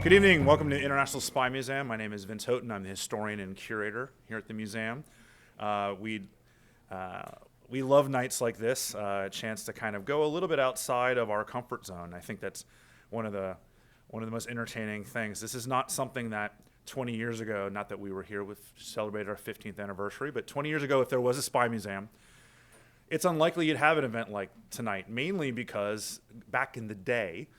Good evening. Welcome to the International Spy Museum. My name is Vince Houghton. I'm the historian and curator here at the museum. We love nights like this, a chance to kind of go a little bit outside of our comfort zone. I think that's one of the most entertaining things. This is not something that 20 years ago, not that we were here with celebrated our 15th anniversary, but 20 years ago, if there was a spy museum, it's unlikely you'd have an event like tonight, mainly because back in the day,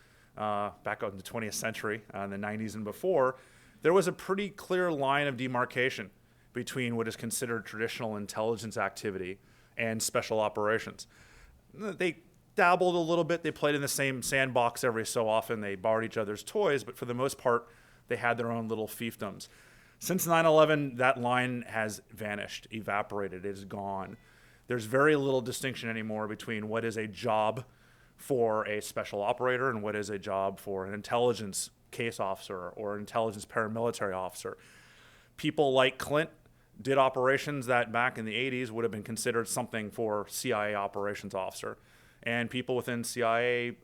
back in the 20th century, in the 90s and before, there was a pretty clear line of demarcation between what is considered traditional intelligence activity and special operations. They dabbled a little bit. They played in the same sandbox every so often. They borrowed each other's toys, but for the most part, they had their own little fiefdoms. Since 9/11, that line has vanished, evaporated. It is gone. There's very little distinction anymore between what is a job for a special operator and what is a job for an intelligence case officer or an intelligence paramilitary officer. People like Clint did operations that back in the 80s would have been considered something for CIA operations officer. And people within CIA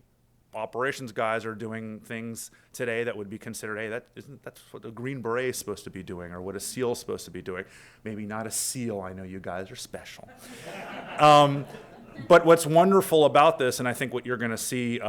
operations guys are doing things today that would be considered, hey, that's what a Green Beret is supposed to be doing or what a SEAL is supposed to be doing. Maybe not a SEAL. I know you guys are special. But what's wonderful about this, and I think what you're going to see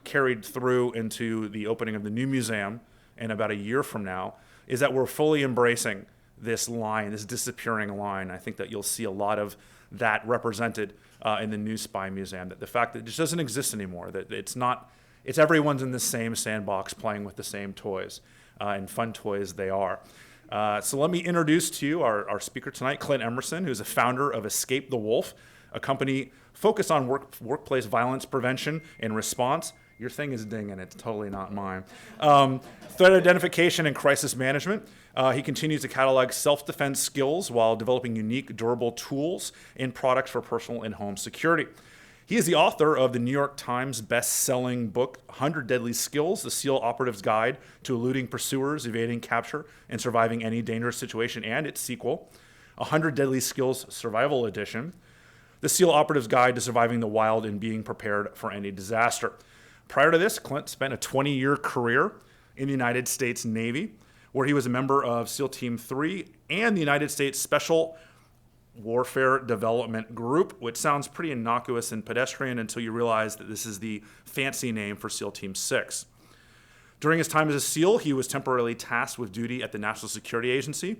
carried through into the opening of the new museum in about a year from now, is that we're fully embracing this line, this disappearing line. I think that you'll see a lot of that represented in the new spy museum, that the fact that it just doesn't exist anymore, that it's everyone's in the same sandbox playing with the same toys, and fun toys they are. So let me introduce to you our speaker tonight, Clint Emerson, who's a founder of Escape the Wolf, a company focused on workplace violence prevention and response. Your thing is dinging, it's totally not mine. Threat identification and crisis management. He continues to catalog self-defense skills while developing unique, durable tools and products for personal and home security. He is the author of the New York Times best-selling book, 100 Deadly Skills, the SEAL Operative's Guide to Eluding Pursuers, Evading Capture, and Surviving Any Dangerous Situation, and its sequel, 100 Deadly Skills Survival Edition, the SEAL Operative's Guide to Surviving the Wild and Being Prepared for Any Disaster. Prior to this, Clint spent a 20-year career in the United States Navy, where he was a member of SEAL Team 3 and the United States Special Warfare Development Group, which sounds pretty innocuous and pedestrian until you realize that this is the fancy name for SEAL Team 6. During his time as a SEAL, he was temporarily tasked with duty at the National Security Agency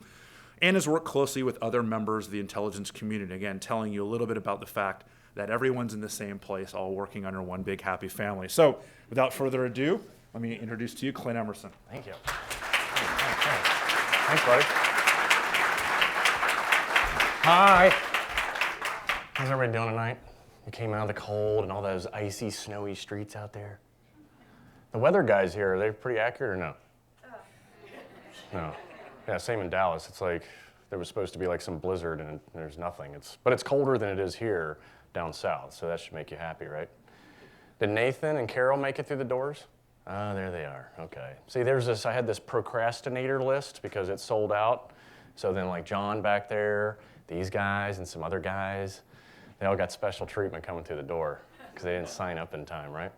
and has worked closely with other members of the intelligence community, again, telling you a little bit about the fact that everyone's in the same place, all working under one big happy family. So without further ado, let me introduce to you Clint Emerson. Thank you. Thanks, buddy. Hi. How's everybody doing tonight? You came out of the cold and all those icy, snowy streets out there. The weather guys here, are they pretty accurate or no? No. Yeah, same in Dallas. It's like there was supposed to be like some blizzard and there's nothing. But it's colder than it is here down south, so that should make you happy, right? Did Nathan and Carol make it through the doors? Oh, there they are. Okay. See, I had this procrastinator list because it's sold out. So then like John back there, these guys and some other guys, they all got special treatment coming through the door because they didn't sign up in time, right?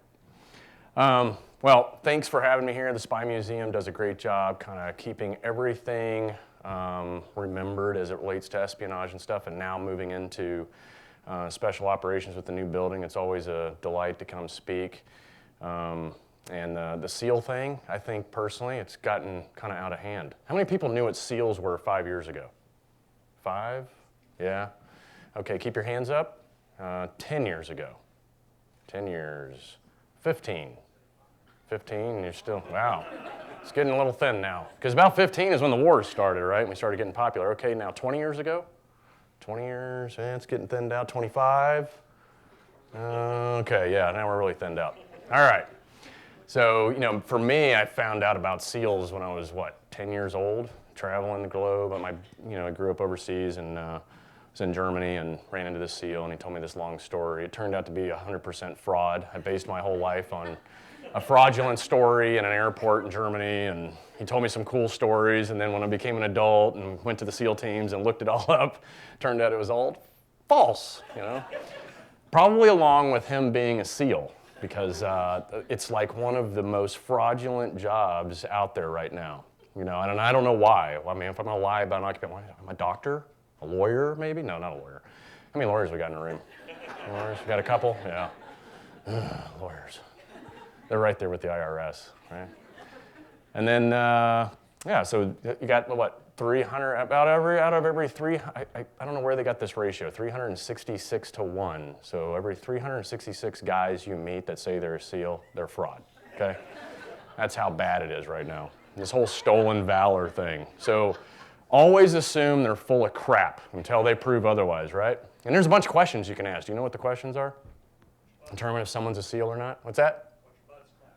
Well, thanks for having me here. The Spy Museum does a great job kind of keeping everything remembered as it relates to espionage and stuff, and now moving into special operations with the new building. It's always a delight to come speak. And the SEAL thing, I think personally, it's gotten kind of out of hand. How many people knew what SEALs were 5 years ago? 5? Yeah? Okay, keep your hands up. 10 years ago. 10 years. 15. 15, you're still, wow. It's getting a little thin now. Because about 15 is when the wars started, right? And we started getting popular. Okay, now 20 years ago? 20 years, it's getting thinned out. 25? Okay, yeah, now we're really thinned out. All right. So, for me, I found out about SEALs when I was, 10 years old, traveling the globe. I grew up overseas and was in Germany and ran into this SEAL, and he told me this long story. It turned out to be 100% fraud. I based my whole life on a fraudulent story in an airport in Germany, and he told me some cool stories, and then when I became an adult and went to the SEAL teams and looked it all up, turned out it was all false, Probably along with him being a SEAL. because it's like one of the most fraudulent jobs out there right now. You know, and I don't know why. I mean, if I'm gonna lie about an occupation, I'm a doctor, a lawyer, maybe? No, not a lawyer. How many lawyers we got in the room? Lawyers? We got a couple? Yeah. Lawyers. They're right there with the IRS, right? And then, yeah, so you got, what, 300, out of every three, I don't know where they got this ratio, 366 to 1. So every 366 guys you meet that say they're a SEAL, they're fraud, okay? That's how bad it is right now. This whole stolen valor thing. So always assume they're full of crap until they prove otherwise, right? And there's a bunch of questions you can ask. Do you know what the questions are? Determine if someone's a SEAL or not. What's that?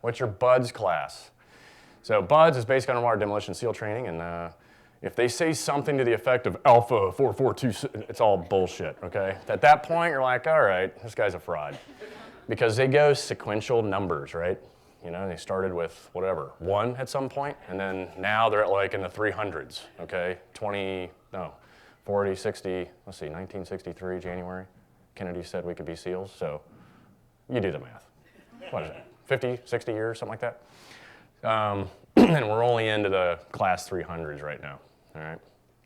What's your BUDS class? So BUDS is basic underwater demolition SEAL training, and if they say something to the effect of Alpha 442, it's all bullshit, okay? At that point, you're like, all right, this guy's a fraud. Because they go sequential numbers, right? You know, they started with whatever, 1 at some point, and then now they're at like in the 300s, okay? 40, 60, let's see, 1963, January. Kennedy said we could be SEALs, so you do the math. What is it, 50, 60 years, something like that? And we're only into the class 300s right now, all right?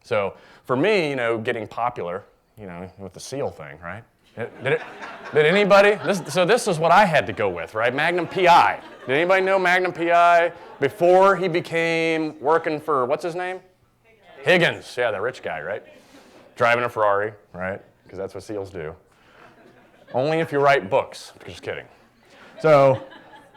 So for me, you know, getting popular, you know, with the SEAL thing, right? Did anybody, this is what I had to go with, right? Magnum PI. Did anybody know Magnum PI before he became working for, what's his name? Higgins, yeah, the rich guy, right? Driving a Ferrari, right? Because that's what SEALs do. Only if you write books, just kidding. So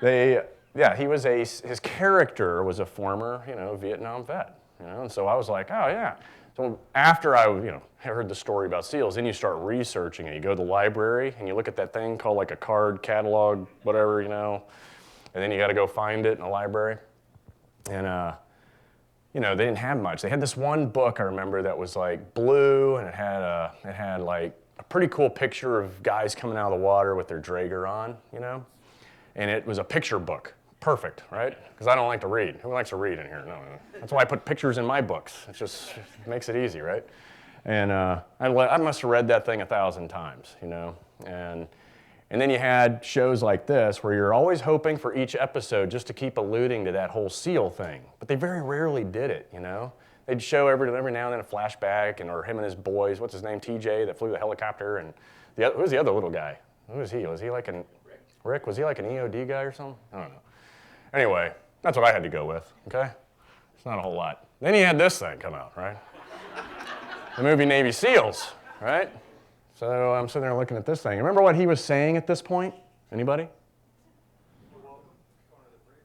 yeah, his character was a former, you know, Vietnam vet, you know, and so I was like, oh yeah. So after I, you know, heard the story about SEALs, then you start researching it. You go to the library and you look at that thing called like a card catalog, whatever, you know, and then you got to go find it in the library. And, you know, they didn't have much. They had this one book I remember that was like blue, and it had like a pretty cool picture of guys coming out of the water with their Draeger on, you know, and it was a picture book. Perfect, right? Because I don't like to read. Who likes to read in here? No. That's why I put pictures in my books. It makes it easy, right? And I must have read that thing 1,000 times, you know. And then you had shows like this where you're always hoping for each episode just to keep alluding to that whole SEAL thing. But they very rarely did it, you know. They'd show every now and then a flashback, or him and his boys. What's his name? TJ that flew the helicopter, and who was the other little guy? Who was he? Was he like Rick? Was he like an EOD guy or something? I don't know. Anyway, that's what I had to go with, okay? It's not a whole lot. Then you had this thing come out, right? The movie Navy SEALs, right? So I'm sitting there looking at this thing. Remember what he was saying at this point? Anybody?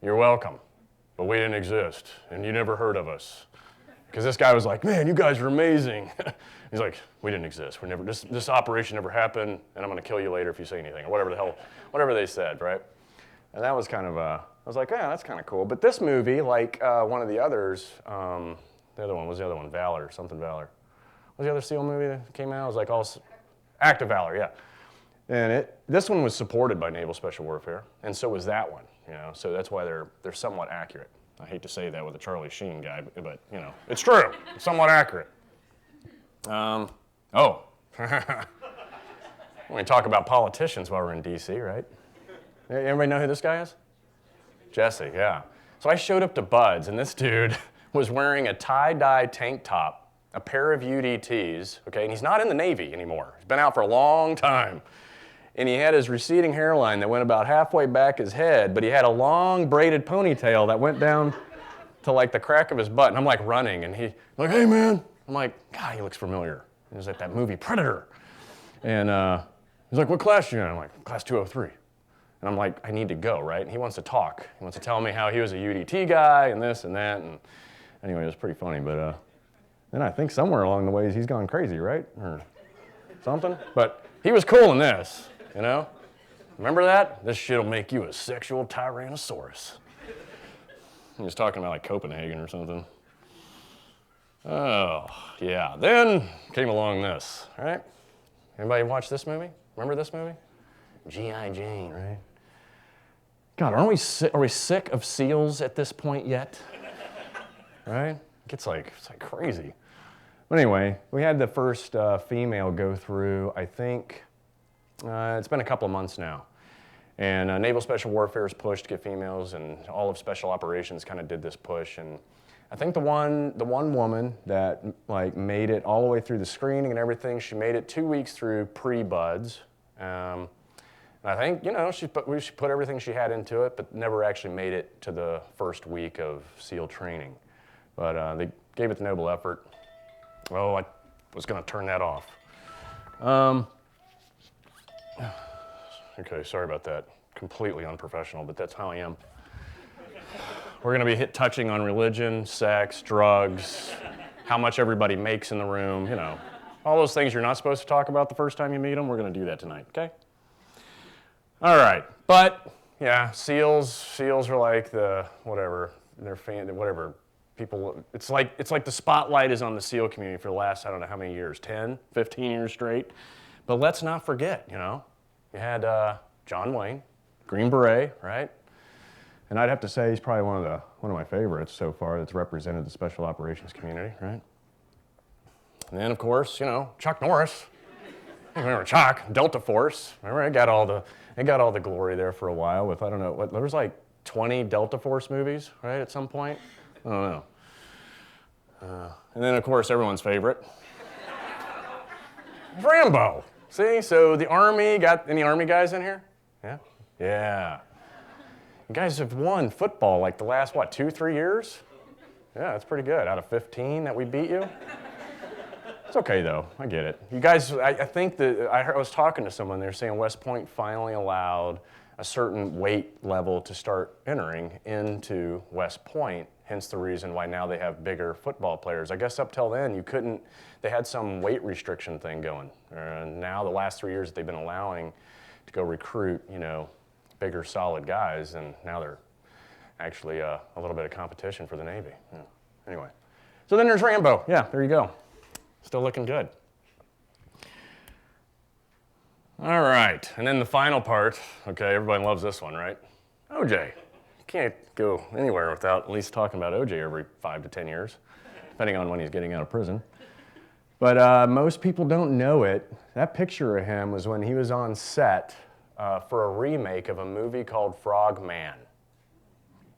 You're welcome, but we didn't exist, and you never heard of us. Because this guy was like, man, you guys are amazing. He's like, we didn't exist. This operation never happened, and I'm going to kill you later if you say anything, or whatever they said, right? And that was kind of I was like, yeah, that's kind of cool. But this movie, like one of the others, the other one? Valor, something Valor. What was the other SEAL movie that came out? It was like all Act of Valor, yeah. And this one was supported by Naval Special Warfare, and so was that one. You know, so that's why they're somewhat accurate. I hate to say that with a Charlie Sheen guy, but you know, it's true. It's somewhat accurate. We talk about politicians while we're in D.C., right? Everybody know who this guy is? Jesse, yeah. So I showed up to Bud's, and this dude was wearing a tie-dye tank top, a pair of UDTs, okay, and he's not in the Navy anymore. He's been out for a long time. And he had his receding hairline that went about halfway back his head, but he had a long braided ponytail that went down to like the crack of his butt. And I'm like running, and he's like, hey man. I'm like, God, he looks familiar. He was at that movie Predator. And he's like, what class are you in? I'm like, class 203. And I'm like, I need to go, right? And he wants to talk. He wants to tell me how he was a UDT guy and this and that. And anyway, it was pretty funny. But then I think somewhere along the ways he's gone crazy, right? Or something. But he was cool in this, you know? Remember that? This shit'll make you a sexual tyrannosaurus. He was talking about like Copenhagen or something. Oh, yeah. Then came along this, right? Anybody watch this movie? Remember this movie? G.I. Jane, right? God, are we sick of SEALs at this point yet? Right? It's like crazy. But anyway, we had the first female go through, I think, it's been a couple of months now. And Naval Special Warfare's push to get females, and all of Special Operations kind of did this push. And I think the one woman that like made it all the way through the screening and everything, she made it 2 weeks through pre-buds. And I think, she put everything she had into it, but never actually made it to the first week of SEAL training. But they gave it the noble effort. Oh, I was going to turn that off. Okay, sorry about that. Completely unprofessional, but that's how I am. We're going to be touching on religion, sex, drugs, how much everybody makes in the room, all those things you're not supposed to talk about the first time you meet them. We're going to do that tonight, okay? All right, but yeah, SEALs are like the whatever people. It's like the spotlight is on the SEAL community for the last I don't know how many years, 10, 15 years straight. But let's not forget, you had John Wayne, Green Beret, right? And I'd have to say he's probably one of my favorites so far that's represented the Special Operations community, right? And then of course, Chuck Norris. Remember Chuck, Delta Force. Remember, it got all the glory there for a while with, I don't know, there was like 20 Delta Force movies, right, at some point? I don't know. And then, of course, everyone's favorite, Rambo. See, so the Army, got any Army guys in here? Yeah? Yeah. You guys have won football like the last, 2-3 years? Yeah, that's pretty good. Out of 15 that we beat you? It's okay, though. I get it. You guys, I think that I was talking to someone, they were saying West Point finally allowed a certain weight level to start entering into West Point, hence the reason why now they have bigger football players. I guess up till then, you couldn't, they had some weight restriction thing going. And now the last 3 years that they've been allowing to go recruit, bigger, solid guys, and now they're actually a little bit of competition for the Navy. Yeah. Anyway, so then there's Rambo. Yeah, there you go. Still looking good. All right, and then the final part. Okay, everybody loves this one, right? OJ. You can't go anywhere without at least talking about OJ every 5 to 10 years, depending on when he's getting out of prison. But most people don't know it. That picture of him was when he was on set for a remake of a movie called Frogman.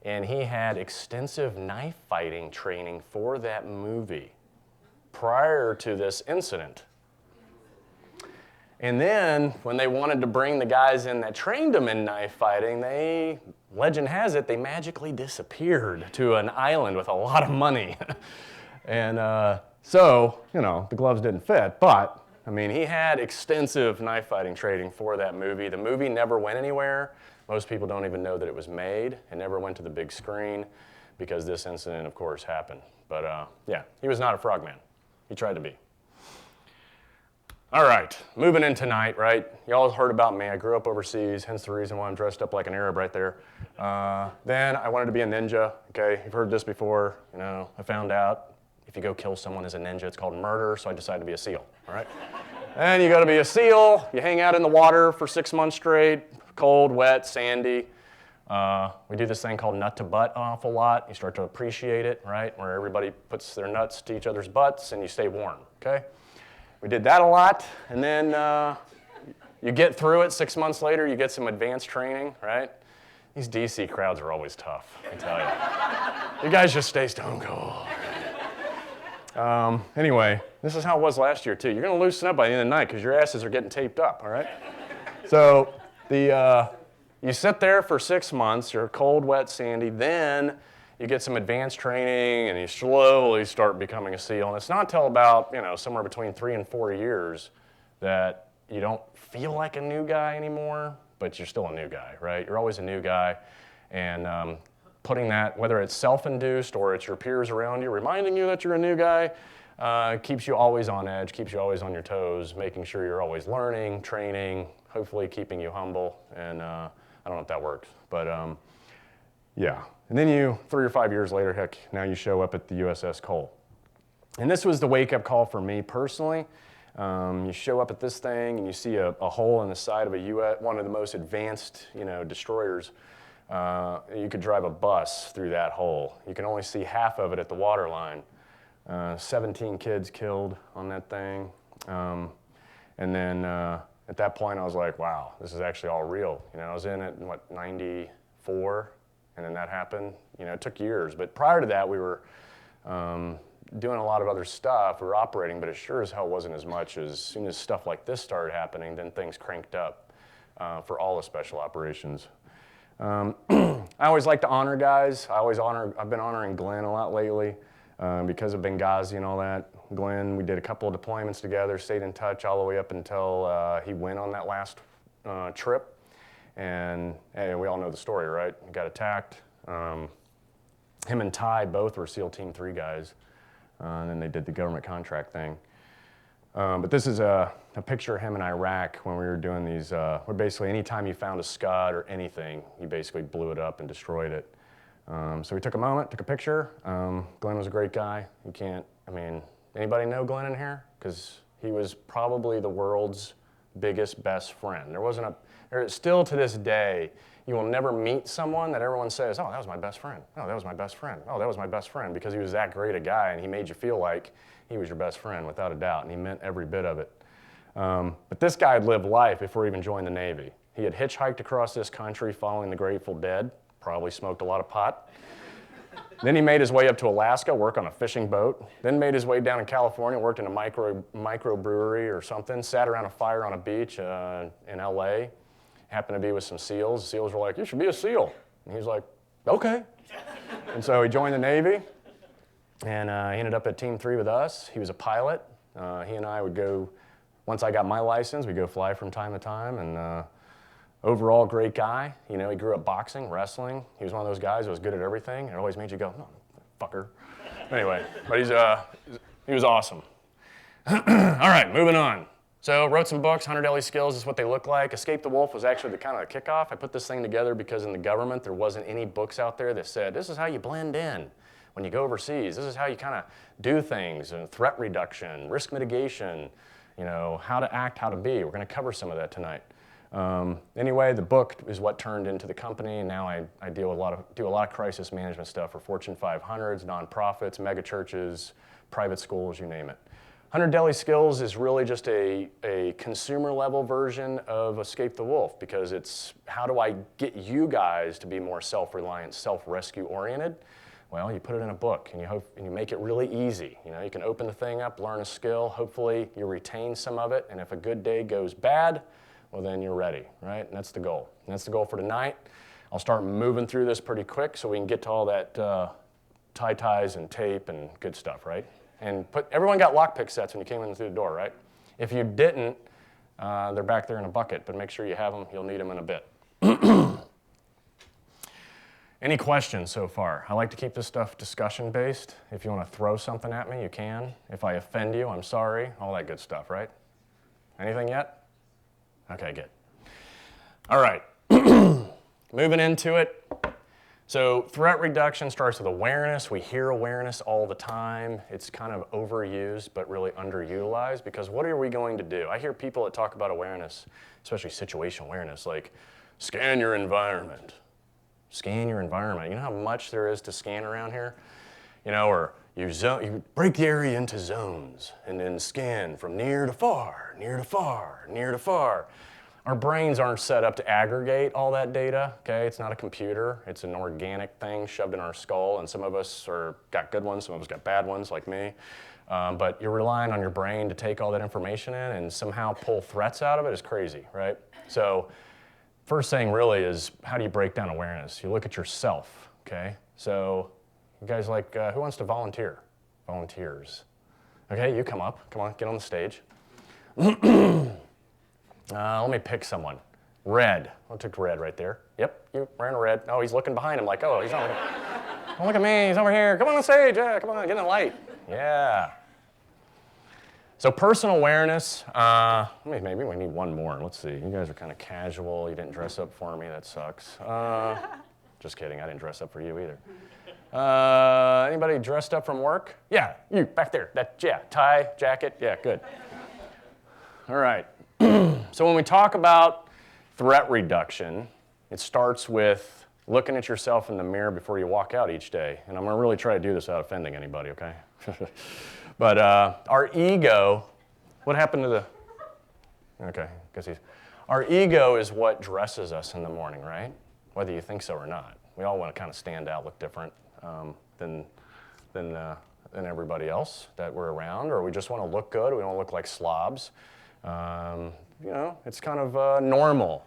And he had extensive knife fighting training for that movie prior to this incident. And then when they wanted to bring the guys in that trained them in knife fighting, legend has it, they magically disappeared to an island with a lot of money. And so, the gloves didn't fit, but he had extensive knife fighting training for that movie. The movie never went anywhere. Most people don't even know that it was made. It never went to the big screen because this incident, of course, happened. But yeah, he was not a frogman. He tried to be. All right, moving in tonight, right? Y'all heard about me. I grew up overseas, hence the reason why I'm dressed up like an Arab right there. Then I wanted to be a ninja, okay? You've heard this before. I found out if you go kill someone as a ninja, it's called murder, so I decided to be a SEAL, all right? And you got to be a SEAL. You hang out in the water for 6 months straight, cold, wet, sandy. We do this thing called nut to butt an awful lot. You start to appreciate it, right? Where everybody puts their nuts to each other's butts and you stay warm, okay? We did that a lot, and then you get through it. 6 months later, you get some advanced training, right? These DC crowds are always tough, I tell you. You guys just stay stone cold. Anyway, this is how it was last year, too. You're going to loosen up by the end of the night because your asses are getting taped up, all right? So you sit there for 6 months. You're cold, wet, sandy. Then you get some advanced training, and you slowly start becoming a SEAL. And it's not until about, somewhere between 3 and 4 years that you don't feel like a new guy anymore, but you're still a new guy, right? You're always a new guy. And putting that, whether it's self-induced or it's your peers around you, reminding you that you're a new guy, keeps you always on edge, keeps you always on your toes, making sure you're always learning, training, hopefully keeping you humble. And I don't know if that works, but yeah. And then 3 or 5 years later, heck, now you show up at the USS Cole. And this was the wake-up call for me personally. You show up at this thing and you see a hole in the side of one of the most advanced, destroyers. You could drive a bus through that hole. You can only see half of it at the waterline. 17 kids killed on that thing. And then at that point, I was like, wow, this is actually all real. You know, I was in it in, 94, and then that happened. You know, it took years. But prior to that, we were doing a lot of other stuff. We were operating, but it sure as hell wasn't as much. As soon as stuff like this started happening, then things cranked up for all the special operations. I always like to honor guys. I've been honoring Glenn a lot lately because of Benghazi and all that. Glenn, we did a couple of deployments together, stayed in touch all the way up until he went on that last trip. And hey, we all know the story, right? He got attacked. Him and Ty both were SEAL Team 3 guys. And then they did the government contract thing. But this is a picture of him in Iraq when we were doing these, where basically anytime you found a Scud or anything, you basically blew it up and destroyed it. So we took a moment, took a picture. Glenn was a great guy. Anybody know Glenn in here? Because he was probably the world's biggest best friend. Still to this day, you will never meet someone that everyone says, oh, that was my best friend. Oh, that was my best friend. Oh, that was my best friend, because he was that great a guy and he made you feel like he was your best friend without a doubt, and he meant every bit of it. But this guy had lived life before he even joined the Navy. He had hitchhiked across this country following the Grateful Dead, probably smoked a lot of pot. Then he made his way up to Alaska, worked on a fishing boat, then made his way down in California, worked in a microbrewery or something, sat around a fire on a beach in LA, happened to be with some SEALs. The SEALs were like, you should be a SEAL. And he was like, okay. And so he joined the Navy, and he ended up at Team 3 with us. He was a pilot. He and I would go, once I got my license, we'd go fly from time to time, and overall, great guy. You know, he grew up boxing, wrestling. He was one of those guys who was good at everything. It always made you go, no, fucker. Anyway, but he was awesome. All right, moving on. So wrote some books, 100 Deadly Skills is what they look like. Escape the Wolf was actually the kind of the kickoff. I put this thing together because in the government, there wasn't any books out there that said, this is how you blend in when you go overseas. This is how you kind of do things, and threat reduction, risk mitigation, you know, how to act, how to be. We're going to cover some of that tonight. Anyway, the book is what turned into the company, and now I do a lot of crisis management stuff for Fortune 500s, nonprofits, mega churches, private schools, you name it. 100 Deadly Skills is really just a consumer level version of Escape the Wolf, because it's how do I get you guys to be more self-reliant, self-rescue oriented? Well, you put it in a book and you make it really easy. You know, you can open the thing up, learn a skill, hopefully you retain some of it, and if a good day goes bad, well, then you're ready, right? And that's the goal. And that's the goal for tonight. I'll start moving through this pretty quick so we can get to all that ties and tape and good stuff, right? And everyone got lockpick sets when you came in through the door, right? If you didn't, they're back there in a bucket, but make sure you have them. You'll need them in a bit. Any questions so far? I like to keep this stuff discussion-based. If you want to throw something at me, you can. If I offend you, I'm sorry. All that good stuff, right? Anything yet? Okay, good. All right, moving into it. So threat reduction starts with awareness. We hear awareness all the time. It's kind of overused, but really underutilized, because what are we going to do? I hear people that talk about awareness, especially situational awareness, like scan your environment. Scan your environment. You know how much there is to scan around here? You know, or you break the area into zones and then scan from near to far, near to far, near to far. Our brains aren't set up to aggregate all that data, okay? It's not a computer. It's an organic thing shoved in our skull, and some of us got good ones, some of us got bad ones like me. But you're relying on your brain to take all that information in and somehow pull threats out of it is crazy, right? So first thing really is, how do you break down awareness? You look at yourself, okay? So you guys like, who wants to volunteer? Volunteers. Okay, you come up. Come on, get on the stage. Let me pick someone. Red. I'll take Red right there. Yep, you're wearing a red. Oh, he's looking behind him like, oh, he's not looking. Don't look at me, he's over here. Come on the stage, yeah, come on, get in the light. Yeah. So personal awareness, maybe we need one more. Let's see, you guys are kind of casual. You didn't dress up for me, that sucks. Just kidding, I didn't dress up for you either. Anybody dressed up from work? Yeah, you, back there. Tie, jacket, yeah, good. All right. So when we talk about threat reduction, it starts with looking at yourself in the mirror before you walk out each day. And I'm going to really try to do this without offending anybody, okay? But our ego, what happened to the... Okay, because our ego is what dresses us in the morning, right? Whether you think so or not. We all want to kind of stand out, look different than everybody else that we're around, or we just want to look good. We don't look like slobs. It's kind of normal.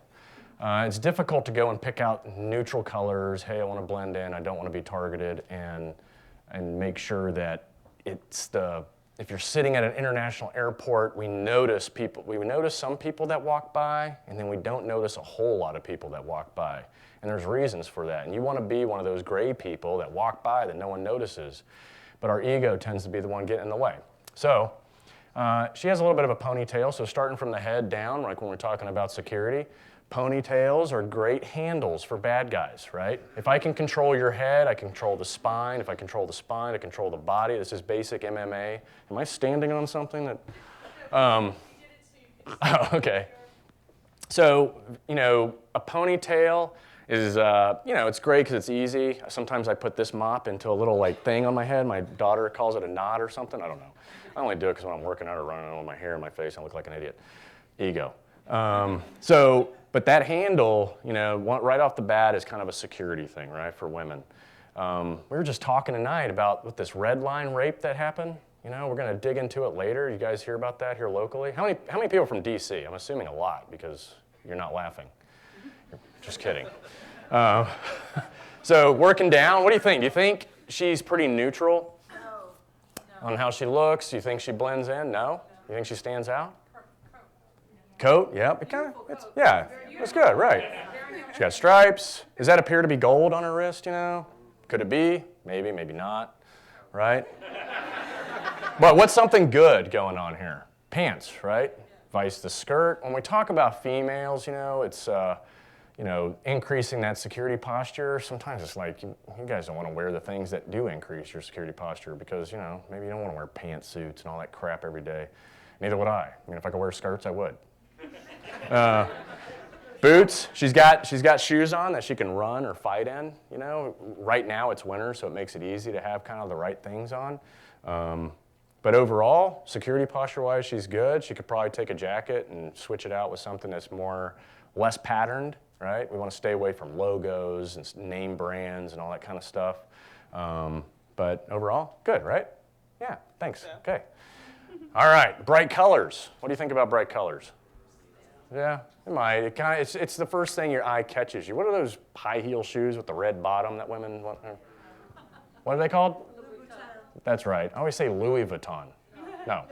It's difficult to go and pick out neutral colors. Hey, I want to blend in. I don't want to be targeted, and make sure that if you're sitting at an international airport, we notice people. We notice some people that walk by, and then we don't notice a whole lot of people that walk by. And there's reasons for that. And you want to be one of those gray people that walk by that no one notices. But our ego tends to be the one getting in the way. So she has a little bit of a ponytail. So starting from the head down, like when we're talking about security, ponytails are great handles for bad guys, right? If I can control your head, I control the spine. If I control the spine, I control the body. This is basic MMA. Am I standing on something that? Okay. So, a ponytail is, it's great because it's easy. Sometimes I put this mop into a little thing on my head. My daughter calls it a knot or something. I don't know. I only do it because when I'm working out or running on my hair and my face, I look like an idiot. Ego. But that handle, right off the bat is kind of a security thing, right, for women. We were just talking tonight about with this red line rape that happened. We're going to dig into it later. You guys hear about that here locally? How many people from D.C.? I'm assuming a lot because you're not laughing. Just kidding. So working down, what do you think? Do you think she's pretty neutral on how she looks? Do you think she blends in? No? You think she stands out? Coat, yep. It's good, right. She got stripes. Does that appear to be gold on her wrist, Could it be? Maybe, maybe not, right? But what's something good going on here? Pants, right? Vice the skirt. When we talk about females, it's, increasing that security posture. Sometimes it's like, you guys don't want to wear the things that do increase your security posture because, maybe you don't want to wear pantsuits and all that crap every day. Neither would I. If I could wear skirts, I would. Boots. She's got shoes on that she can run or fight in. Right now it's winter, so it makes it easy to have kind of the right things on. But overall, security posture-wise, she's good. She could probably take a jacket and switch it out with something that's less patterned, right? We want to stay away from logos and name brands and all that kind of stuff. But overall, good, right? Yeah, thanks. Yeah. Okay. All right, bright colors. What do you think about bright colors? Yeah, it might. It's the first thing your eye catches you. What are those high heel shoes with the red bottom that women want? What are they called? That's right. I always say Louis Vuitton. No.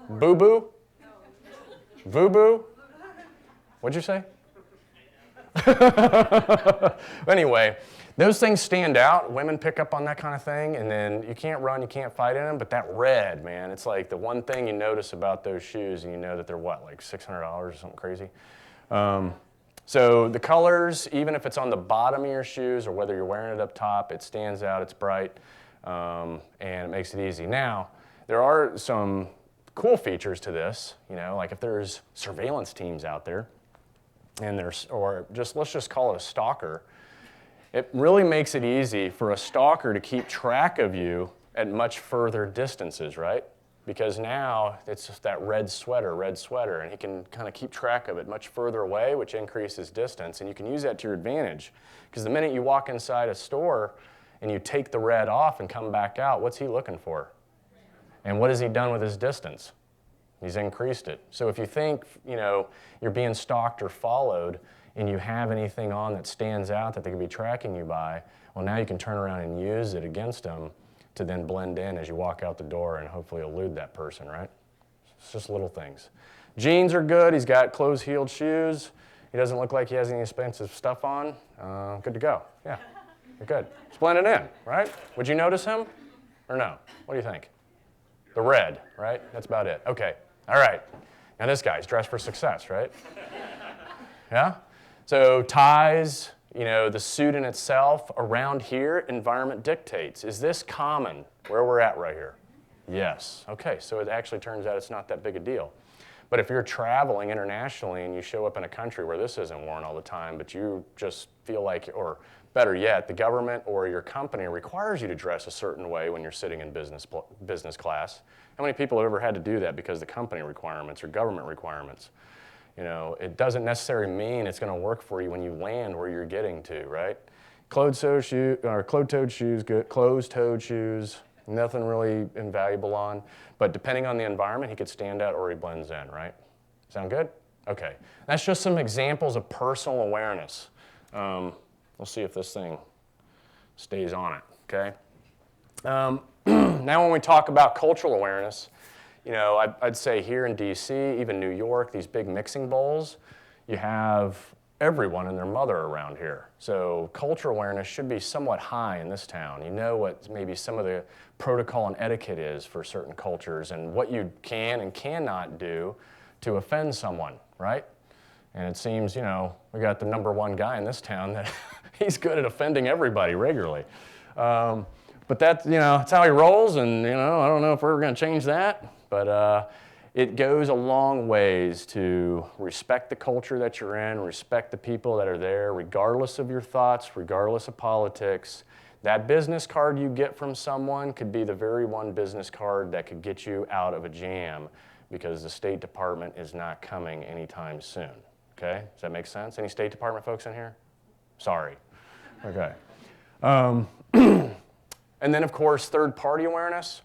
Boo Boo? Voo Boo? What'd you say? Anyway, those things stand out. Women pick up on that kind of thing, and then you can't run, you can't fight in them, but that red, man, it's like the one thing you notice about those shoes, and you know that they're like $600 or something crazy. So the colors, even if it's on the bottom of your shoes or whether you're wearing it up top, it stands out, it's bright, and it makes it easy. Now, there are some cool features to this, like if there's surveillance teams out there, and let's just call it a stalker. It really makes it easy for a stalker to keep track of you at much further distances, right? Because now it's just that red sweater, and he can kind of keep track of it much further away, which increases distance, and you can use that to your advantage. Because the minute you walk inside a store and you take the red off and come back out, what's he looking for? And what has he done with his distance? He's increased it. So if you think, you're being stalked or followed and you have anything on that stands out that they could be tracking you by, well, now you can turn around and use it against them to then blend in as you walk out the door and hopefully elude that person, right? It's just little things. Jeans are good. He's got closed-heeled shoes. He doesn't look like he has any expensive stuff on. Good to go. Yeah, you're good. It's blending in, right? Would you notice him or no? What do you think? The red, right? That's about it. Okay. All right. Now this guy's dressed for success, right? Yeah? So ties, the suit in itself, around here, environment dictates. Is this common where we're at right here? Yes. Okay, so it actually turns out it's not that big a deal. But if you're traveling internationally and you show up in a country where this isn't worn all the time, but you just feel like, or better yet, the government or your company requires you to dress a certain way when you're sitting in business class. How many people have ever had to do that because of the company requirements or government requirements? You know, it doesn't necessarily mean it's going to work for you when you land where you're getting to, right? Closed-toed shoes, nothing really invaluable on. But depending on the environment, he could stand out or he blends in, right? Sound good? Okay. That's just some examples of personal awareness. We'll see if this thing stays on it, okay? Now when we talk about cultural awareness, you know, I'd say here in DC, even New York, these big mixing bowls, you have everyone and their mother around here. So cultural awareness should be somewhat high in this town. You know what maybe some of the protocol and etiquette is for certain cultures and what you can and cannot do to offend someone, right? And it seems, you know, we got the #1 guy in this town that he's good at offending everybody regularly. But that's, you know, that's how he rolls, and, you know, I don't know if we're ever going to change that. But it goes a long ways to respect the culture that you're in, respect the people that are there, regardless of your thoughts, regardless of politics. That business card you get from someone could be the very one business card that could get you out of a jam because the State Department is not coming anytime soon. Okay? Does that make sense? Any State Department folks in here? Sorry. Okay. And then, of course, third-party awareness.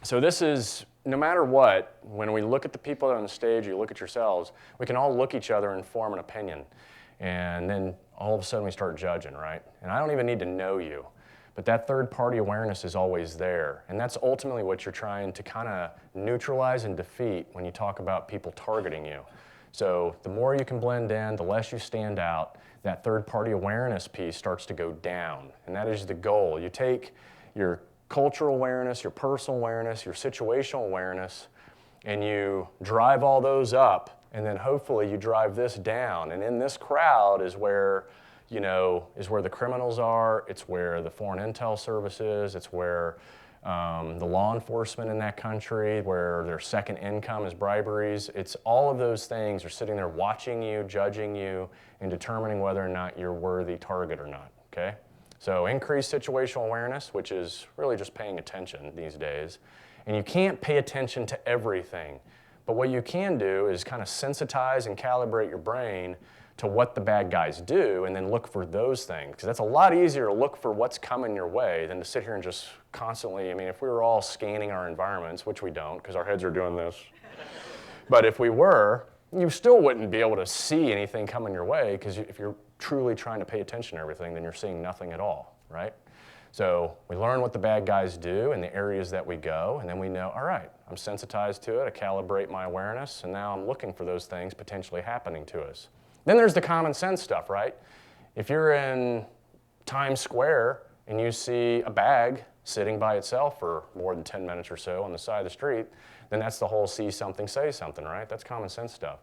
So this is, no matter what, when we look at the people that are on the stage, you look at yourselves, we can all look each other and form an opinion. And then all of a sudden we start judging, right? And I don't even need to know you. But that third-party awareness is always there. And that's ultimately what you're trying to kind of neutralize and defeat when you talk about people targeting you. So the more you can blend in, the less you stand out, that third-party awareness piece starts to go down. And that is the goal. You take your cultural awareness, your personal awareness, your situational awareness, and you drive all those up, and then hopefully you drive this down. And in this crowd is where, you know, is where the criminals are, it's where the foreign intel service is, it's where the law enforcement in that country, where their second income is briberies. It's all of those things are sitting there watching you, judging you, and determining whether or not you're worthy target or not, okay? So increased situational awareness, which is really just paying attention these days. And you can't pay attention to everything. But what you can do is kind of sensitize and calibrate your brain to what the bad guys do and then look for those things. Because that's a lot easier to look for what's coming your way than to sit here and just constantly, I mean, if we were all scanning our environments, which we don't because our heads are doing this. But if we were, you still wouldn't be able to see anything coming your way because if you're truly trying to pay attention to everything, then you're seeing nothing at all, right? So we learn what the bad guys do in the areas that we go, and then we know, all right, I'm sensitized to it, I calibrate my awareness, and now I'm looking for those things potentially happening to us. Then there's the common sense stuff, right? If you're in Times Square and you see a bag sitting by itself for more than 10 minutes or so on the side of the street, then that's the whole see something, say something, right? That's common sense stuff.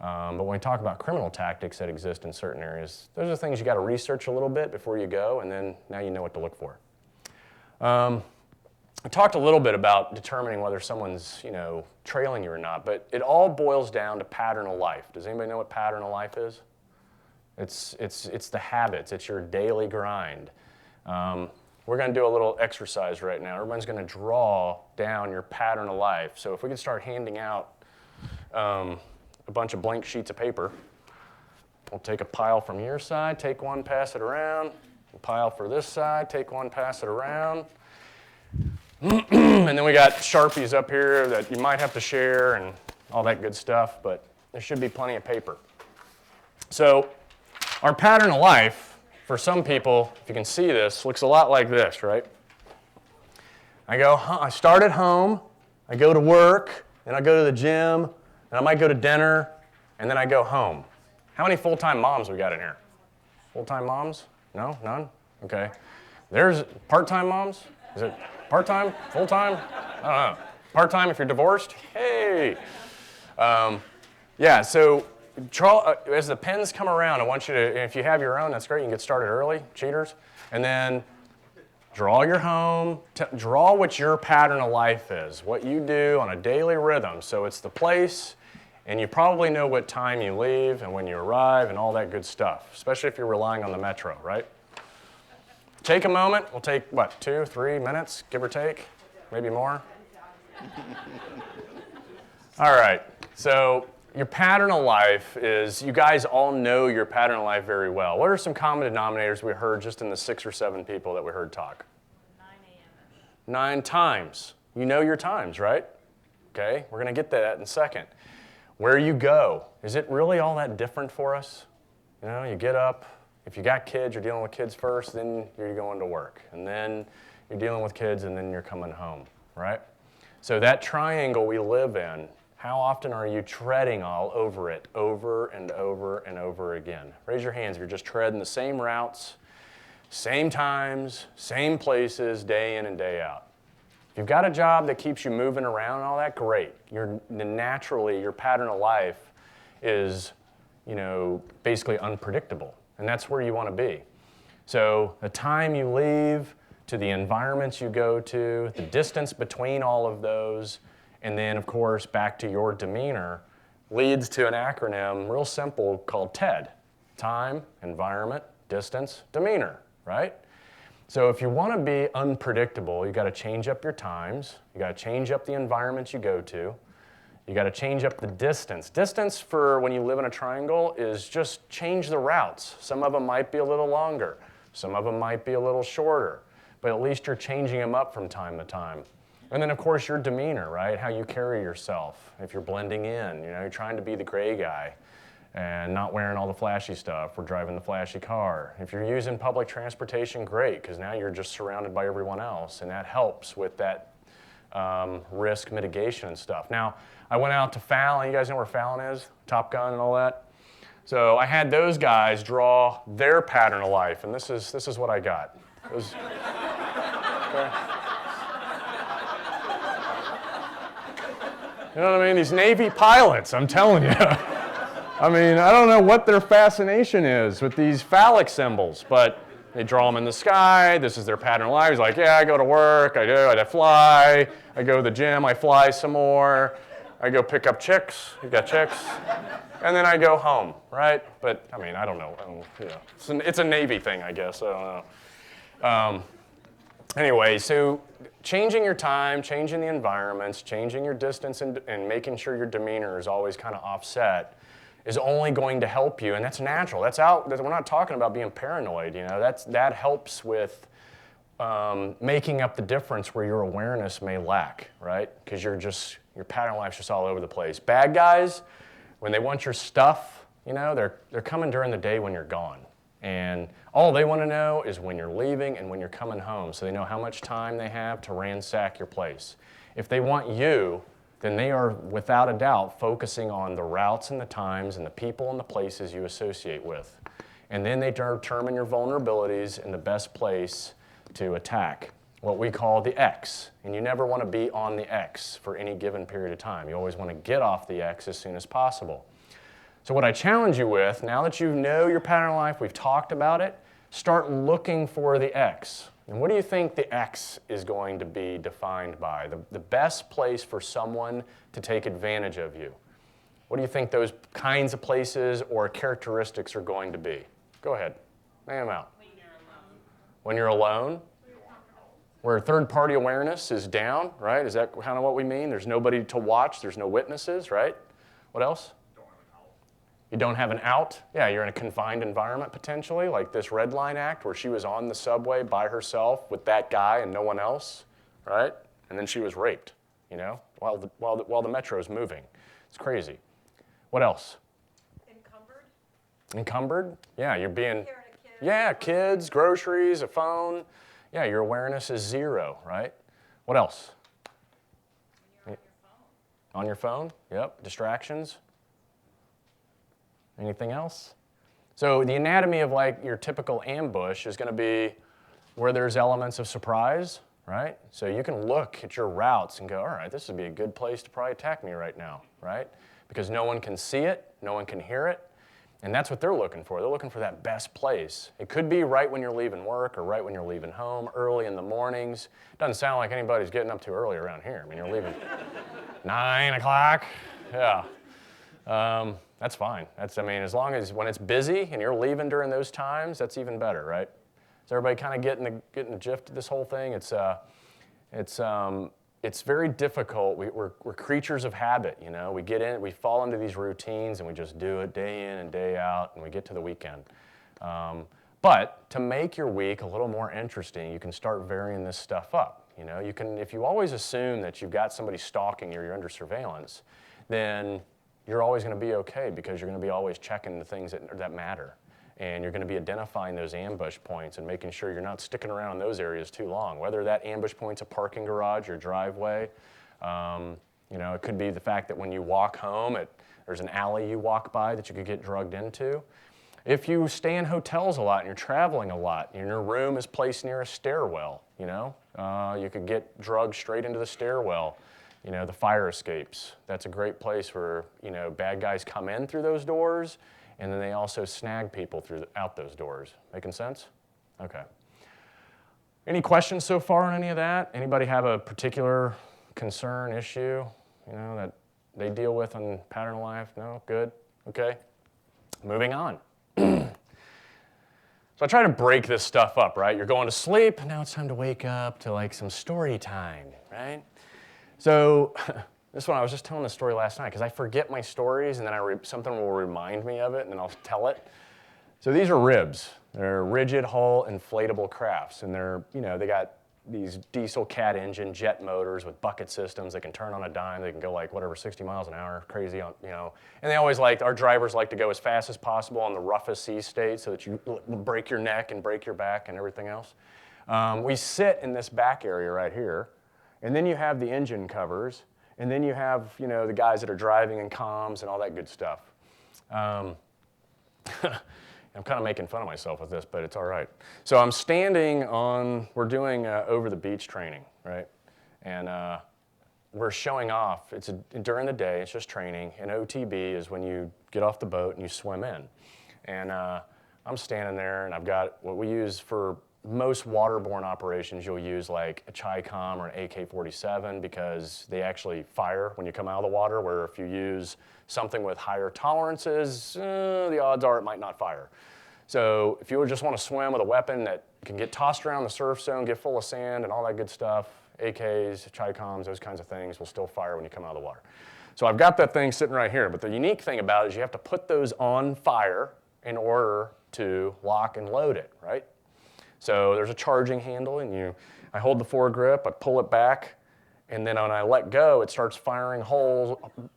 But when we talk about criminal tactics that exist in certain areas, those are things you got to research a little bit before you go, and then now you know what to look for. I talked a little bit about determining whether someone's, you know, trailing you or not, but it all boils down to pattern of life. Does anybody know what pattern of life is? It's the habits. It's your daily grind. We're going to do a little exercise right now. Everyone's going to draw down your pattern of life. So if we can start handing out a bunch of blank sheets of paper. We'll take a pile from your side, take one, pass it around. A pile for this side, take one, pass it around. And then we got Sharpies up here that you might have to share and all that good stuff, but there should be plenty of paper. So our pattern of life, for some people, if you can see this, looks a lot like this, right? I start at home, I go to work, then I go to the gym, and I might go to dinner, and then I go home. How many full-time moms we got in here? Full-time moms? No? None? Okay. There's part-time moms? Is it part-time? Full-time? I don't know. Part-time if you're divorced? Hey! Yeah, so as the pens come around, I want you to, if you have your own, that's great. You can get started early, cheaters. And then draw your home, draw what your pattern of life is, what you do on a daily rhythm. So it's the place, And you probably know what time you leave and when you arrive and all that good stuff, especially if you're relying on the metro, right? Take a moment. We'll take, what, 2, 3 minutes, give or take? Maybe more? All right. So your pattern of life is, you guys all know your pattern of life very well. What are some common denominators we heard just in the 6 or 7 people that we heard talk? 9 a.m. 9 times. You know your times, right? Okay, we're going to get to that in a second. Where you go, is it really all that different for us? You know, you get up. If you got kids, you're dealing with kids first, then you're going to work. And then you're dealing with kids, and then you're coming home, right? So that triangle we live in, how often are you treading all over it, over and over and over again? Raise your hands if you're just treading the same routes, same times, same places, day in and day out. If you've got a job that keeps you moving around and all that, great. Naturally, your pattern of life is, basically unpredictable. And that's where you want to be. So the time you leave, to the environments you go to, the distance between all of those, and then, of course, back to your demeanor, leads to an acronym, real simple, called TED. Time, environment, distance, demeanor, right? So if you want to be unpredictable, you got to change up your times, you got to change up the environments you go to, you got to change up the distance. Distance for when you live in a triangle is just change the routes. Some of them might be a little longer. Some of them might be a little shorter. But at least you're changing them up from time to time. And then, of course, your demeanor, right? How you carry yourself. If you're blending in, you're trying to be the gray guy and not wearing all the flashy stuff or driving the flashy car. If you're using public transportation, great, because now you're just surrounded by everyone else, and that helps with that risk mitigation and stuff. Now, I went out to Fallon. You guys know where Fallon is? Top Gun and all that? So I had those guys draw their pattern of life, and this is what I got. It was, okay. You know what I mean? These Navy pilots, I'm telling you. I mean, I don't know what their fascination is with these phallic symbols, but they draw them in the sky. This is their pattern of life. He's like, yeah, I go to work, I fly, I go to the gym, I fly some more, I go pick up chicks, you got chicks, and then I go home, right? But, I mean, I don't know. It's a Navy thing, I guess. I don't know. Anyway, so changing your time, changing the environments, changing your distance, and making sure your demeanor is always kind of offset is only going to help you, and that's natural. We're not talking about being paranoid, that helps with making up the difference where your awareness may lack, right? Because your pattern of life's just all over the place. Bad guys, when they want your stuff, they're coming during the day when you're gone. And all they want to know is when you're leaving and when you're coming home, so they know how much time they have to ransack your place. If they want you, then they are, without a doubt, focusing on the routes and the times and the people and the places you associate with. And then they determine your vulnerabilities and the best place to attack, what we call the X. And you never want to be on the X for any given period of time. You always want to get off the X as soon as possible. So what I challenge you with, now that you know your pattern of life, we've talked about it, start looking for the X. And what do you think the X is going to be defined by? The best place for someone to take advantage of you. What do you think those kinds of places or characteristics are going to be? Go ahead. Name them out. When you're alone. When you're alone? Where third-party awareness is down, right? Is that kind of what we mean? There's nobody to watch. There's no witnesses, right? What else? You don't have an out? Yeah, you're in a confined environment potentially, like this Red Line Act where she was on the subway by herself with that guy and no one else, right? And then she was raped, while the metro's moving. It's crazy. What else? Encumbered. Encumbered? Yeah, you're being... Carrying a kid. Yeah, kids, groceries, a phone. Yeah, your awareness is zero, right? What else? When you're on your phone. On your phone? Yep. Distractions? Anything else? So the anatomy of like your typical ambush is going to be where there's elements of surprise, right? So you can look at your routes and go, all right, this would be a good place to probably attack me right now, right? Because no one can see it, no one can hear it, and that's what they're looking for. They're looking for that best place. It could be right when you're leaving work or right when you're leaving home, early in the mornings. Doesn't sound like anybody's getting up too early around here. I mean, you're leaving 9 o'clock, yeah. That's fine. I mean, as long as when it's busy and you're leaving during those times, that's even better, right? Is everybody kind of getting the gist of this whole thing? It's very difficult. We're creatures of habit, you know. We get in, we fall into these routines, and we just do it day in and day out, and we get to the weekend. But to make your week a little more interesting, you can start varying this stuff up. You know, you can, if you always assume that you've got somebody stalking you, you're under surveillance, then you're always going to be okay because you're going to be always checking the things that matter. And you're going to be identifying those ambush points and making sure you're not sticking around in those areas too long. Whether that ambush point's a parking garage or driveway, you know, it could be the fact that when you walk home, there's an alley you walk by that you could get drugged into. If you stay in hotels a lot and you're traveling a lot, and your room is placed near a stairwell, you know, you could get drugged straight into the stairwell. You know, the fire escapes. That's a great place where, you know, bad guys come in through those doors, and then they also snag people out those doors. Making sense? Okay. Any questions so far on any of that? Anybody have a particular concern, issue, you know, that they deal with on pattern of life? No? Good? Okay. Moving on. So I try to break this stuff up, right? You're going to sleep, now it's time to wake up to like some story time, right? So this one, I was just telling the story last night because I forget my stories and then something will remind me of it and then I'll tell it. So these are ribs. They're rigid hull inflatable crafts, and they're, you know, they got these diesel cat engine jet motors with bucket systems that can turn on a dime. They can go like whatever, 60 miles an hour, crazy, on, you know. And they always our drivers like to go as fast as possible on the roughest sea state so that you break your neck and break your back and everything else. We sit in this back area right here, and then you have the engine covers, and then you have, you know, the guys that are driving and comms and all that good stuff. I'm kind of making fun of myself with this, but it's all right. So I'm standing on, we're doing over the beach training, right? And we're showing off. It's during the day, it's just training. And OTB is when you get off the boat and you swim in. And I'm standing there, and I've got what we use for most waterborne operations. You'll use like a Chi-Com or an AK-47 because they actually fire when you come out of the water, where if you use something with higher tolerances, the odds are it might not fire. So if you just want to swim with a weapon that can get tossed around the surf zone, get full of sand and all that good stuff, AKs, Chi-Coms, those kinds of things will still fire when you come out of the water. So I've got that thing sitting right here, but the unique thing about it is you have to put those on fire in order to lock and load it, right? So there's a charging handle, and I hold the foregrip, I pull it back, and then when I let go, it starts firing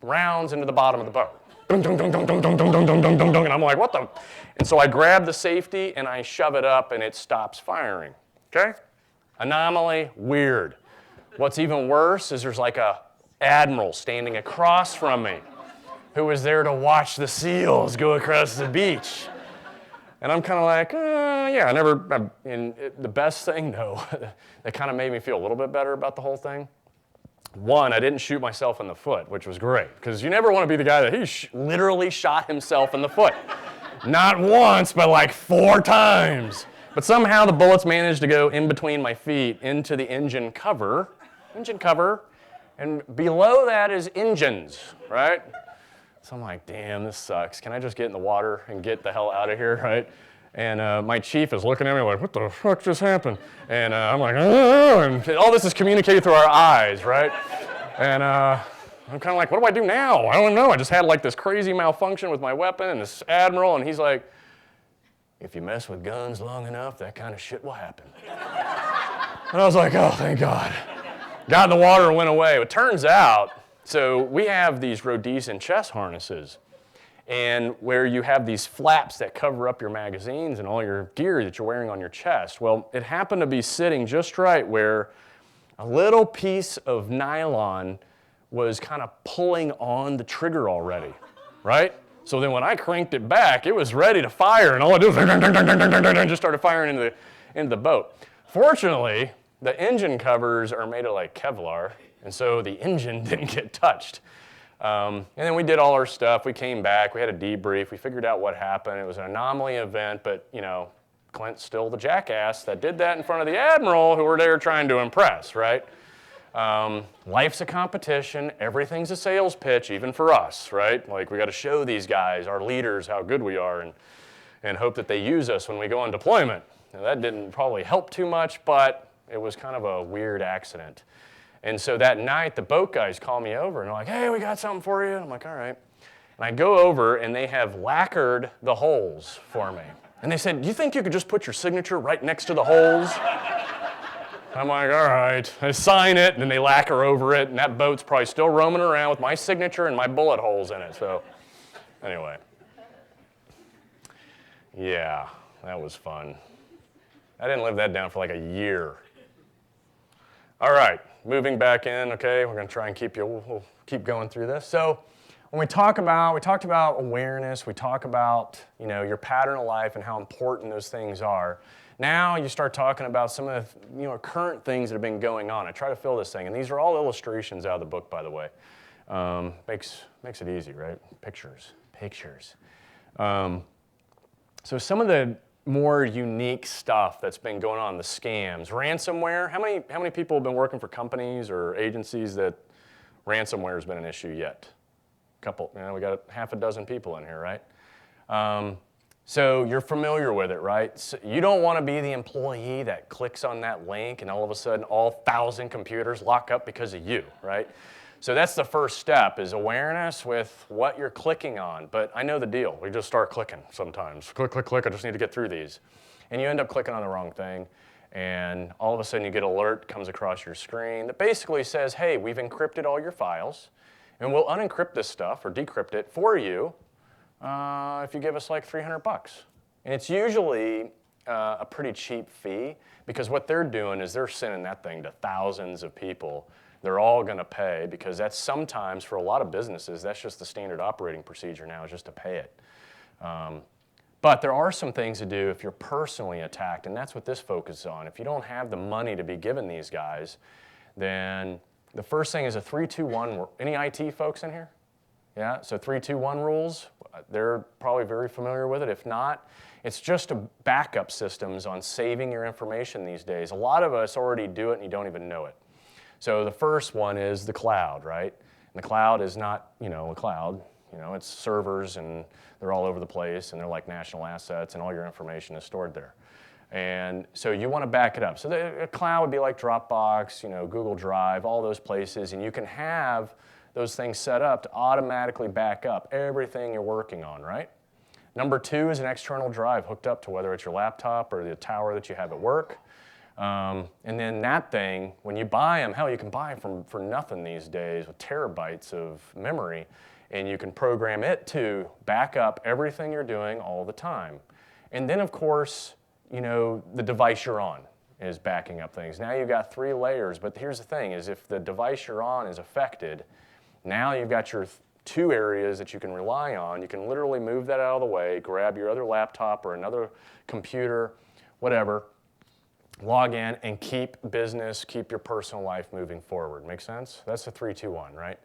rounds into the bottom of the boat. Dun, dun, dun, dun, dun, dun, dun, dun, dun, dun, dun, and I'm like, what the? And so I grab the safety, and I shove it up, and it stops firing, okay? Anomaly, weird. What's even worse is there's like a admiral standing across from me who was there to watch the SEALs go across the beach. And I'm kind of like, yeah, and the best thing, though, that kind of made me feel a little bit better about the whole thing. One, I didn't shoot myself in the foot, which was great, because you never want to be the guy that he literally shot himself in the foot. Not once, but like 4 times. But somehow the bullets managed to go in between my feet into the engine cover, and below that is engines, right? So I'm like, damn, this sucks. Can I just get in the water and get the hell out of here, right? And my chief is looking at me like, what the fuck just happened? And I'm like, oh, and all this is communicated through our eyes, right? And I'm kind of like, what do I do now? I don't know. I just had like this crazy malfunction with my weapon and this admiral, and he's like, if you mess with guns long enough, that kind of shit will happen. And I was like, oh, thank God. Got in the water and went away. It turns out, so we have these Rhodesian chest harnesses, and where you have these flaps that cover up your magazines and all your gear that you're wearing on your chest. Well, it happened to be sitting just right where a little piece of nylon was kind of pulling on the trigger already, right? So then when I cranked it back, it was ready to fire, and all I did was just started firing into the boat. Fortunately, the engine covers are made of like Kevlar, and so the engine didn't get touched. And then we did all our stuff. We came back. We had a debrief. We figured out what happened. It was an anomaly event, but, you know, Clint's still the jackass that did that in front of the admiral who were there trying to impress, right? Life's a competition. Everything's a sales pitch, even for us, right? Like, we got to show these guys, our leaders, how good we are, and hope that they use us when we go on deployment. Now, that didn't probably help too much, but it was kind of a weird accident. And so that night, the boat guys call me over, and they're like, hey, we got something for you. And I'm like, all right. And I go over, and they have lacquered the holes for me. And they said, do you think you could just put your signature right next to the holes? I'm like, all right. I sign it, and then they lacquer over it, and that boat's probably still roaming around with my signature and my bullet holes in it. So anyway. Yeah, that was fun. I didn't live that down for like a year. All right, moving back in, okay, we're going to try and we'll keep going through this. So when we talked about awareness, we talk about, your pattern of life and how important those things are. Now you start talking about some of the, current things that have been going on. I try to fill this thing, and these are all illustrations out of the book, by the way. Makes it easy, right? Pictures. So some of the more unique stuff that's been going on, the scams, ransomware. How many people have been working for companies or agencies that ransomware has been an issue yet? A couple. We got half a dozen people in here, right? So you're familiar with it, right? So you don't want to be the employee that clicks on that link and all of a sudden all 1,000 computers lock up because of you, right? So that's the first step, is awareness with what you're clicking on. But I know the deal. We just start clicking sometimes. Click, click, click. I just need to get through these. And you end up clicking on the wrong thing. And all of a sudden you get an alert comes across your screen that basically says, hey, we've encrypted all your files. And we'll unencrypt this stuff or decrypt it for you if you give us like $300. And it's usually a pretty cheap fee, because what they're doing is they're sending that thing to thousands of people. They're all going to pay, because that's sometimes, for a lot of businesses, that's just the standard operating procedure now, is just to pay it. But there are some things to do if you're personally attacked, and that's what this focuses on. If you don't have the money to be given these guys, then the first thing is a 3-2-1. Any IT folks in here? Yeah, so 3-2-1 rules, they're probably very familiar with it. If not, it's just a backup systems on saving your information these days. A lot of us already do it and you don't even know it. So the first one is the cloud, right? And the cloud is not, a cloud. It's servers, and they're all over the place, and they're like national assets, and all your information is stored there. And so you want to back it up. So the cloud would be like Dropbox, Google Drive, all those places, and you can have those things set up to automatically back up everything you're working on, right? Number 2 is an external drive hooked up to whether it's your laptop or the tower that you have at work. And then that thing, when you buy them, hell, you can buy them for nothing these days with terabytes of memory, and you can program it to back up everything you're doing all the time. And then, of course, the device you're on is backing up things. Now you've got 3 layers, but here's the thing, is if the device you're on is affected, now you've got your 2 areas that you can rely on. You can literally move that out of the way, grab your other laptop or another computer, whatever, log in, and keep your personal life moving forward. Make sense? That's the 3-2-1, right?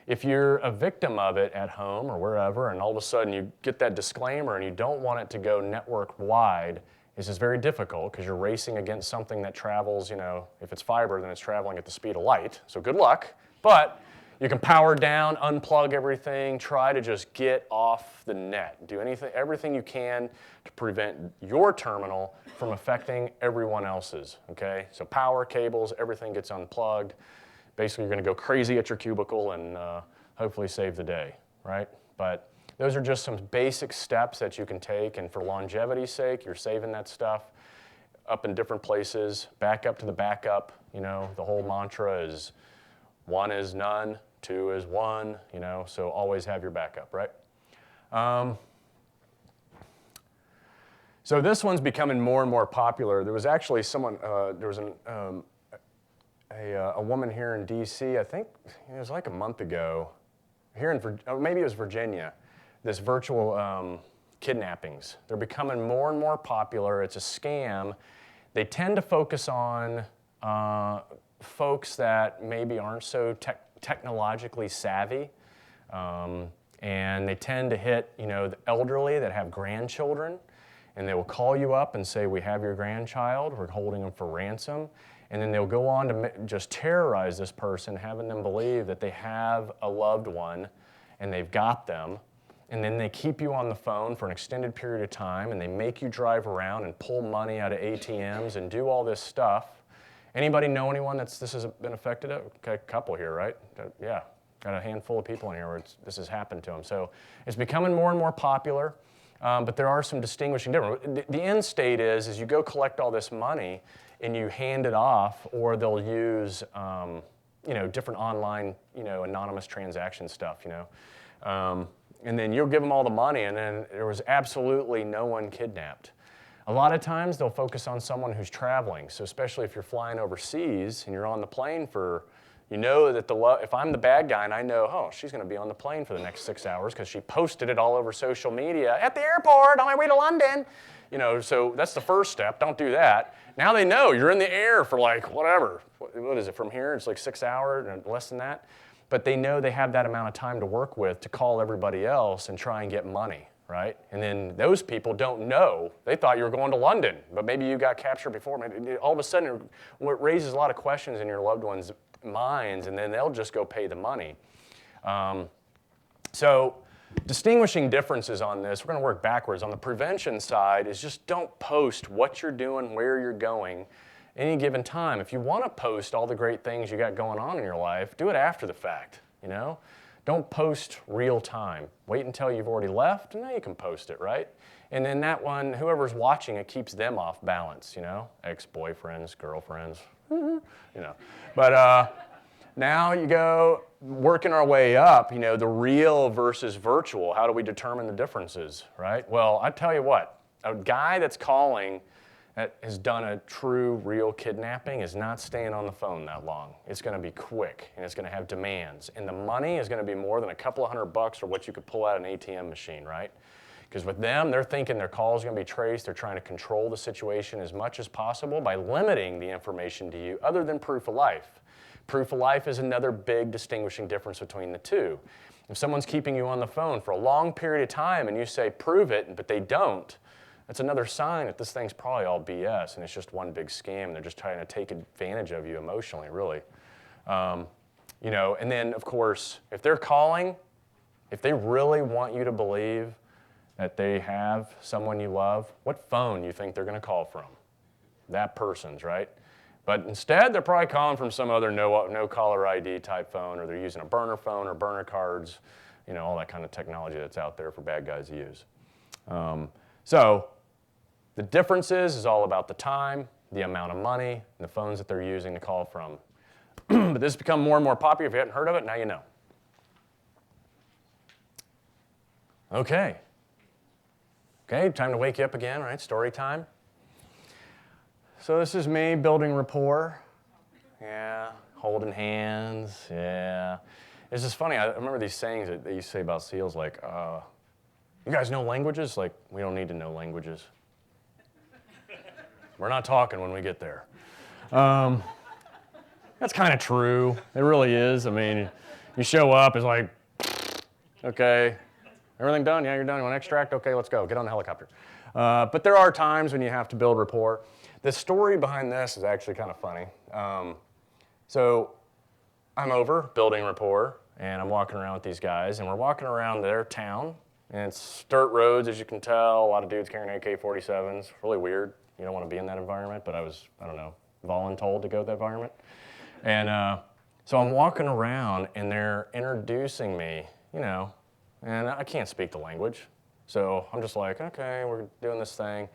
If you're a victim of it at home or wherever, and all of a sudden you get that disclaimer and you don't want it to go network-wide, this is very difficult because you're racing against something that travels, if it's fiber, then it's traveling at the speed of light. So good luck. But you can power down, unplug everything, try to just get off the net. Do everything you can to prevent your terminal from affecting everyone else's, okay? So power, cables, everything gets unplugged. Basically, you're going to go crazy at your cubicle and hopefully save the day, right? But those are just some basic steps that you can take, and for longevity's sake, you're saving that stuff up in different places, back up to the backup. The whole mantra is 1 is none, 2 is 1, so always have your backup, right? So this one's becoming more and more popular. There was actually someone, there was a woman here in D.C., I think it was like a month ago, maybe it was Virginia, this virtual kidnappings. They're becoming more and more popular. It's a scam. They tend to focus on folks that maybe aren't so technologically savvy, and they tend to hit the elderly that have grandchildren, and they will call you up and say, we have your grandchild, we're holding them for ransom. And then they'll go on to just terrorize this person, having them believe that they have a loved one and they've got them. And then they keep you on the phone for an extended period of time, and they make you drive around and pull money out of ATMs and do all this stuff. Anybody know anyone this has been affected? Okay, a couple here, right? Yeah, got a handful of people in here where this has happened to them. So it's becoming more and more popular, but there are some distinguishing differences. The end state is you go collect all this money and you hand it off, or they'll use different online, anonymous transaction stuff, and then you'll give them all the money, and then there was absolutely no one kidnapped. A lot of times they'll focus on someone who's traveling. So especially if you're flying overseas and you're on the plane for, that if I'm the bad guy and I know, oh, she's going to be on the plane for the next 6 hours because she posted it all over social media at the airport on my way to London. So that's the first step. Don't do that. Now they know you're in the air for like whatever. What is it from here? It's like 6 hours and less than that. But they know they have that amount of time to work with to call everybody else and try and get money, right? And then those people don't know. They thought you were going to London, but maybe you got captured before. Maybe all of a sudden, it raises a lot of questions in your loved ones' minds, and then they'll just go pay the money. So distinguishing differences on this, we're going to work backwards. On the prevention side is just don't post what you're doing, where you're going, any given time. If you want to post all the great things you got going on in your life, do it after the fact, Don't post real time. Wait until you've already left, and then you can post it, right? And then that one, whoever's watching it keeps them off balance, ex-boyfriends, girlfriends, But now you go working our way up, the real versus virtual. How do we determine the differences, right? Well, I tell you what, a guy that's calling that has done a true, real kidnapping is not staying on the phone that long. It's going to be quick, and it's going to have demands. And the money is going to be more than a couple of $100 or what you could pull out an ATM machine, right? Because with them, they're thinking their call is going to be traced. They're trying to control the situation as much as possible by limiting the information to you other than proof of life. Proof of life is another big distinguishing difference between the two. If someone's keeping you on the phone for a long period of time and you say, prove it, but they don't, that's another sign that this thing's probably all BS and it's just one big scam. They're just trying to take advantage of you emotionally, really. And then, of course, if they're calling, if they really want you to believe that they have someone you love, what phone you think they're going to call from? That person's, right? But instead, they're probably calling from some other no caller ID type phone, or they're using a burner phone or burner cards, all that kind of technology that's out there for bad guys to use. So the difference is all about the time, the amount of money, and the phones that they're using to call from. But this has become more and more popular. If you hadn't heard of it, now you know. Okay, time to wake you up again, right? Story time. So this is me building rapport. Yeah, holding hands. Yeah. It's just funny. I remember these sayings that they used to say about SEALs, like, you guys know languages? Like, we don't need to know languages. We're not talking when we get there. That's kind of true. It really is. I mean, you show up, it's like, okay, everything done? Yeah, you're done. You want to extract? Okay, let's go. Get on the helicopter. But there are times when you have to build rapport. The story behind this is actually kind of funny. So I'm over building rapport, and I'm walking around with these guys, and we're walking around their town, and it's dirt roads, as you can tell, a lot of dudes carrying AK-47s, really weird. You don't want to be in that environment, but I was, voluntold to go to that environment. And so I'm walking around, and they're introducing me, and I can't speak the language. So I'm just like, okay, we're doing this thing.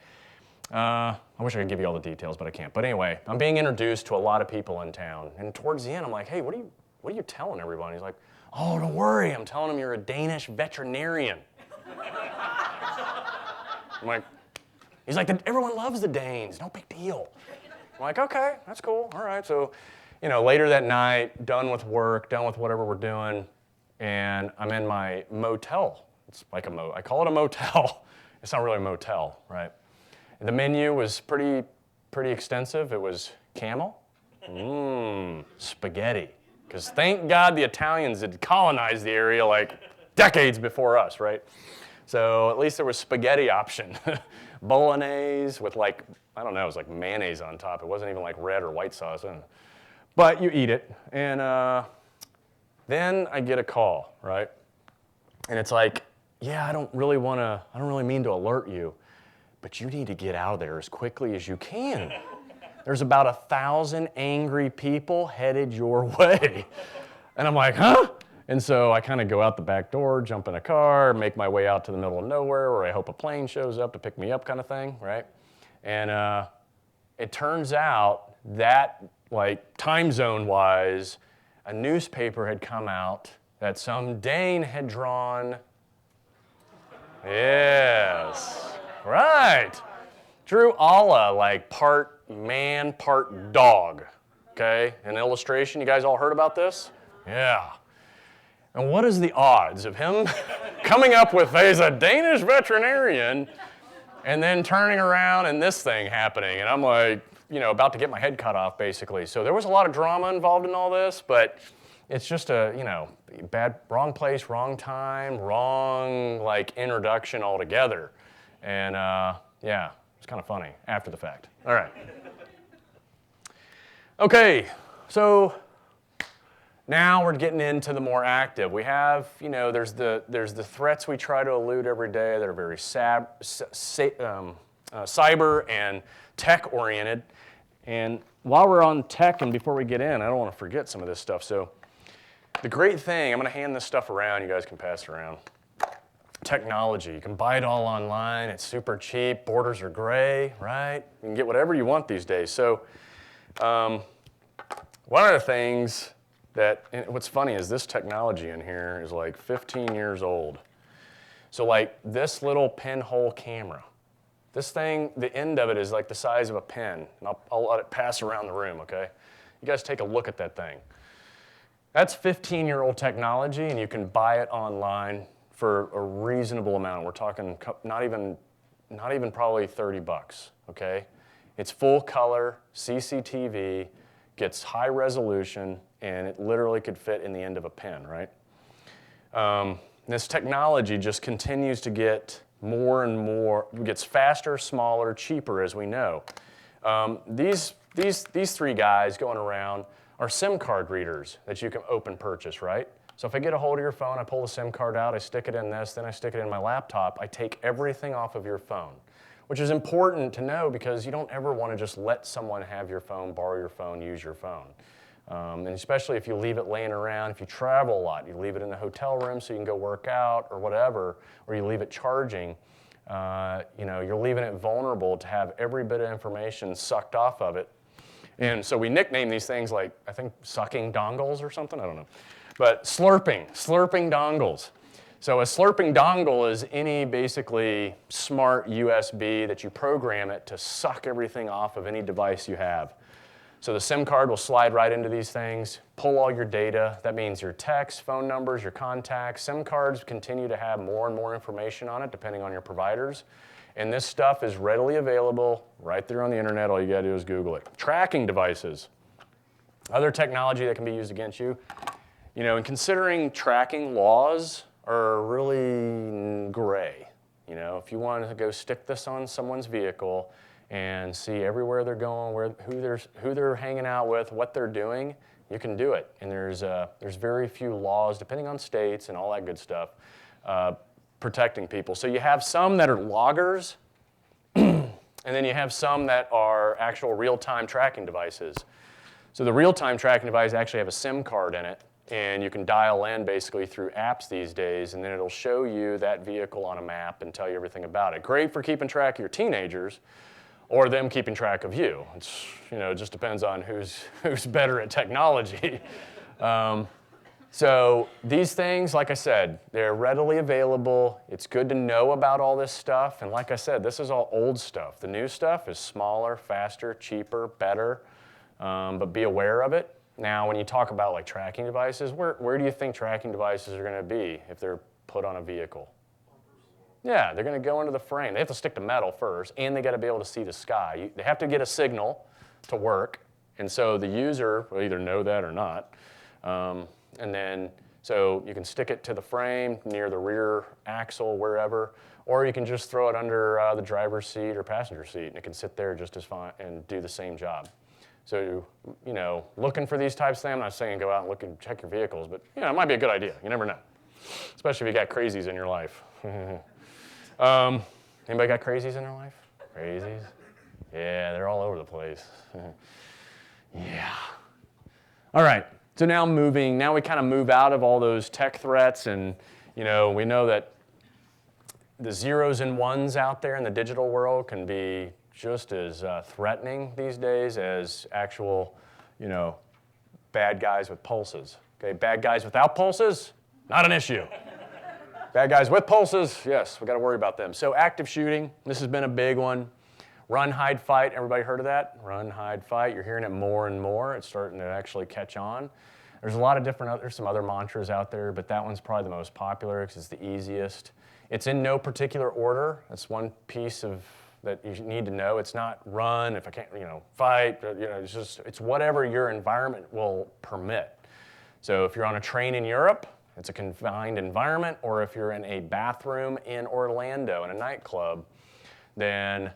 I wish I could give you all the details, but I can't. But anyway, I'm being introduced to a lot of people in town. And towards the end, I'm like, hey, what are you telling everyone? He's like, oh, don't worry. I'm telling them you're a Danish veterinarian. I'm like, he's like, everyone loves the Danes. No big deal. I'm like, okay, that's cool. All right. So, later that night, done with work, done with whatever we're doing, and I'm in my motel. It's like I call it a motel. It's not really a motel, right? The menu was pretty extensive. It was camel, spaghetti. Because thank God the Italians had colonized the area like decades before us, right? So at least there was spaghetti option. bolognese with like, I don't know, it was like mayonnaise on top. It wasn't even like red or white sauce. But you eat it. And then I get a call, right? And it's like, yeah, I don't really mean to alert you, but you need to get out of there as quickly as you can. There's about 1,000 angry people headed your way. And I'm like, huh? And so I kind of go out the back door, jump in a car, make my way out to the middle of nowhere where I hope a plane shows up to pick me up kind of thing, right? And it turns out that, like, time zone-wise, a newspaper had come out that some Dane had drawn. Yes, right. Drew Allah, like part man, part dog, okay? An illustration, you guys all heard about this? Yeah. And what is the odds of him coming up with, he's a Danish veterinarian, and then turning around and this thing happening? And I'm like, about to get my head cut off, basically. So there was a lot of drama involved in all this, but it's just wrong place, wrong time, wrong, like, introduction altogether. And, yeah, it's kind of funny after the fact. All right. Okay, so now we're getting into the more active. We have, there's the threats we try to elude every day that are very cyber and tech-oriented. And while we're on tech and before we get in, I don't want to forget some of this stuff. So the great thing, I'm going to hand this stuff around. You guys can pass it around. Technology. You can buy it all online. It's super cheap. Borders are gray, right? You can get whatever you want these days. So one of the things what's funny is this technology in here is like 15 years old. So like this little pinhole camera, this thing, the end of it is like the size of a pen. And I'll let it pass around the room, okay? You guys take a look at that thing. That's 15-year-old technology, and you can buy it online for a reasonable amount. We're talking not even probably $30, okay? It's full color, CCTV, gets high resolution, and it literally could fit in the end of a pen, right? This technology just continues to get more and more, gets faster, smaller, cheaper, as we know. These three guys going around are SIM card readers that you can open purchase, right? So if I get a hold of your phone, I pull the SIM card out, I stick it in this, then I stick it in my laptop, I take everything off of your phone, which is important to know because you don't ever want to just let someone have your phone, borrow your phone, use your phone. And especially if you leave it laying around, if you travel a lot, you leave it in the hotel room so you can go work out or whatever, or you leave it charging, you're leaving it vulnerable to have every bit of information sucked off of it. And so we nickname these things like, I think, sucking dongles or something, I don't know. But slurping dongles. So a slurping dongle is any basically smart USB that you program it to suck everything off of any device you have. So the SIM card will slide right into these things, pull all your data. That means your texts, phone numbers, your contacts. SIM cards continue to have more and more information on it depending on your providers. And this stuff is readily available right there on the internet. All you gotta do is Google it. Tracking devices. Other technology that can be used against you. And considering tracking laws are really gray. If you want to go stick this on someone's vehicle and see everywhere they're going, who they're hanging out with, what they're doing, you can do it. And there's very few laws, depending on states and all that good stuff, protecting people. So you have some that are loggers, and then you have some that are actual real-time tracking devices. So the real-time tracking device actually have a SIM card in it, and you can dial in basically through apps these days, and then it'll show you that vehicle on a map and tell you everything about it. Great for keeping track of your teenagers, or them keeping track of you. It just depends on who's better at technology. So these things, like I said, they're readily available. It's good to know about all this stuff. And like I said, this is all old stuff. The new stuff is smaller, faster, cheaper, better, but be aware of it. Now, when you talk about like tracking devices, where do you think tracking devices are going to be if they're put on a vehicle? Yeah, they're going to go into the frame. They have to stick to metal first, and they got to be able to see the sky. They have to get a signal to work, and so the user will either know that or not. And then, so you can stick it to the frame near the rear axle, wherever, or you can just throw it under the driver's seat or passenger seat, and it can sit there just as fine and do the same job. So, you know, looking for these types of things, I'm not saying go out and look and check your vehicles, but, you know, it might be a good idea. You never know, especially if you got crazies in your life. Anybody got crazies in their life? Crazies? Yeah, they're all over the place. Yeah. All right, so now we kind of move out of all those tech threats, and, you know, we know that the zeros and ones out there in the digital world can be just as threatening these days as actual, you know, bad guys with pulses. Okay, bad guys without pulses, not an issue. Bad guys with pulses, yes, we got to worry about them. So active shooting, this has been a big one. Run, hide, fight. Everybody heard of that? Run, hide, fight. You're hearing it more and more. It's starting to actually catch on. There's a lot of different, there's some other mantras out there, but that one's probably the most popular because it's the easiest. It's in no particular order. That's one piece of that you need to know. It's not run, if I can't, you know, fight, you know, it's whatever your environment will permit. So if you're on a train in Europe, it's a confined environment, or if you're in a bathroom in Orlando in a nightclub, then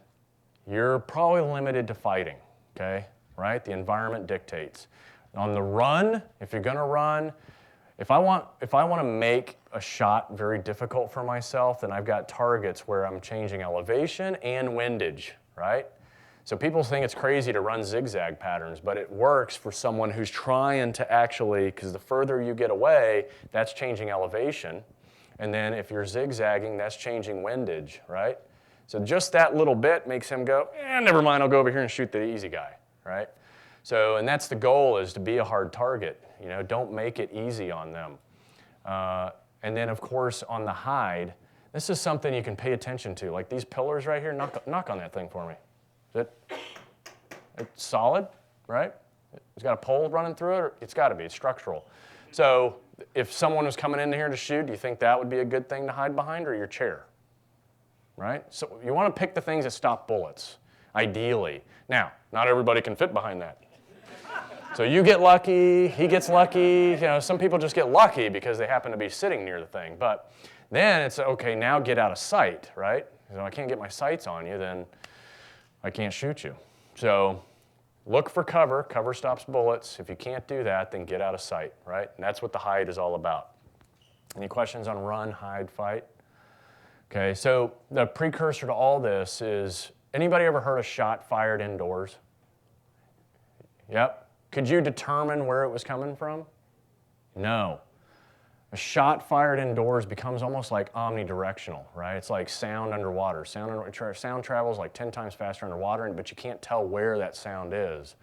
you're probably limited to fighting, okay, right? The environment dictates. On the run, if you're gonna run, if I want to make a shot very difficult for myself, then I've got targets where I'm changing elevation and windage, right? So people think it's crazy to run zigzag patterns, but it works for someone who's trying to actually, because the further you get away, that's changing elevation. And then if you're zigzagging, that's changing windage, right? So just that little bit makes him go, never mind, I'll go over here and shoot the easy guy, right? So, and that's the goal, is to be a hard target. You know, don't make it easy on them. And then, of course, on the hide, this is something you can pay attention to. Like these pillars right here, knock on that thing for me. Is it's solid, right? It's got a pole running through it, or it's got to be, it's structural. So if someone was coming in here to shoot, do you think that would be a good thing to hide behind, or your chair? Right? So you want to pick the things that stop bullets, ideally. Now, not everybody can fit behind that. So you get lucky, he gets lucky, you know, some people just get lucky because they happen to be sitting near the thing. But then it's, okay, now get out of sight, right? So I can't get my sights on you, then I can't shoot you. So look for cover. Cover stops bullets. If you can't do that, then get out of sight, right? And that's what the hide is all about. Any questions on run, hide, fight? Okay, so the precursor to all this is, anybody ever heard a shot fired indoors? Yep. Could you determine where it was coming from? No. A shot fired indoors becomes almost like omnidirectional, right? It's like sound underwater. Sound travels like 10 times faster underwater, but you can't tell where that sound is.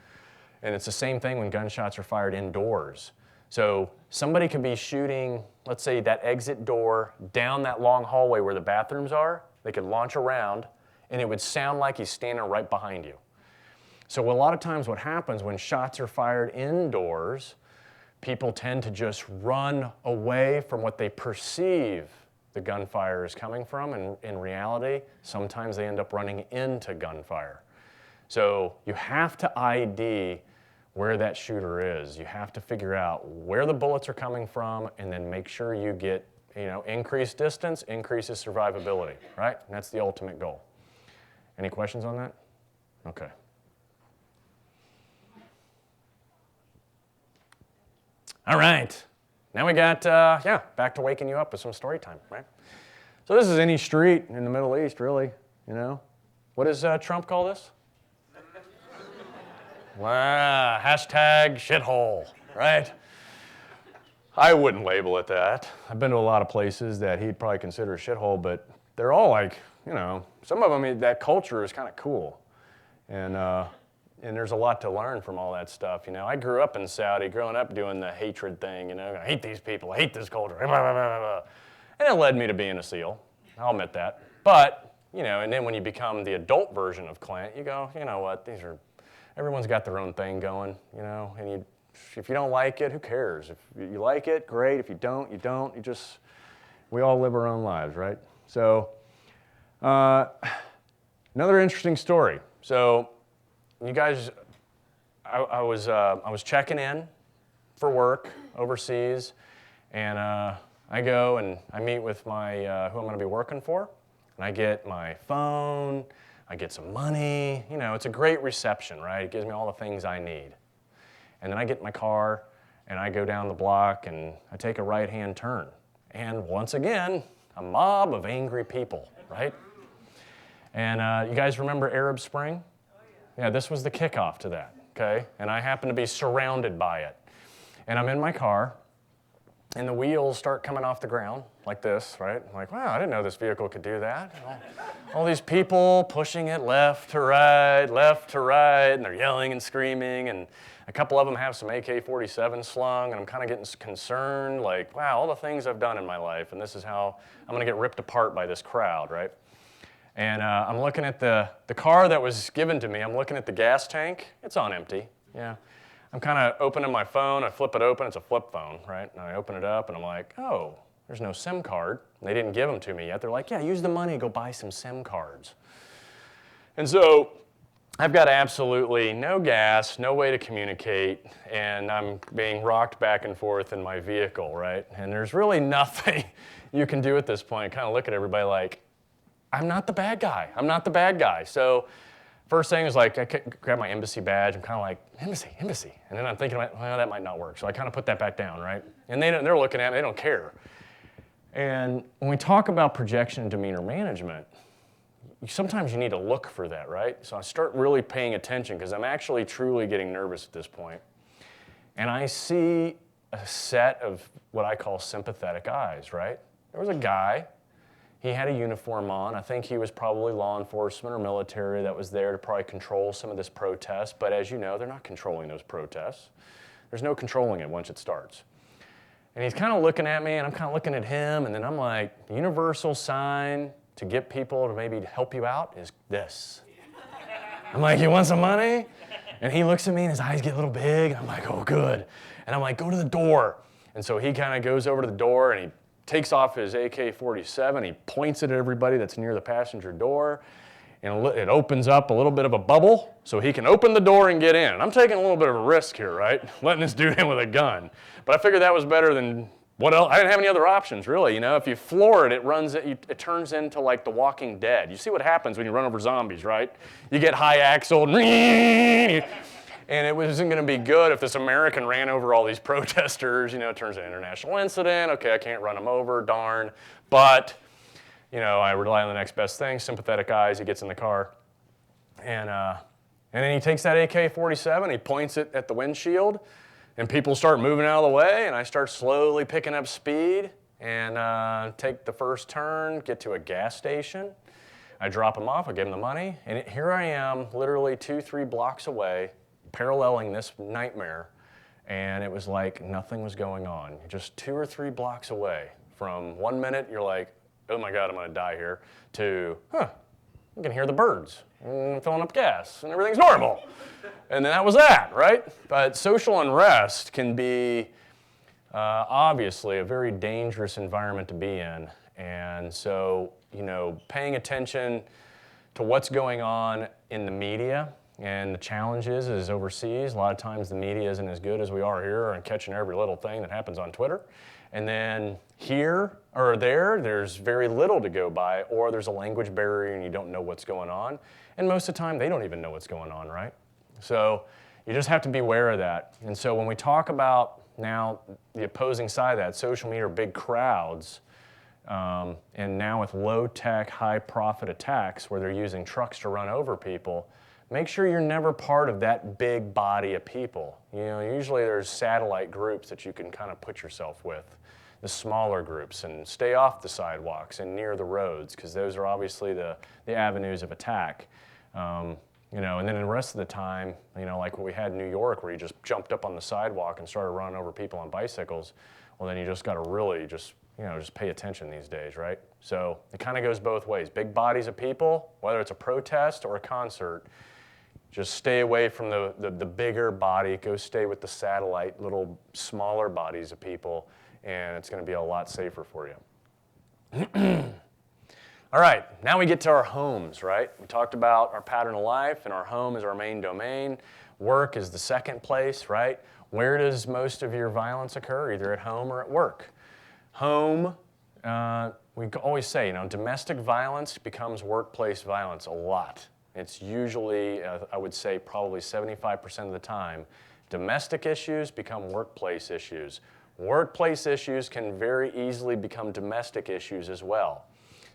And it's the same thing when gunshots are fired indoors. So somebody could be shooting, let's say, that exit door down that long hallway where the bathrooms are. They could launch around, and it would sound like he's standing right behind you. So a lot of times what happens when shots are fired indoors, people tend to just run away from what they perceive the gunfire is coming from, and in reality, sometimes they end up running into gunfire. So you have to ID where that shooter is. You have to figure out where the bullets are coming from, and then make sure you get, you know, increased distance, increases survivability, right? And that's the ultimate goal. Any questions on that? Okay. All right, now we got, back to waking you up with some story time, right? So this is any street in the Middle East, really, you know? What does Trump call this? Wow, hashtag shithole, right? I wouldn't label it that. I've been to a lot of places that he'd probably consider a shithole, but they're all like, you know, some of them, that culture is kind of cool. And there's a lot to learn from all that stuff. You know, I grew up in Saudi, growing up doing the hatred thing, you know, I hate these people, I hate this culture, blah, blah, blah, blah. And it led me to being a SEAL, I'll admit that. But, you know, and then when you become the adult version of Clint, you go, you know what, everyone's got their own thing going, you know, and if you don't like it, who cares? If you like it, great. If you don't, you don't. We all live our own lives, right? So, another interesting story. So, you guys, I was checking in for work overseas, and I go and I meet with my who I'm going to be working for, And I get my phone, I get some money, you know, it's a great reception, right? It gives me all the things I need. And then I get in my car and I go down the block and I take a right-hand turn. And once again, a mob of angry people, right? And you guys remember Arab Spring? Yeah, this was the kickoff to that, okay? And I happen to be surrounded by it. And I'm in my car, and the wheels start coming off the ground like this, right? I'm like, wow, I didn't know this vehicle could do that. All these people pushing it left to right, and they're yelling and screaming, and a couple of them have some AK-47 slung, and I'm kind of getting concerned, like, wow, all the things I've done in my life, and this is how I'm gonna get ripped apart by this crowd, right? And I'm looking at the car that was given to me. I'm looking at the gas tank. It's on empty, yeah. I'm kind of opening my phone. I flip it open. It's a flip phone, right? And I open it up, and I'm like, oh, there's no SIM card. They didn't give them to me yet. They're like, yeah, use the money. Go buy some SIM cards. And so I've got absolutely no gas, no way to communicate, and I'm being rocked back and forth in my vehicle, right? And there's really nothing you can do at this point. Kind of look at everybody like, I'm not the bad guy. I'm not the bad guy. So first thing is like, I grab my embassy badge. I'm kind of like, embassy. And then I'm thinking, well, that might not work. So I kind of put that back down, right? And they're looking at me. They don't care. And when we talk about projection and demeanor management, sometimes you need to look for that, right? So I start really paying attention because I'm actually truly getting nervous at this point. And I see a set of what I call sympathetic eyes, right? There was a guy. He had a uniform on. I think he was probably law enforcement or military that was there to probably control some of this protest. But as you know, they're not controlling those protests. There's no controlling it once it starts. And he's kind of looking at me, and I'm kind of looking at him, and then I'm like, the universal sign to get people to maybe help you out is this. I'm like, you want some money? And he looks at me, and his eyes get a little big, and I'm like, oh, good. And I'm like, go to the door. And so he kind of goes over to the door, and he takes off his AK-47, he points it at everybody that's near the passenger door, and it opens up a little bit of a bubble so he can open the door and get in. And I'm taking a little bit of a risk here, right? Letting this dude in with a gun. But I figured that was better than what else? I didn't have any other options, really. You know, if you floor it, it turns into like The Walking Dead. You see what happens when you run over zombies, right? You get high axled, and it wasn't going to be good if this American ran over all these protesters. You know, it turns into an international incident. Okay, I can't run them over, darn. But, you know, I rely on the next best thing, sympathetic eyes. He gets in the car. And then he takes that AK-47, he points it at the windshield, and people start moving out of the way, and I start slowly picking up speed and take the first turn, get to a gas station. I drop him off, I give him the money, and here I am, literally 2-3 blocks away, paralleling this nightmare, and it was like nothing was going on. Just 2 or 3 blocks away from 1 minute, you're like, oh my God, I'm gonna die here, to, you can hear the birds, filling up gas, and everything's normal. And then that was that, right? But social unrest can be obviously a very dangerous environment to be in. And so, you know, paying attention to what's going on in the media. And the challenge is overseas, a lot of times the media isn't as good as we are here and catching every little thing that happens on Twitter. And then here or there, there's very little to go by, or there's a language barrier and you don't know what's going on. And most of the time, they don't even know what's going on, right? So you just have to be aware of that. And so when we talk about now the opposing side of that, social media, big crowds, and now with low-tech, high-profit attacks where they're using trucks to run over people, make sure you're never part of that big body of people. You know, usually there's satellite groups that you can kind of put yourself with, the smaller groups, and stay off the sidewalks and near the roads, because those are obviously the avenues of attack. You know, and then the rest of the time, you know, like what we had in New York where you just jumped up on the sidewalk and started running over people on bicycles, well, then you just got to really just pay attention these days, right? So it kind of goes both ways. Big bodies of people, whether it's a protest or a concert, just stay away from the bigger body. Go stay with the satellite, little smaller bodies of people, and it's going to be a lot safer for you. All right, now we get to our homes, right? We talked about our pattern of life, and our home is our main domain. Work is the second place, right? Where does most of your violence occur? Either at home or at work. Home, we always say, domestic violence becomes workplace violence a lot. It's usually, I would say probably 75% of the time, domestic issues become workplace issues. Workplace issues can very easily become domestic issues as well.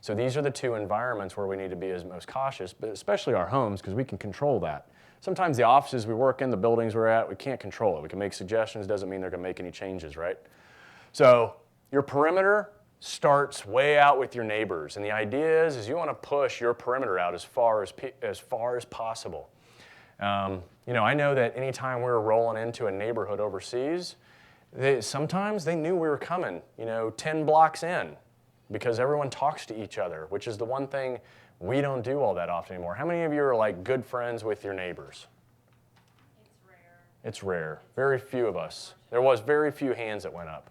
So these are the two environments where we need to be as most cautious, but especially our homes, because we can control that. Sometimes the offices we work in, the buildings we're at, we can't control it. We can make suggestions, doesn't mean they're going to make any changes, right? So your perimeter starts way out with your neighbors, and the idea is you want to push your perimeter out as far as possible. I know that anytime we were rolling into a neighborhood overseas, sometimes they knew we were coming, 10 blocks in, because everyone talks to each other, which is the one thing we don't do all that often anymore. How many of you are like good friends with your neighbors? It's rare. It's rare. Very few of us. There was very few hands that went up.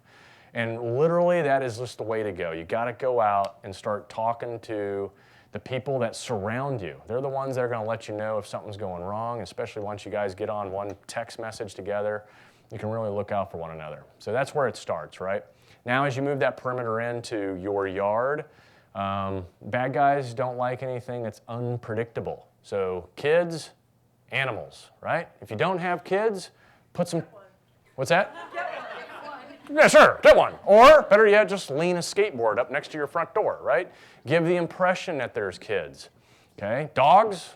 And literally that is just the way to go. You got to go out and start talking to the people that surround you. They're the ones that are going to let you know if something's going wrong, especially once you guys get on one text message together. You can really look out for one another. So that's where it starts, right? Now as you move that perimeter into your yard, bad guys don't like anything that's unpredictable. So kids, animals, right? If you don't have kids, put some... What's that? Yeah, sure, get one. Or, better yet, just lean a skateboard up next to your front door, right? Give the impression that there's kids, okay? Dogs,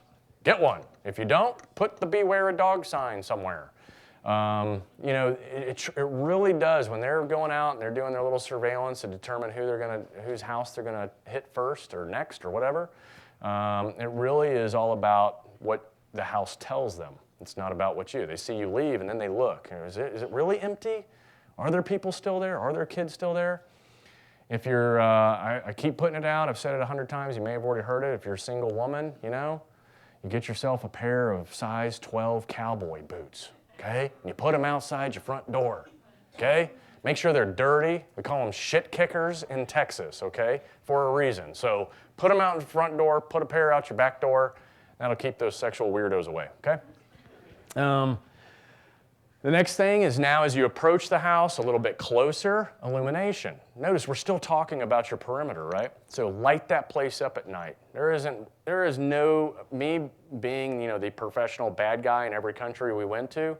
get one. If you don't, put the beware a dog sign somewhere. It really does, when they're going out and they're doing their little surveillance to determine whose house they're gonna hit first or next or whatever, it really is all about what the house tells them. It's not about what they see you leave and then they look. Is it really empty? Are there people still there? Are there kids still there? If you're, I keep putting it out, I've said it 100 times, you may have already heard it. If you're a single woman, you get yourself a pair of size 12 cowboy boots, okay? And you put them outside your front door, okay? Make sure they're dirty. We call them shit kickers in Texas, okay? For a reason. So put them out in the front door, put a pair out your back door. That'll keep those sexual weirdos away, okay? The next thing is now as you approach the house a little bit closer, illumination. Notice we're still talking about your perimeter, right? So light that place up at night. There is no, me being, the professional bad guy in every country we went to,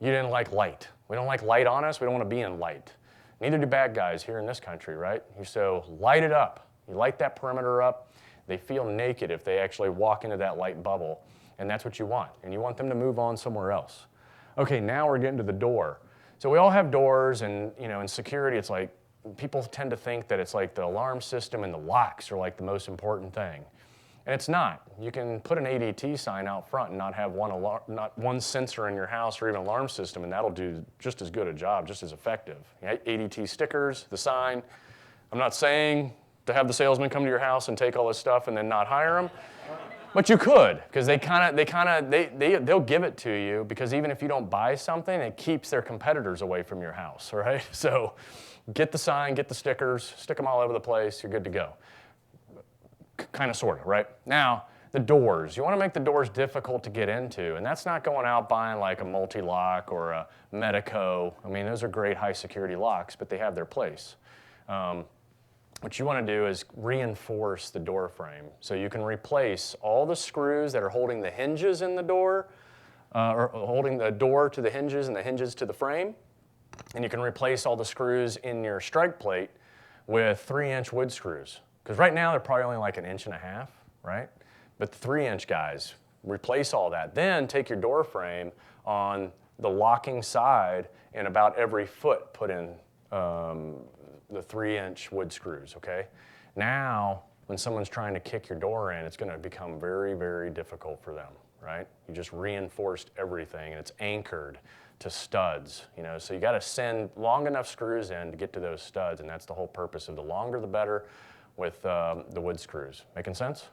you didn't like light. We don't like light on us, we don't want to be in light. Neither do bad guys here in this country, right? So light it up. You light that perimeter up, they feel naked if they actually walk into that light bubble, and that's what you want. And you want them to move on somewhere else. Okay, now we're getting to the door. So we all have doors, and in security, it's like people tend to think that it's like the alarm system and the locks are like the most important thing, and it's not. You can put an ADT sign out front and not have not one sensor in your house or even alarm system, and that'll do just as good a job, just as effective. ADT stickers, the sign. I'm not saying to have the salesman come to your house and take all this stuff and then not hire them. But you could, because they'll give it to you, because even if you don't buy something, it keeps their competitors away from your house, right? So get the sign, get the stickers, stick them all over the place, you're good to go. Kind of, sort of, right? Now, the doors. You want to make the doors difficult to get into, and that's not going out buying like a multi-lock or a Medico. I mean, those are great high security locks, but they have their place. What you want to do is reinforce the door frame. So you can replace all the screws that are holding the hinges in the door, or holding the door to the hinges and the hinges to the frame. And you can replace all the screws in your strike plate with 3-inch wood screws. Because right now they're probably only like 1.5 inches, right? But the 3-inch guys, replace all that. Then take your door frame on the locking side and about every foot put in the 3-inch wood screws, okay? Now, when someone's trying to kick your door in, it's gonna become very, very difficult for them, right? You just reinforced everything, and it's anchored to studs, so you gotta send long enough screws in to get to those studs, and that's the whole purpose of the longer the better with the wood screws. Making sense?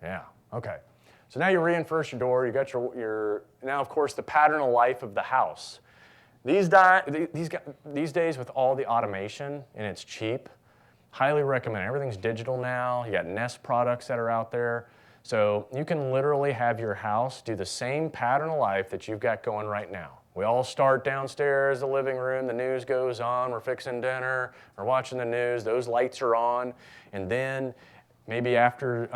Yeah, okay. So now you reinforce your door, you got your now of course the pattern of life of the house. These days with all the automation, and it's cheap, highly recommend. Everything's digital now. You got Nest products that are out there. So you can literally have your house do the same pattern of life that you've got going right now. We all start downstairs, the living room, the news goes on, we're fixing dinner, we're watching the news, those lights are on, and then maybe after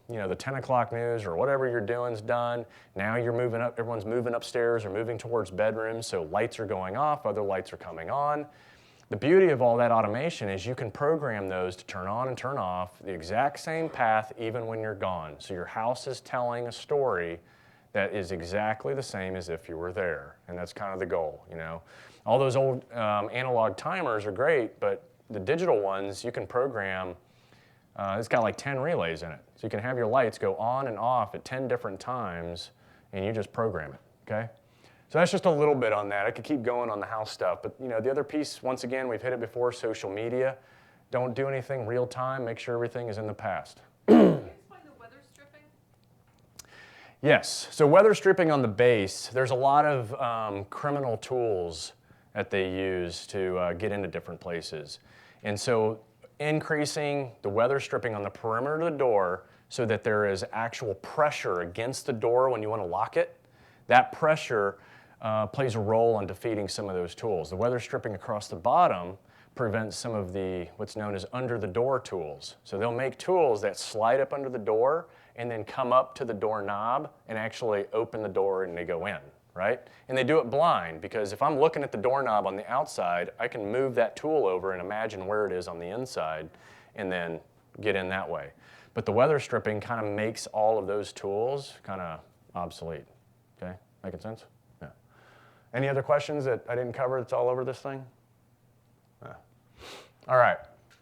the 10 o'clock news or whatever you're doing is done, now you're moving up, everyone's moving upstairs or moving towards bedrooms, so lights are going off, other lights are coming on. The beauty of all that automation is you can program those to turn on and turn off the exact same path even when you're gone. So your house is telling a story that is exactly the same as if you were there, and that's kind of the goal, you know. All those old analog timers are great, but the digital ones you can program. It's got like 10 relays in it, so you can have your lights go on and off at 10 different times, and you just program it. Okay, so that's just a little bit on that. I could keep going on the house stuff, but you know, the other piece, once again, we've hit it before: social media. Don't do anything real time. Make sure everything is in the past. Yes, so weather stripping on the base, there's a lot of criminal tools that they use to get into different places. And so increasing the weather stripping on the perimeter of the door so that there is actual pressure against the door when you want to lock it, that pressure plays a role in defeating some of those tools. The weather stripping across the bottom prevents some of the what's known as under the door tools. So they'll make tools that slide up under the door and then come up to the doorknob and actually open the door and they go in, right? And they do it blind, because if I'm looking at the doorknob on the outside, I can move that tool over and imagine where it is on the inside and then get in that way. But the weather stripping kind of makes all of those tools kind of obsolete. Okay, making sense? Yeah. Any other questions that I didn't cover that's all over this thing? Yeah. All right.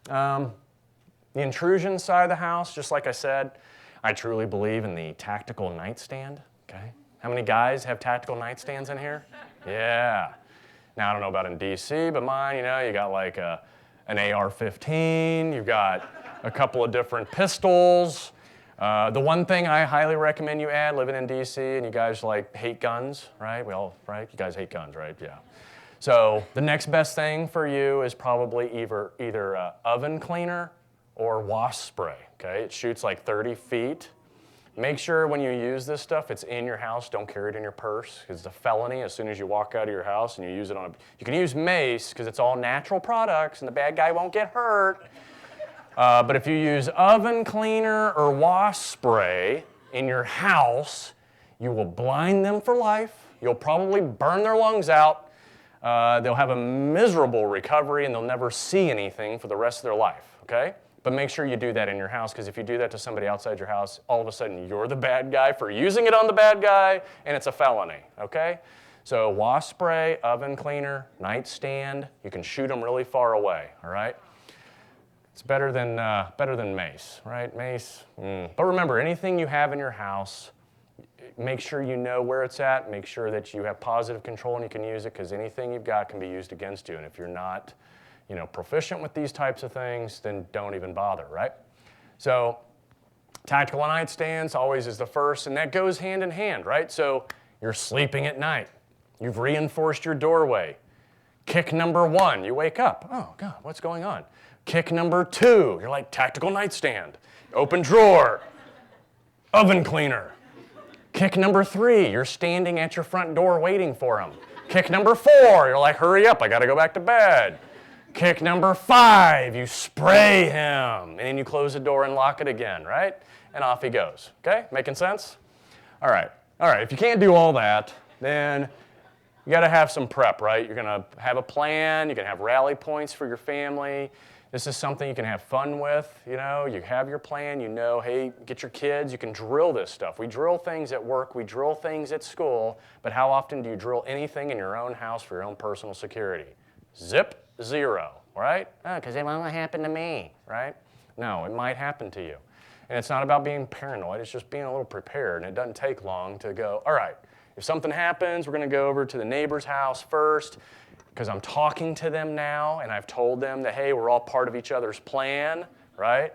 The intrusion side of the house, just like I said, I truly believe in the tactical nightstand, okay? How many guys have tactical nightstands in here? Yeah. Now, I don't know about in DC, but mine, you know, you got like an AR-15, you've got a couple of different pistols. The one thing I highly recommend you add, living in DC, and you guys like hate guns, right? We all, right? You guys hate guns, right? Yeah. So the next best thing for you is probably either oven cleaner or wasp spray, okay? It shoots like 30 feet. Make sure when you use this stuff, it's in your house. Don't carry it in your purse, because it's a felony as soon as you walk out of your house and you use it on you can use mace, because it's all natural products and the bad guy won't get hurt. But if you use oven cleaner or wasp spray in your house, you will blind them for life. You'll probably burn their lungs out. They'll have a miserable recovery and they'll never see anything for the rest of their life, okay? But make sure you do that in your house, because if you do that to somebody outside your house, all of a sudden you're the bad guy for using it on the bad guy, and it's a felony, okay? So wasp spray, oven cleaner, nightstand, you can shoot them really far away, all right? It's better than mace, right? Mace. But remember, anything you have in your house, make sure you know where it's at, make sure that you have positive control and you can use it, because anything you've got can be used against you, and if you're not proficient with these types of things, then don't even bother, right? So tactical nightstands always is the first, and that goes hand in hand, right? So you're sleeping at night. You've reinforced your doorway. Kick number 1, you wake up. Oh, God, what's going on? Kick number 2, you're like, tactical nightstand. Open drawer. Oven cleaner. Kick number 3, you're standing at your front door waiting for him. Kick number 4, you're like, hurry up, I got to go back to bed. Kick number 5, you spray him, and then you close the door and lock it again, right? And off he goes, okay? Making sense? All right, if you can't do all that, then you gotta have some prep, right? You're gonna have a plan, you're gonna have rally points for your family. This is something you can have fun with, you have your plan, hey, get your kids, you can drill this stuff. We drill things at work, we drill things at school, but how often do you drill anything in your own house for your own personal security? Zip. 0, right? Because it won't happen to me, right? No, it might happen to you. And it's not about being paranoid, it's just being a little prepared, and it doesn't take long to go, all right, if something happens, we're going to go over to the neighbor's house first, because I'm talking to them now, and I've told them that, hey, we're all part of each other's plan, right?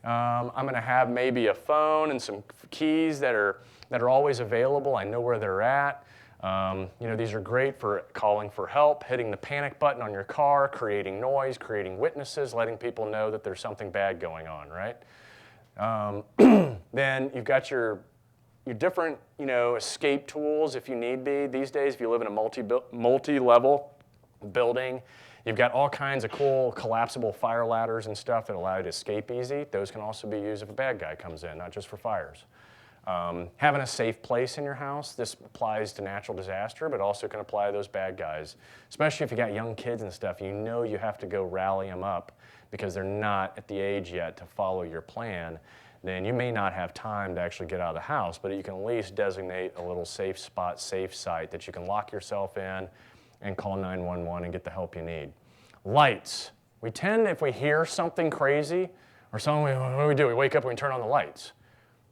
I'm going to have maybe a phone and some keys that are always available. I know where they're at. These are great for calling for help, hitting the panic button on your car, creating noise, creating witnesses, letting people know that there's something bad going on, right? Then you've got your your different, escape tools if you need be. These days, if you live in a multi-level building, you've got all kinds of cool collapsible fire ladders and stuff that allow you to escape easy. Those can also be used if a bad guy comes in, not just for fires. Having a safe place in your house, this applies to natural disaster, but also can apply to those bad guys, especially if you got young kids and stuff. You know you have to go rally them up because they're not at the age yet to follow your plan. Then you may not have time to actually get out of the house, but you can at least designate a little safe spot, safe site that you can lock yourself in and call 911 and get the help you need. Lights. We tend, if we hear something crazy or something, what do we do? We wake up and we turn on the lights.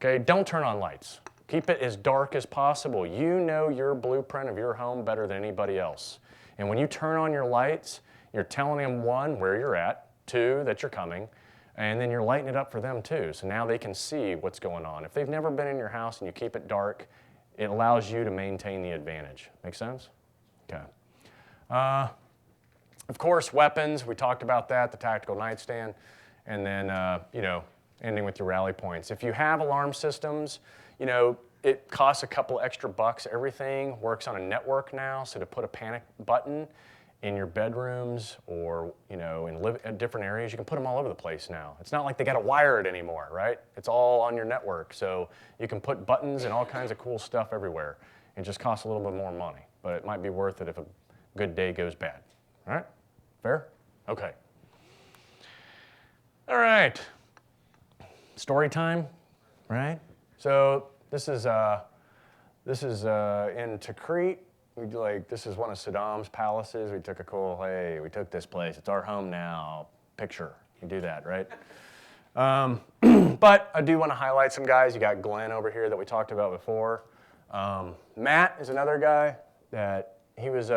Okay, don't turn on lights. Keep it as dark as possible. You know your blueprint of your home better than anybody else. And when you turn on your lights, you're telling them, one, where you're at, two, that you're coming, and then you're lighting it up for them too. So now they can see what's going on. If they've never been in your house and you keep it dark, it allows you to maintain the advantage. Make sense? Okay. Of course, weapons, we talked about that, the tactical nightstand, and then, ending with your rally points. If you have alarm systems, it costs a couple extra bucks. Everything works on a network now, so to put a panic button in your bedrooms or, in different areas, you can put them all over the place now. It's not like they got to wire it anymore, right? It's all on your network, so you can put buttons and all kinds of cool stuff everywhere. It just costs a little bit more money, but it might be worth it if a good day goes bad. All right? Fair? Okay. All right. Story time, right? So this is in Tikrit. This is one of Saddam's palaces. We took a cool, hey, we took this place. It's our home now. Picture. You do that, right? But I do want to highlight some guys. You got Glenn over here that we talked about before. Matt is another guy that he was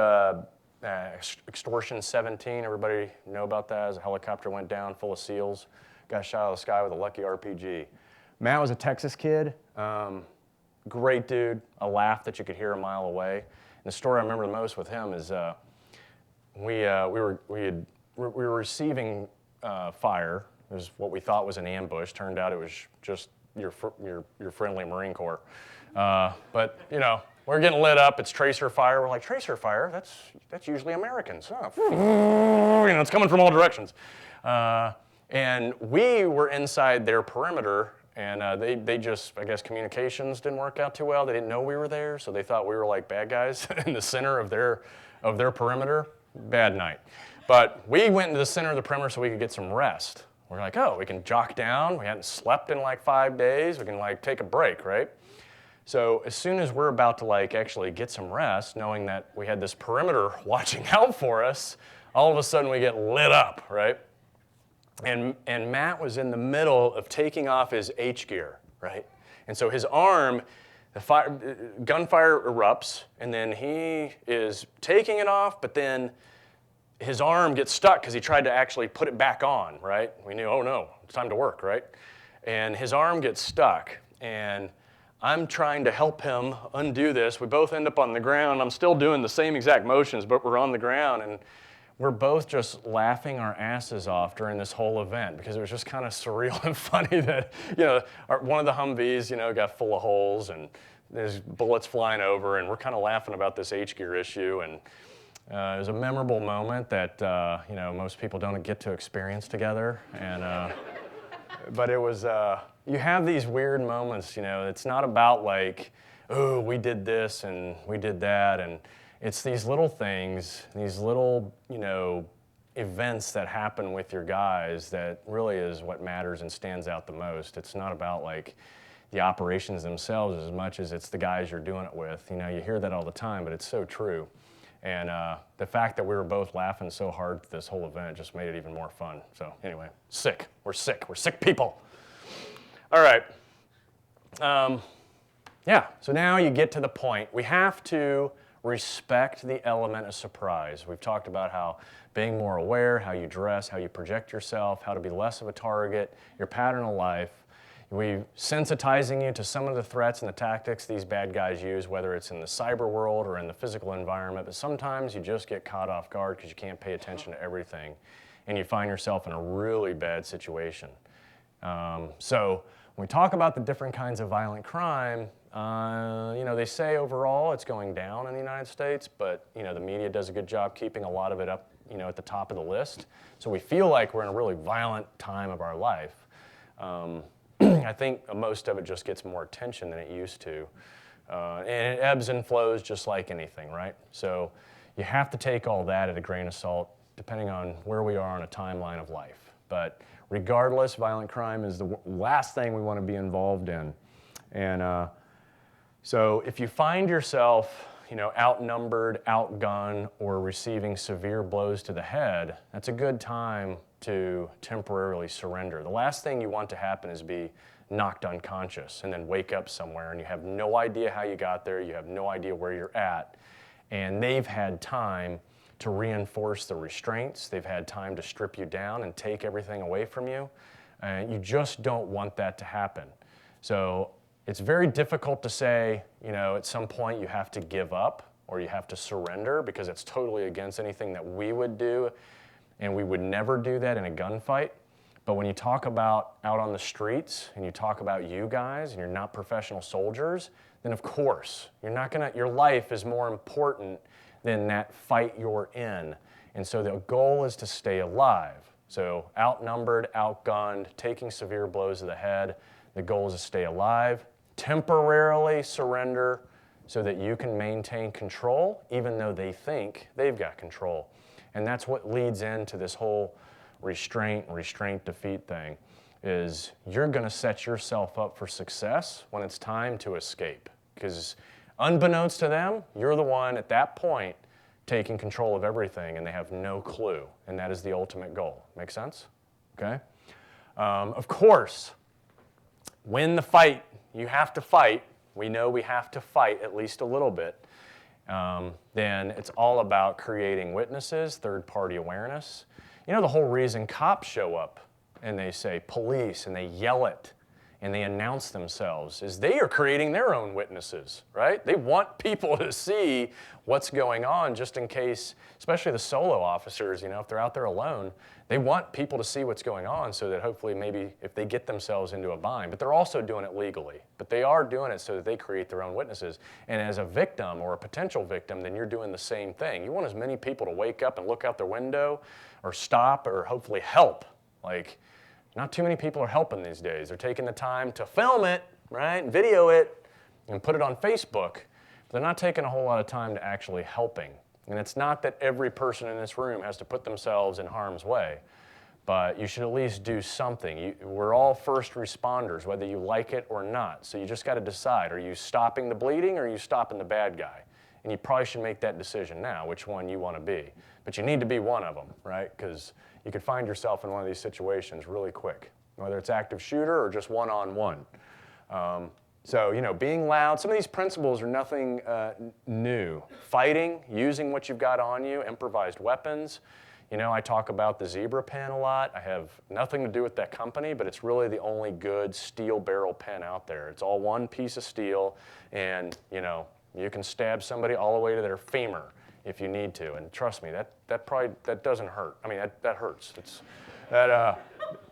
extortion 17. Everybody know about that as a helicopter went down full of SEALs. Got shot out of the sky with a lucky RPG. Matt was a Texas kid, great dude, a laugh that you could hear a mile away. And the story I remember the most with him is we were receiving fire. It was what we thought was an ambush. Turned out it was just your friendly Marine Corps. But we're getting lit up. It's tracer fire. We're like, tracer fire? That's usually Americans. Oh, it's coming from all directions. And we were inside their perimeter, and they just, I guess, communications didn't work out too well. They didn't know we were there, so they thought we were like bad guys in the center of their perimeter. Bad night. But we went into the center of the perimeter so we could get some rest. We're like, oh, we can jock down. We hadn't slept in like 5 days. We can take a break, right? So as soon as we're about to actually get some rest, knowing that we had this perimeter watching out for us, all of a sudden we get lit up, right? And Matt was in the middle of taking off his H gear, right? And so his arm, gunfire erupts, and then he is taking it off, but then his arm gets stuck because he tried to actually put it back on, right? We knew, oh no, it's time to work, right? And his arm gets stuck, and I'm trying to help him undo this. We both end up on the ground. I'm still doing the same exact motions, but we're on the ground, and we're both just laughing our asses off during this whole event because it was just kind of surreal and funny that, one of the Humvees, got full of holes and there's bullets flying over, and we're kind of laughing about this H-gear issue. And it was a memorable moment that, most people don't get to experience together. And, but it was, you have these weird moments, it's not about oh, we did this and we did that. And it's these little things, these little, events that happen with your guys that really is what matters and stands out the most. It's not about the operations themselves as much as it's the guys you're doing it with. You hear that all the time, but it's so true. And the fact that we were both laughing so hard this whole event just made it even more fun. So anyway, sick. We're sick. We're sick people. All right. So now you get to the point. We have to respect the element of surprise. We've talked about how being more aware, how you dress, how you project yourself, how to be less of a target, your pattern of life. We're sensitizing you to some of the threats and the tactics these bad guys use, whether it's in the cyber world or in the physical environment, but sometimes you just get caught off guard because you can't pay attention to everything, and you find yourself in a really bad situation. So when we talk about the different kinds of violent crime, They say overall it's going down in the United States, but the media does a good job keeping a lot of it up, at the top of the list. So we feel like we're in a really violent time of our life. I think most of it just gets more attention than it used to. And it ebbs and flows just like anything, right? So you have to take all that at a grain of salt, depending on where we are on a timeline of life. But regardless, violent crime is the last thing we want to be involved in. And so if you find yourself, outnumbered, outgunned, or receiving severe blows to the head, that's a good time to temporarily surrender. The last thing you want to happen is be knocked unconscious and then wake up somewhere and you have no idea how you got there, you have no idea where you're at, and they've had time to reinforce the restraints, they've had time to strip you down and take everything away from you, and you just don't want that to happen. So it's very difficult to say, at some point you have to give up or you have to surrender because it's totally against anything that we would do, and we would never do that in a gunfight. But when you talk about out on the streets and you talk about you guys and you're not professional soldiers, then of course, your life is more important than that fight you're in. And so the goal is to stay alive. So outnumbered, outgunned, taking severe blows to the head, the goal is to stay alive, temporarily surrender so that you can maintain control even though they think they've got control. And that's what leads into this whole restraint defeat thing, is you're going to set yourself up for success when it's time to escape. Because unbeknownst to them, you're the one at that point taking control of everything and they have no clue. And that is the ultimate goal. Make sense? Okay? Of course, when the fight, you have to fight, we know we have to fight at least a little bit, then it's all about creating witnesses, third-party awareness. The whole reason cops show up and they say police and they yell it and they announce themselves is they are creating their own witnesses, right? They want people to see what's going on just in case, especially the solo officers, if they're out there alone, they want people to see what's going on so that hopefully maybe if they get themselves into a bind, but they're also doing it legally, but they are doing it so that they create their own witnesses. And as a victim or a potential victim, then you're doing the same thing. You want as many people to wake up and look out their window or stop or hopefully help. Like, not too many people are helping these days. They're taking the time to film it, right, and video it, and put it on Facebook. But they're not taking a whole lot of time to actually helping. And it's not that every person in this room has to put themselves in harm's way, but you should at least do something. We're all first responders, whether you like it or not. So you just got to decide, are you stopping the bleeding or are you stopping the bad guy? And you probably should make that decision now, which one you want to be. But you need to be one of them, right? Because you could find yourself in one of these situations really quick, whether it's active shooter or just one-on-one. So, being loud, some of these principles are nothing new. Fighting, using what you've got on you, improvised weapons. I talk about the zebra pen a lot. I have nothing to do with that company, but it's really the only good steel barrel pen out there. It's all one piece of steel, and, you can stab somebody all the way to their femur if you need to. And trust me, that doesn't hurt. I mean, that hurts.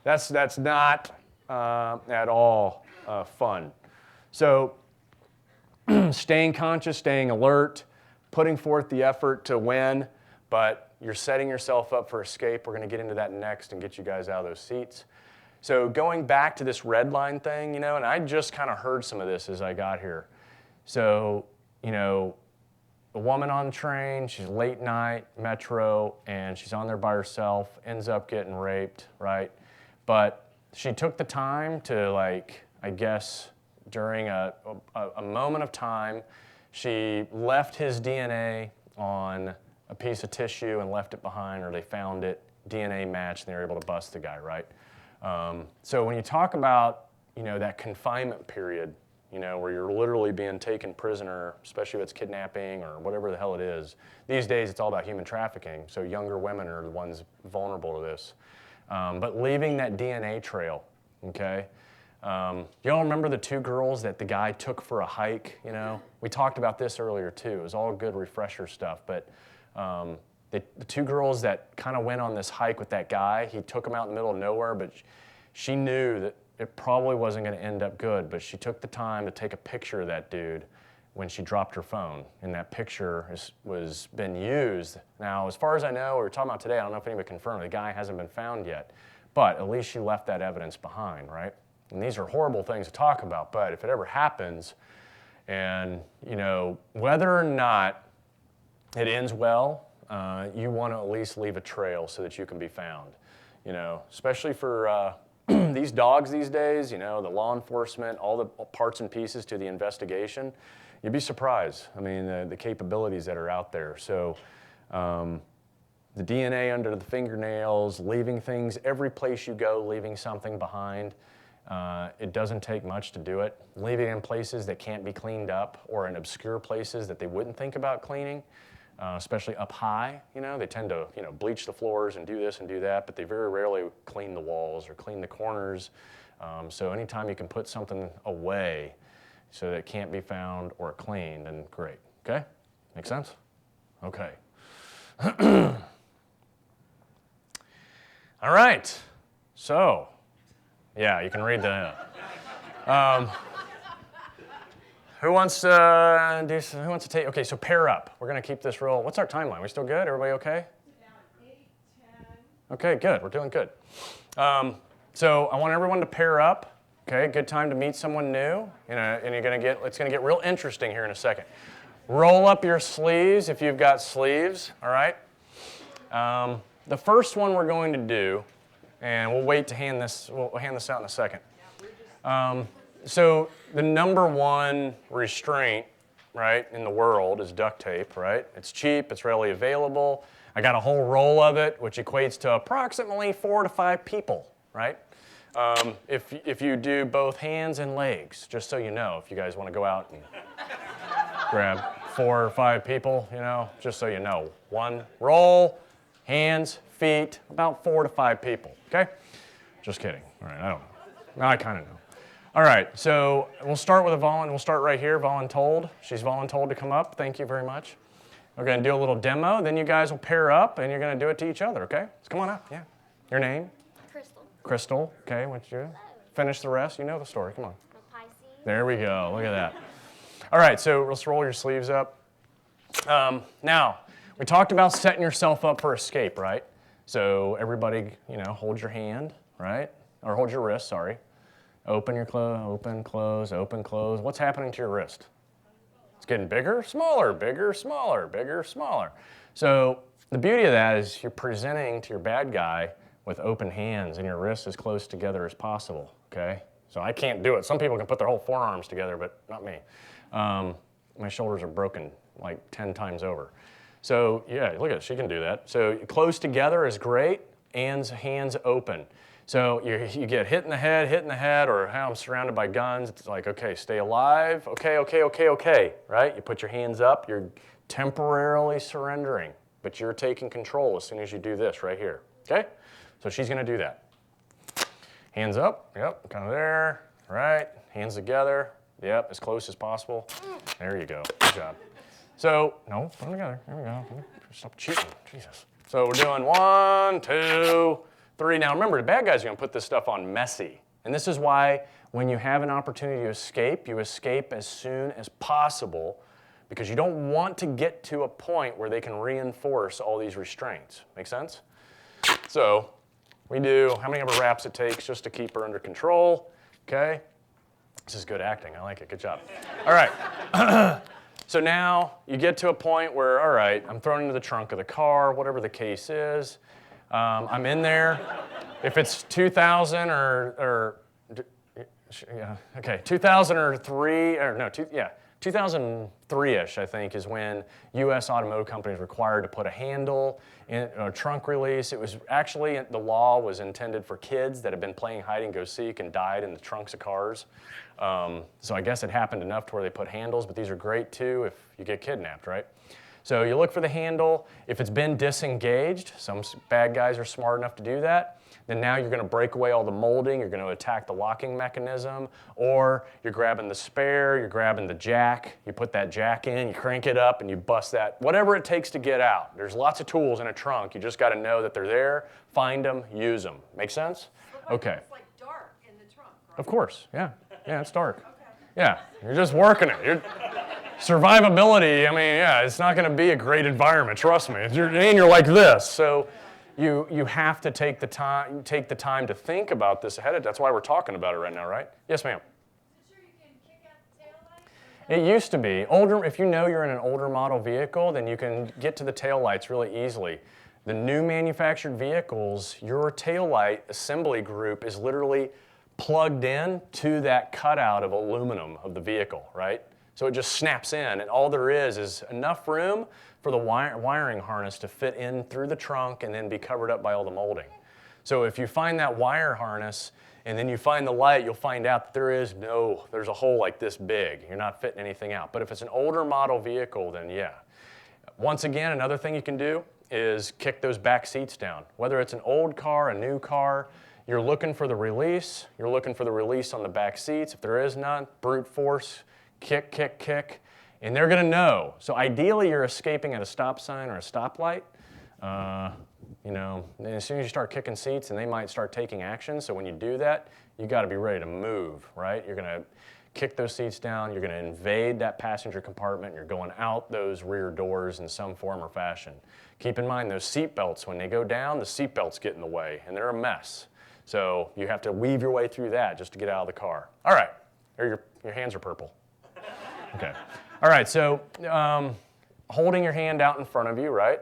That's not at all fun. So staying conscious, staying alert, putting forth the effort to win, but you're setting yourself up for escape. We're going to get into that next and get you guys out of those seats. So going back to this red line thing, and I just kind of heard some of this as I got here. So, a woman on the train, she's late night, metro, and she's on there by herself, ends up getting raped, right? But she took the time to, I guess, during a moment of time, she left his DNA on a piece of tissue and left it behind, or they found it, DNA matched, and they were able to bust the guy, right? So when you talk about, that confinement period, where you're literally being taken prisoner, especially if it's kidnapping or whatever the hell it is. These days, it's all about human trafficking, so younger women are the ones vulnerable to this. But leaving that DNA trail, okay? Y'all remember the two girls that the guy took for a hike, We talked about this earlier, too. It was all good refresher stuff, but the two girls that kind of went on this hike with that guy, he took them out in the middle of nowhere, but she knew that it probably wasn't going to end up good, but she took the time to take a picture of that dude when she dropped her phone, and that picture was been used. Now, as far as I know, we were talking about today, I don't know if anybody confirmed, the guy hasn't been found yet, but at least she left that evidence behind, right? And these are horrible things to talk about, but if it ever happens, and whether or not it ends well, you want to at least leave a trail so that you can be found, especially for these dogs these days, the law enforcement, all the parts and pieces to the investigation. You'd be surprised, the capabilities that are out there. So the DNA under the fingernails, leaving things, every place you go, leaving something behind. It doesn't take much to do it. Leaving it in places that can't be cleaned up or in obscure places that they wouldn't think about cleaning, especially up high. They tend to bleach the floors and do this and do that, but they very rarely clean the walls or clean the corners. So anytime you can put something away so that it can't be found or cleaned, then great. Okay? Make sense? Okay. All right. So, yeah, you can read the. Who wants to take? Okay, so pair up. We're going to keep this real. What's our timeline? We still good? Everybody okay? About 8:10. Okay, good. We're doing good. So I want everyone to pair up. Okay, good time to meet someone new. And it's going to get real interesting here in a second. Roll up your sleeves if you've got sleeves. All right. The first one we're going to do, and we'll wait to hand this. We'll hand this out in a second. So the number one restraint, right, in the world is duct tape, right? It's cheap, it's readily available. I got a whole roll of it, which equates to approximately 4 to 5 people, right? If you do both hands and legs, just so you know, if you guys want to go out and grab 4 or 5 people, just so you know. One roll, hands, feet, about 4 to 5 people, okay? Just kidding. All right, I don't know. I kind of know. All right, so we'll start with we'll start right here, voluntold. She's voluntold to come up. Thank you very much. We're going to do a little demo. Then you guys will pair up, and you're going to do it to each other, okay? So come on up, yeah. Your name? Crystal. Crystal, okay. What you do? Finish the rest. You know the story. Come on. A Pisces. There we go. Look at that. All right, so let's roll your sleeves up. Now, we talked about setting yourself up for escape, right? So everybody, hold your hand, right? Or hold your wrist, sorry. Open your open, close, open, close. What's happening to your wrist? It's getting bigger, smaller, bigger, smaller, bigger, smaller. So the beauty of that is you're presenting to your bad guy with open hands and your wrists as close together as possible, okay? So I can't do it. Some people can put their whole forearms together, but not me. My shoulders are broken like 10 times over. So yeah, look at it, she can do that. So close together is great, and hands open. So you get hit in the head, or I'm surrounded by guns. It's like, okay, stay alive. Okay, right? You put your hands up. You're temporarily surrendering, but you're taking control as soon as you do this right here, okay? So she's going to do that. Hands up. Yep, kind of there. Right. Hands together. Yep, as close as possible. There you go. Good job. So, no, put them together. There we go. Stop cheating. Jesus. So we're doing 1, 2, 3. Now remember, the bad guys are going to put this stuff on messy. And this is why when you have an opportunity to escape, you escape as soon as possible, because you don't want to get to a point where they can reinforce all these restraints. Make sense? So we do how many ever wraps it takes just to keep her under control. Okay? This is good acting. I like it. Good job. All right. So now you get to a point where, all right, I'm thrown into the trunk of the car, whatever the case is. I'm in there. If it's 2000 2003, 2003-ish, I think, is when U.S. automotive companies required to put a handle in a trunk release. It was actually, the law was intended for kids that had been playing hide and go seek and died in the trunks of cars. So I guess it happened enough to where they put handles, but these are great too if you get kidnapped, right? So you look for the handle. If it's been disengaged, some bad guys are smart enough to do that, then now you're going to break away all the molding, you're going to attack the locking mechanism, or you're grabbing the spare, you're grabbing the jack, you put that jack in, you crank it up, and you bust that, whatever it takes to get out. There's lots of tools in a trunk. You just got to know that they're there, find them, use them. Make sense? Okay. It's like dark in the trunk, right? Of course, yeah. Yeah, it's dark. Yeah, you're just working it. Survivability, I mean, yeah, it's not going to be a great environment, trust me. And you're like this. So you have to take the time to think about this ahead of time. That's why we're talking about it right now, right? Yes, ma'am. Is it true you can kick out the taillight? It used to be. If you know you're in an older model vehicle, then you can get to the taillights really easily. The new manufactured vehicles, your taillight assembly group is literally plugged in to that cutout of aluminum of the vehicle, right? So it just snaps in, and all there is enough room for the wiring harness to fit in through the trunk and then be covered up by all the molding. So if you find that wire harness and then you find the light, you'll find out that there's a hole like this big. You're not fitting anything out. But if it's an older model vehicle, then yeah. Once again, another thing you can do is kick those back seats down. Whether it's an old car, a new car, you're looking for the release. You're looking for the release on the back seats. If there is none, brute force, kick, kick, kick, and they're going to know. So ideally, you're escaping at a stop sign or a stoplight. And as soon as you start kicking seats, and they might start taking action. So when you do that, you got to be ready to move, right? You're going to kick those seats down. You're going to invade that passenger compartment. You're going out those rear doors in some form or fashion. Keep in mind those seat belts. When they go down, the seat belts get in the way, and they're a mess. So you have to weave your way through that just to get out of the car. All right. Your hands are purple. Okay. All right, so holding your hand out in front of you, right?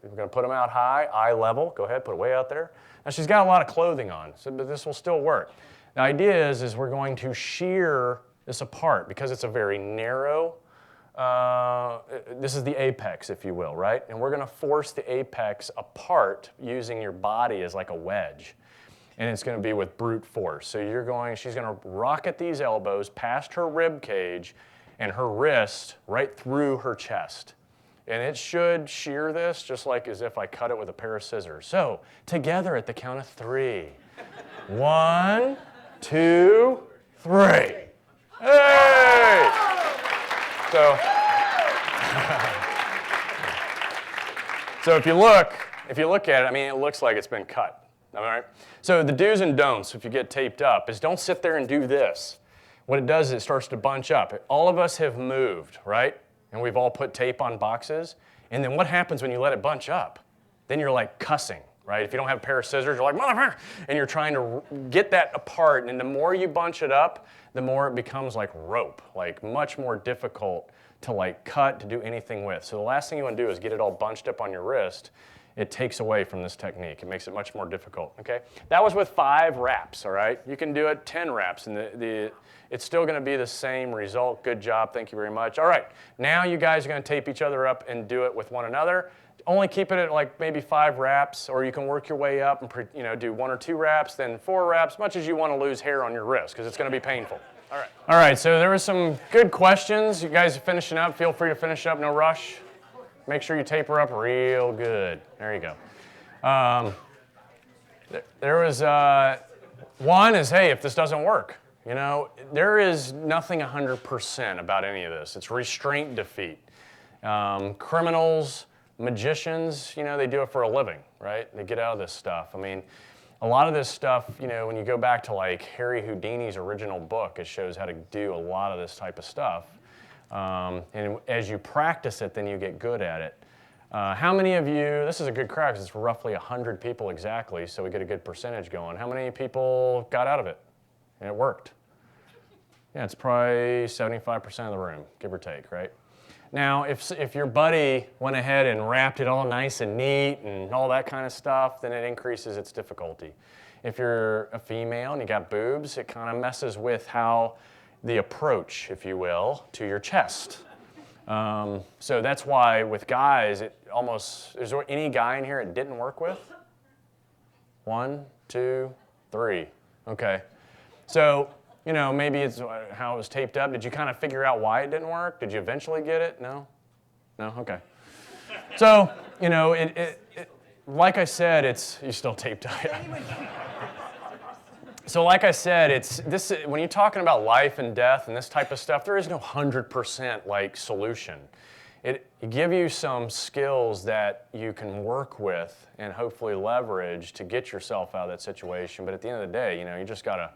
We're going to put them out high, eye level. Go ahead, put it way out there. Now, she's got a lot of clothing on, but this will still work. The idea is we're going to shear this apart because it's a very narrow, this is the apex, if you will, right? And we're going to force the apex apart using your body as like a wedge. And it's going to be with brute force. So she's going to rocket these elbows past her rib cage and her wrist right through her chest. And it should shear this just like as if I cut it with a pair of scissors. So together at the count of 3. 1, 2, 3. Hey! So if you look at it, I mean, it looks like it's been cut. All right? So the do's and don'ts, if you get taped up, is don't sit there and do this. What it does is it starts to bunch up. All of us have moved, right? And we've all put tape on boxes. And then what happens when you let it bunch up? Then you're like cussing, right? If you don't have a pair of scissors, you're like, motherfucker, and you're trying to get that apart. And the more you bunch it up, the more it becomes like rope, like much more difficult to like cut, to do anything with. So the last thing you want to do is get it all bunched up on your wrist. It takes away from this technique. It makes it much more difficult, okay? That was with 5 reps, all right? You can do it 10 reps, and it's still gonna be the same result. Good job, thank you very much. All right, now you guys are gonna tape each other up and do it with one another. Only keep it at like maybe 5 reps, or you can work your way up and do 1 or 2 reps, then 4 reps, much as you wanna lose hair on your wrist, because it's gonna be painful. All right, so there were some good questions. You guys are finishing up. Feel free to finish up, no rush. Make sure you taper up real good. There you go. There was one is, hey, if this doesn't work, there is nothing 100% about any of this. It's restraint defeat. Criminals, magicians, they do it for a living, right? They get out of this stuff. I mean, a lot of this stuff, when you go back to like Harry Houdini's original book, it shows how to do a lot of this type of stuff. And as you practice it, then you get good at it. How many of you, this is a good crowd because it's roughly 100 people exactly, so we get a good percentage going. How many people got out of it and it worked? Yeah, it's probably 75% of the room, give or take, right? Now, if your buddy went ahead and wrapped it all nice and neat and all that kind of stuff, then it increases its difficulty. If you're a female and you got boobs, it kind of messes with how the approach, if you will, to your chest. So that's why with guys, is there any guy in here it didn't work with? 1, 2, 3. Okay. So, maybe it's how it was taped up. Did you kind of figure out why it didn't work? Did you eventually get it? No? No? Okay. So, like I said, you still taped up. So like I said, when you're talking about life and death and this type of stuff, there is no 100% like solution. It gives you some skills that you can work with and hopefully leverage to get yourself out of that situation. But at the end of the day, you just got to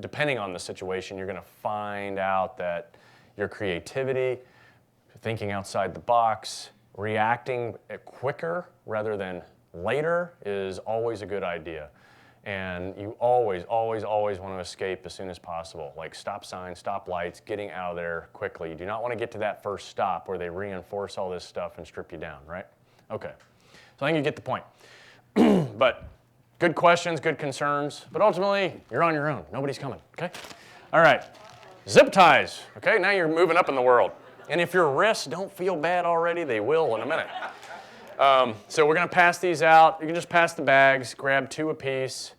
depending on the situation, you're going to find out that your creativity, thinking outside the box, reacting quicker rather than later is always a good idea. And you always, always, always want to escape as soon as possible. Like stop signs, stop lights, getting out of there quickly. You do not want to get to that first stop where they reinforce all this stuff and strip you down, right? Okay, so I think you get the point. But good questions, good concerns, but ultimately, you're on your own. Nobody's coming, okay? All right, zip ties, okay? Now you're moving up in the world. And if your wrists don't feel bad already, they will in a minute. So we're gonna pass these out. You can just pass the bags, grab 2 apiece.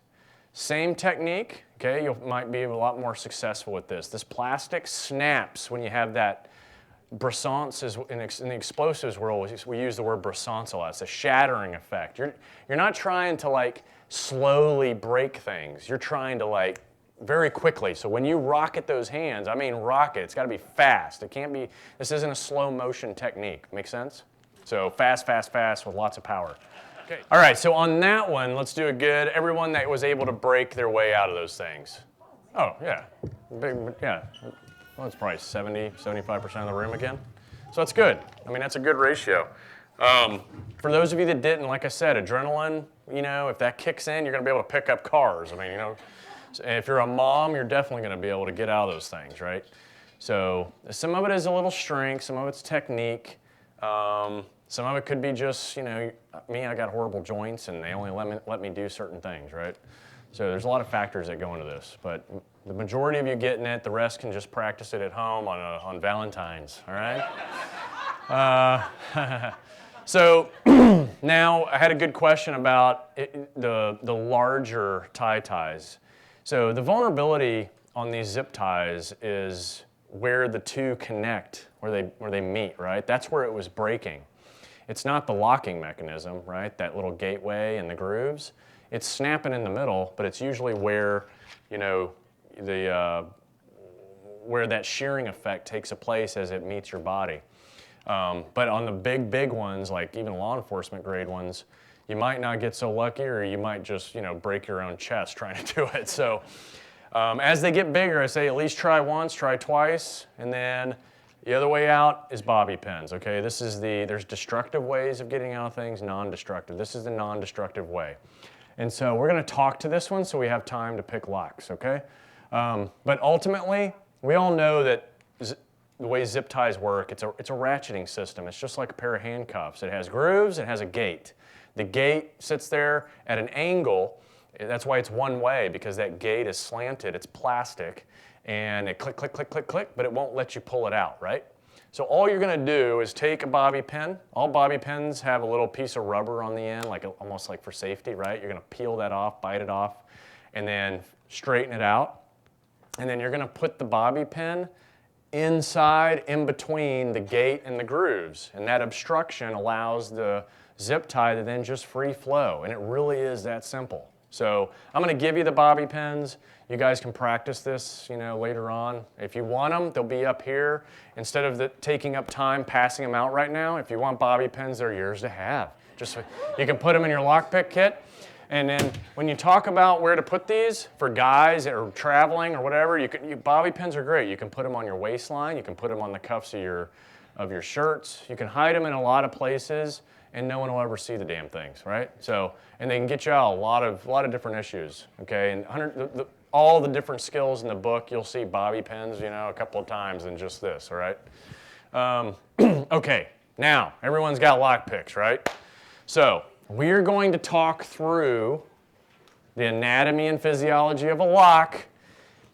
Same technique, okay? You might be a lot more successful with this. This plastic snaps when you have that brisance is in the explosives world, we use the word brisance a lot. It's a shattering effect. You're not trying to like slowly break things. You're trying to like very quickly. So when you rocket those hands, I mean rocket, it's got to be fast. It can't be, this isn't a slow motion technique. Make sense? So fast, fast, fast with lots of power. Okay. All right, so on that one, let's do it good. Everyone that was able to break their way out of those things. Oh, yeah. Yeah. Well, it's probably 75% of the room again. So that's good. I mean, that's a good ratio. For those of you that didn't, like I said, adrenaline, you know, if that kicks in, you're going to be able to pick up cars. I mean, you know, if you're a mom, you're definitely going to be able to get out of those things, right? So some of it is a little strength, some of it's technique. Some of it could be just, you know, me, I got horrible joints and they only let me do certain things, right? So there's a lot of factors that go into this, but the majority of you getting it, the rest can just practice it at home on Valentine's, all right? So now I had a good question about the larger ties. So the vulnerability on these zip ties is where the two connect, where they meet, right? That's where it was breaking. It's not the locking mechanism, right? That little gateway and the grooves. It's snapping in the middle, but it's usually where, you know, where that shearing effect takes place as it meets your body. But on the big ones, like even law enforcement grade ones, you might not get so lucky, or you might just, you know, break your own chest trying to do it. So as they get bigger, I say at least try once, try twice, and then the other way out is bobby pins, okay? This is there's destructive ways of getting out of things, non-destructive. This is the non-destructive way. And so we're gonna talk to this one so we have time to pick locks, okay? But ultimately, we all know that the way zip ties work, it's a ratcheting system. It's just like a pair of handcuffs. It has grooves, it has a gate. The gate sits there at an angle. That's why it's one way, because that gate is slanted, it's plastic, and it click, click, click, click, click, but it won't let you pull it out, right? So all you're gonna do is take a bobby pin. All bobby pins have a little piece of rubber on the end, almost like for safety, right? You're gonna peel that off, bite it off, and then straighten it out. And then you're gonna put the bobby pin inside, in between the gate and the grooves. And that obstruction allows the zip tie to then just free flow. And it really is that simple. So I'm gonna give you the bobby pins. You guys can practice this, you know, later on. If you want them, they'll be up here. Instead of taking up time passing them out right now, if you want bobby pins, they're yours to have. Just you can put them in your lockpick kit. And then when you talk about where to put these for guys that are traveling or whatever, bobby pins are great. You can put them on your waistline. You can put them on the cuffs of your shirts. You can hide them in a lot of places, and no one will ever see the damn things, right? So, and they can get you out a lot of different issues, okay? And all the different skills in the book, you'll see bobby pins, you know, a couple of times than just this, all right? Okay, now, everyone's got lock picks, right? So, we're going to talk through the anatomy and physiology of a lock,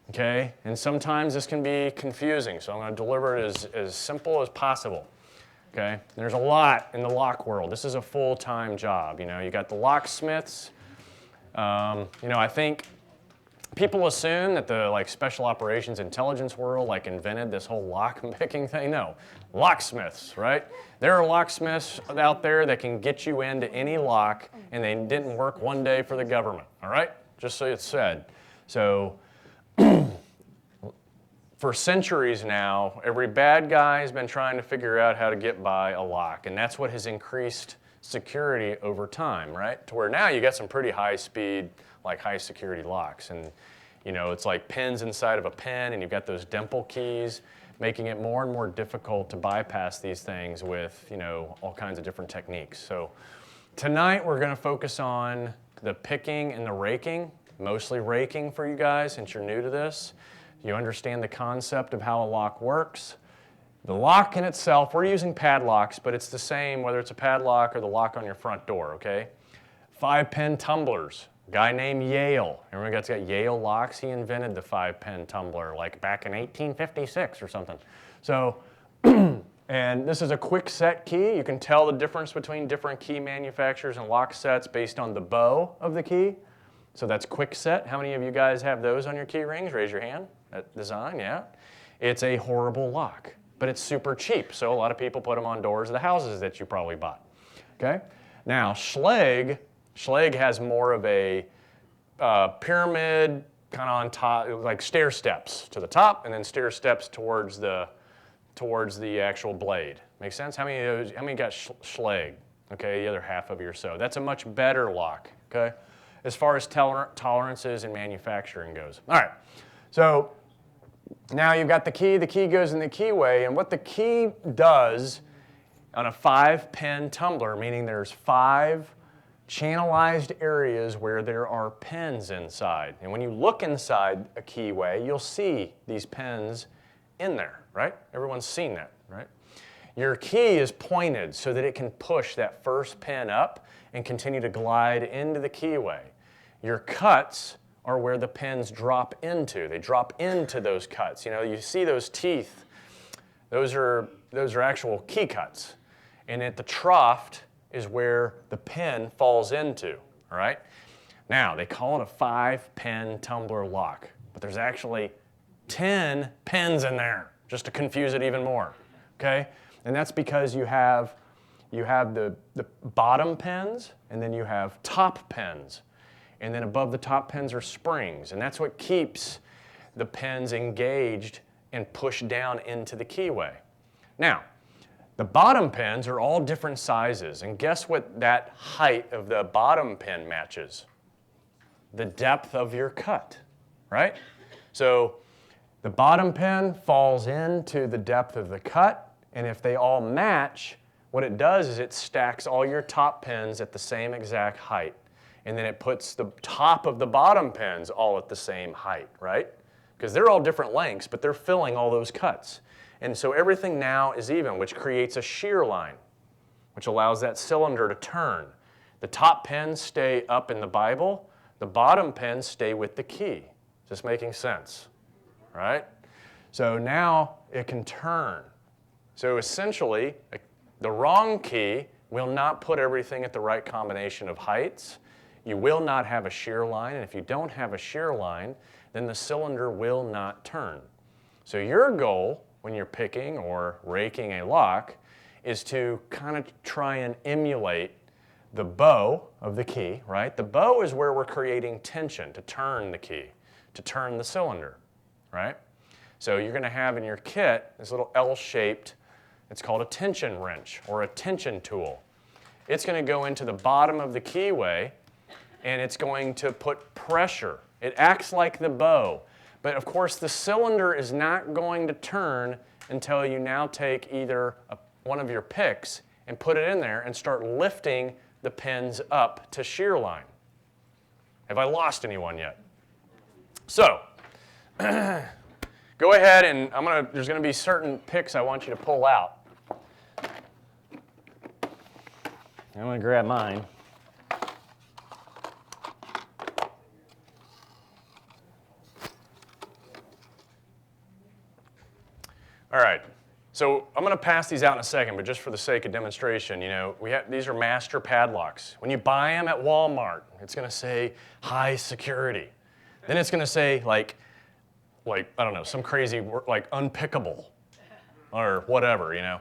okay? And sometimes this can be confusing, so I'm going to deliver it as simple as possible, okay? There's a lot in the lock world. This is a full-time job, you know? You got the locksmiths. You know, I think people assume that the special operations intelligence world invented this whole lock picking thing. No, locksmiths, right? There are locksmiths out there that can get you into any lock, and they didn't work one day for the government, all right? Just so it's said. So for centuries now, every bad guy has been trying to figure out how to get by a lock, and that's what has increased security over time, right? To where now you got some pretty high speed, high security locks. And You know, it's like pins inside of a pen, and you've got those dimple keys, making it more and more difficult to bypass these things with, you know, all kinds of different techniques. So tonight we're going to focus on the picking and the raking, mostly raking for you guys since you're new to this. You understand the concept of how a lock works. The lock in itself, we're using padlocks, but it's the same whether it's a padlock or the lock on your front door, okay? 5-pin tumblers. A guy named Yale. Everyone got Yale locks. He invented the 5-pin tumbler like back in 1856 or something. So, and this is a quick set key. You can tell the difference between different key manufacturers and lock sets based on the bow of the key. So that's quick set. How many of you guys have those on your key rings? Raise your hand. That design, yeah. It's a horrible lock, but it's super cheap. So a lot of people put them on doors of the houses that you probably bought. Okay. Now Schlage has more of a pyramid, kind of on top, like stair steps to the top, and then stair steps towards the actual blade. Make sense? How many got Schlage? Okay, the other half of you or so. That's a much better lock. Okay, as far as tolerances and manufacturing goes. All right, so now you've got the key. The key goes in the keyway, and what the key does on a 5-pin tumbler, meaning there's 5 channelized areas where there are pins inside. And when you look inside a keyway, you'll see these pins in there, right? Everyone's seen that, right? Your key is pointed so that it can push that first pin up and continue to glide into the keyway. Your cuts are where the pins drop into. They drop into those cuts. You know, you see those teeth. Those are actual key cuts. And at the trough is where the pin falls into, all right? Now, they call it a 5-pin tumbler lock, but there's actually 10 pins in there, just to confuse it even more, okay? And that's because you have the bottom pins, and then you have top pins. And then above the top pins are springs, and that's what keeps the pins engaged and pushed down into the keyway. Now, the bottom pins are all different sizes, and guess what that height of the bottom pin matches? The depth of your cut, right? So the bottom pin falls into the depth of the cut, and if they all match, what it does is it stacks all your top pins at the same exact height, and then it puts the top of the bottom pins all at the same height, right? Because they're all different lengths, but they're filling all those cuts. And so everything now is even, which creates a shear line, which allows that cylinder to turn. The top pins stay up in the Bible. The bottom pins stay with the key. Is this making sense? Right? So now it can turn. So essentially, the wrong key will not put everything at the right combination of heights. You will not have a shear line. And if you don't have a shear line, then the cylinder will not turn. So your goal when you're picking or raking a lock is to kind of try and emulate the bow of the key, right? The bow is where we're creating tension to turn the key, to turn the cylinder, right? So you're going to have in your kit this little L-shaped, it's called a tension wrench or a tension tool. It's going to go into the bottom of the keyway and it's going to put pressure. It acts like the bow. But of course, the cylinder is not going to turn until you now take either one of your picks and put it in there and start lifting the pins up to shear line. Have I lost anyone yet? So, go ahead and there's going to be certain picks I want you to pull out. I'm going to grab mine. All right, so I'm going to pass these out in a second, but just for the sake of demonstration, you know, these are master padlocks. When you buy them at Walmart, it's going to say high security. Then it's going to say like I don't know, some crazy like unpickable or whatever, you know.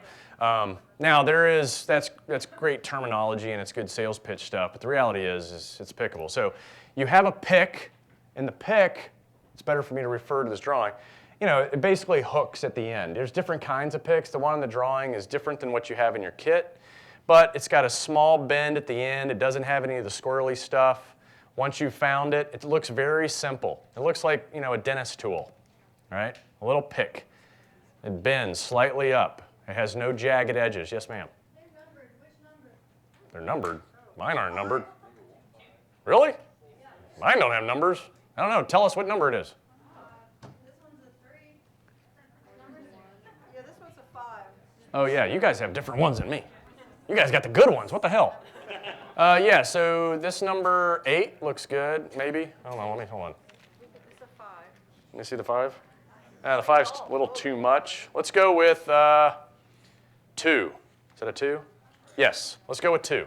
Now that's great terminology and it's good sales pitch stuff, but the reality is it's pickable. So you have a pick, and the pick, it's better for me to refer to this drawing. You know, it basically hooks at the end. There's different kinds of picks. The one in the drawing is different than what you have in your kit, but it's got a small bend at the end. It doesn't have any of the squirrely stuff. Once you've found it, it looks very simple. It looks like, a dentist tool, right? A little pick. It bends slightly up. It has no jagged edges. Yes, ma'am? They're numbered. Which number? They're numbered. Mine aren't numbered. Really? Mine don't have numbers. I don't know. Tell us what number it is. This one's a 3. Yeah, this one's a 5. Oh, yeah. You guys have different ones than me. You guys got the good ones. What the hell? Yeah, so this number 8 looks good, maybe. Hold on. It's a 5. Let me see the 5. The 5's a little too much. Let's go with 2. Is that a 2? Yes. Let's go with 2.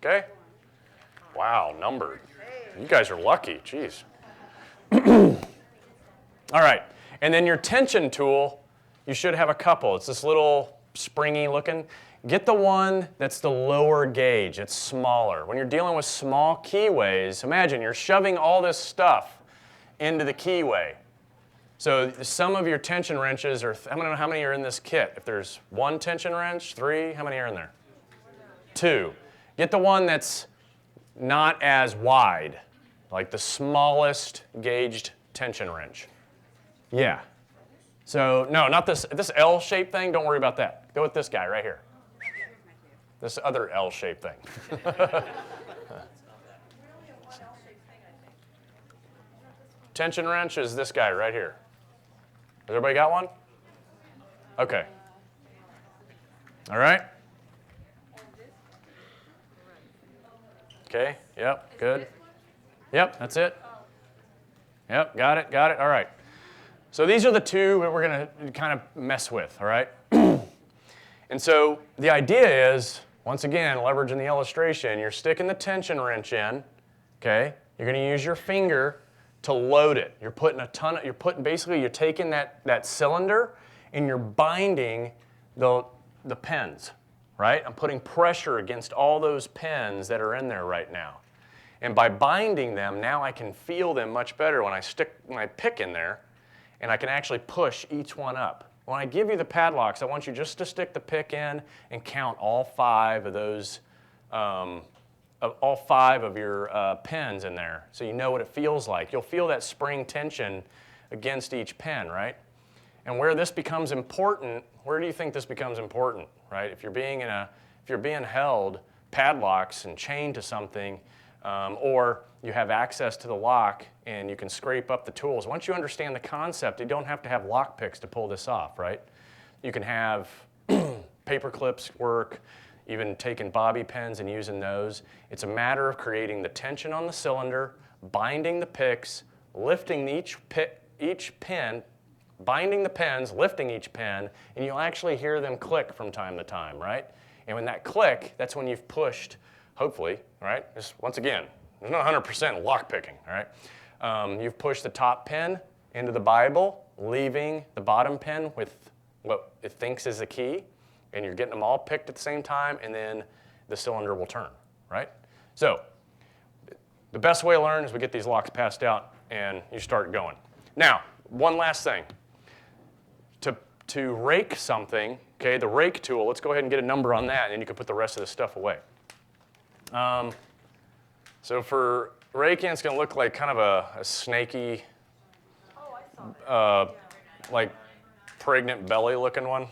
Okay? Wow, numbered. You guys are lucky. Jeez. All right. And then your tension tool, you should have a couple. It's this little springy looking. Get the one that's the lower gauge. It's smaller. When you're dealing with small keyways, imagine you're shoving all this stuff into the keyway. So some of your tension wrenches are, I don't know how many are in this kit. If there's 1 tension wrench, 3, how many are in there? 2. Get the one that's not as wide, like the smallest gauged tension wrench. Yeah. So no, not this L-shaped thing. Don't worry about that. Go with this guy right here. This other L-shaped thing. We only have one L-shaped thing, I think. Tension wrench is this guy right here. Has everybody got one? Okay. All right. Okay, yep, good. Yep, that's it. Yep, got it. All right. So these are the 2 that we're going to kind of mess with, all right? And so the idea is, once again, leveraging the illustration, you're sticking the tension wrench in, okay? You're going to use your finger to load it. You're taking that cylinder and you're binding the pins, right? I'm putting pressure against all those pins that are in there right now. And by binding them, now I can feel them much better when I stick my pick in there, and I can actually push each one up. When I give you the padlocks, I want you just to stick the pick in and count all 5 of those, all 5 of your pins in there, so you know what it feels like. You'll feel that spring tension against each pin, right? And where this becomes important, where do you think this becomes important, right? If you're being held padlocks and chained to something, or you have access to the lock and you can scrape up the tools. Once you understand the concept, you don't have to have lock picks to pull this off, right? You can have paper clips work, even taking bobby pins and using those. It's a matter of creating the tension on the cylinder, binding the picks, lifting each pin, binding the pins, lifting each pin, and you'll actually hear them click from time to time, right? And when that click, that's when you've pushed, hopefully, right? Just once again, there's no 100% lock picking, all right? You've pushed the top pin into the Bible, leaving the bottom pin with what it thinks is the key, and you're getting them all picked at the same time, and then the cylinder will turn, right? So the best way to learn is we get these locks passed out, and you start going. Now, one last thing. To rake something, okay, the rake tool, let's go ahead and get a number on that, and then you can put the rest of the stuff away. So for raking, it's going to look like kind of a snaky, like pregnant belly looking one.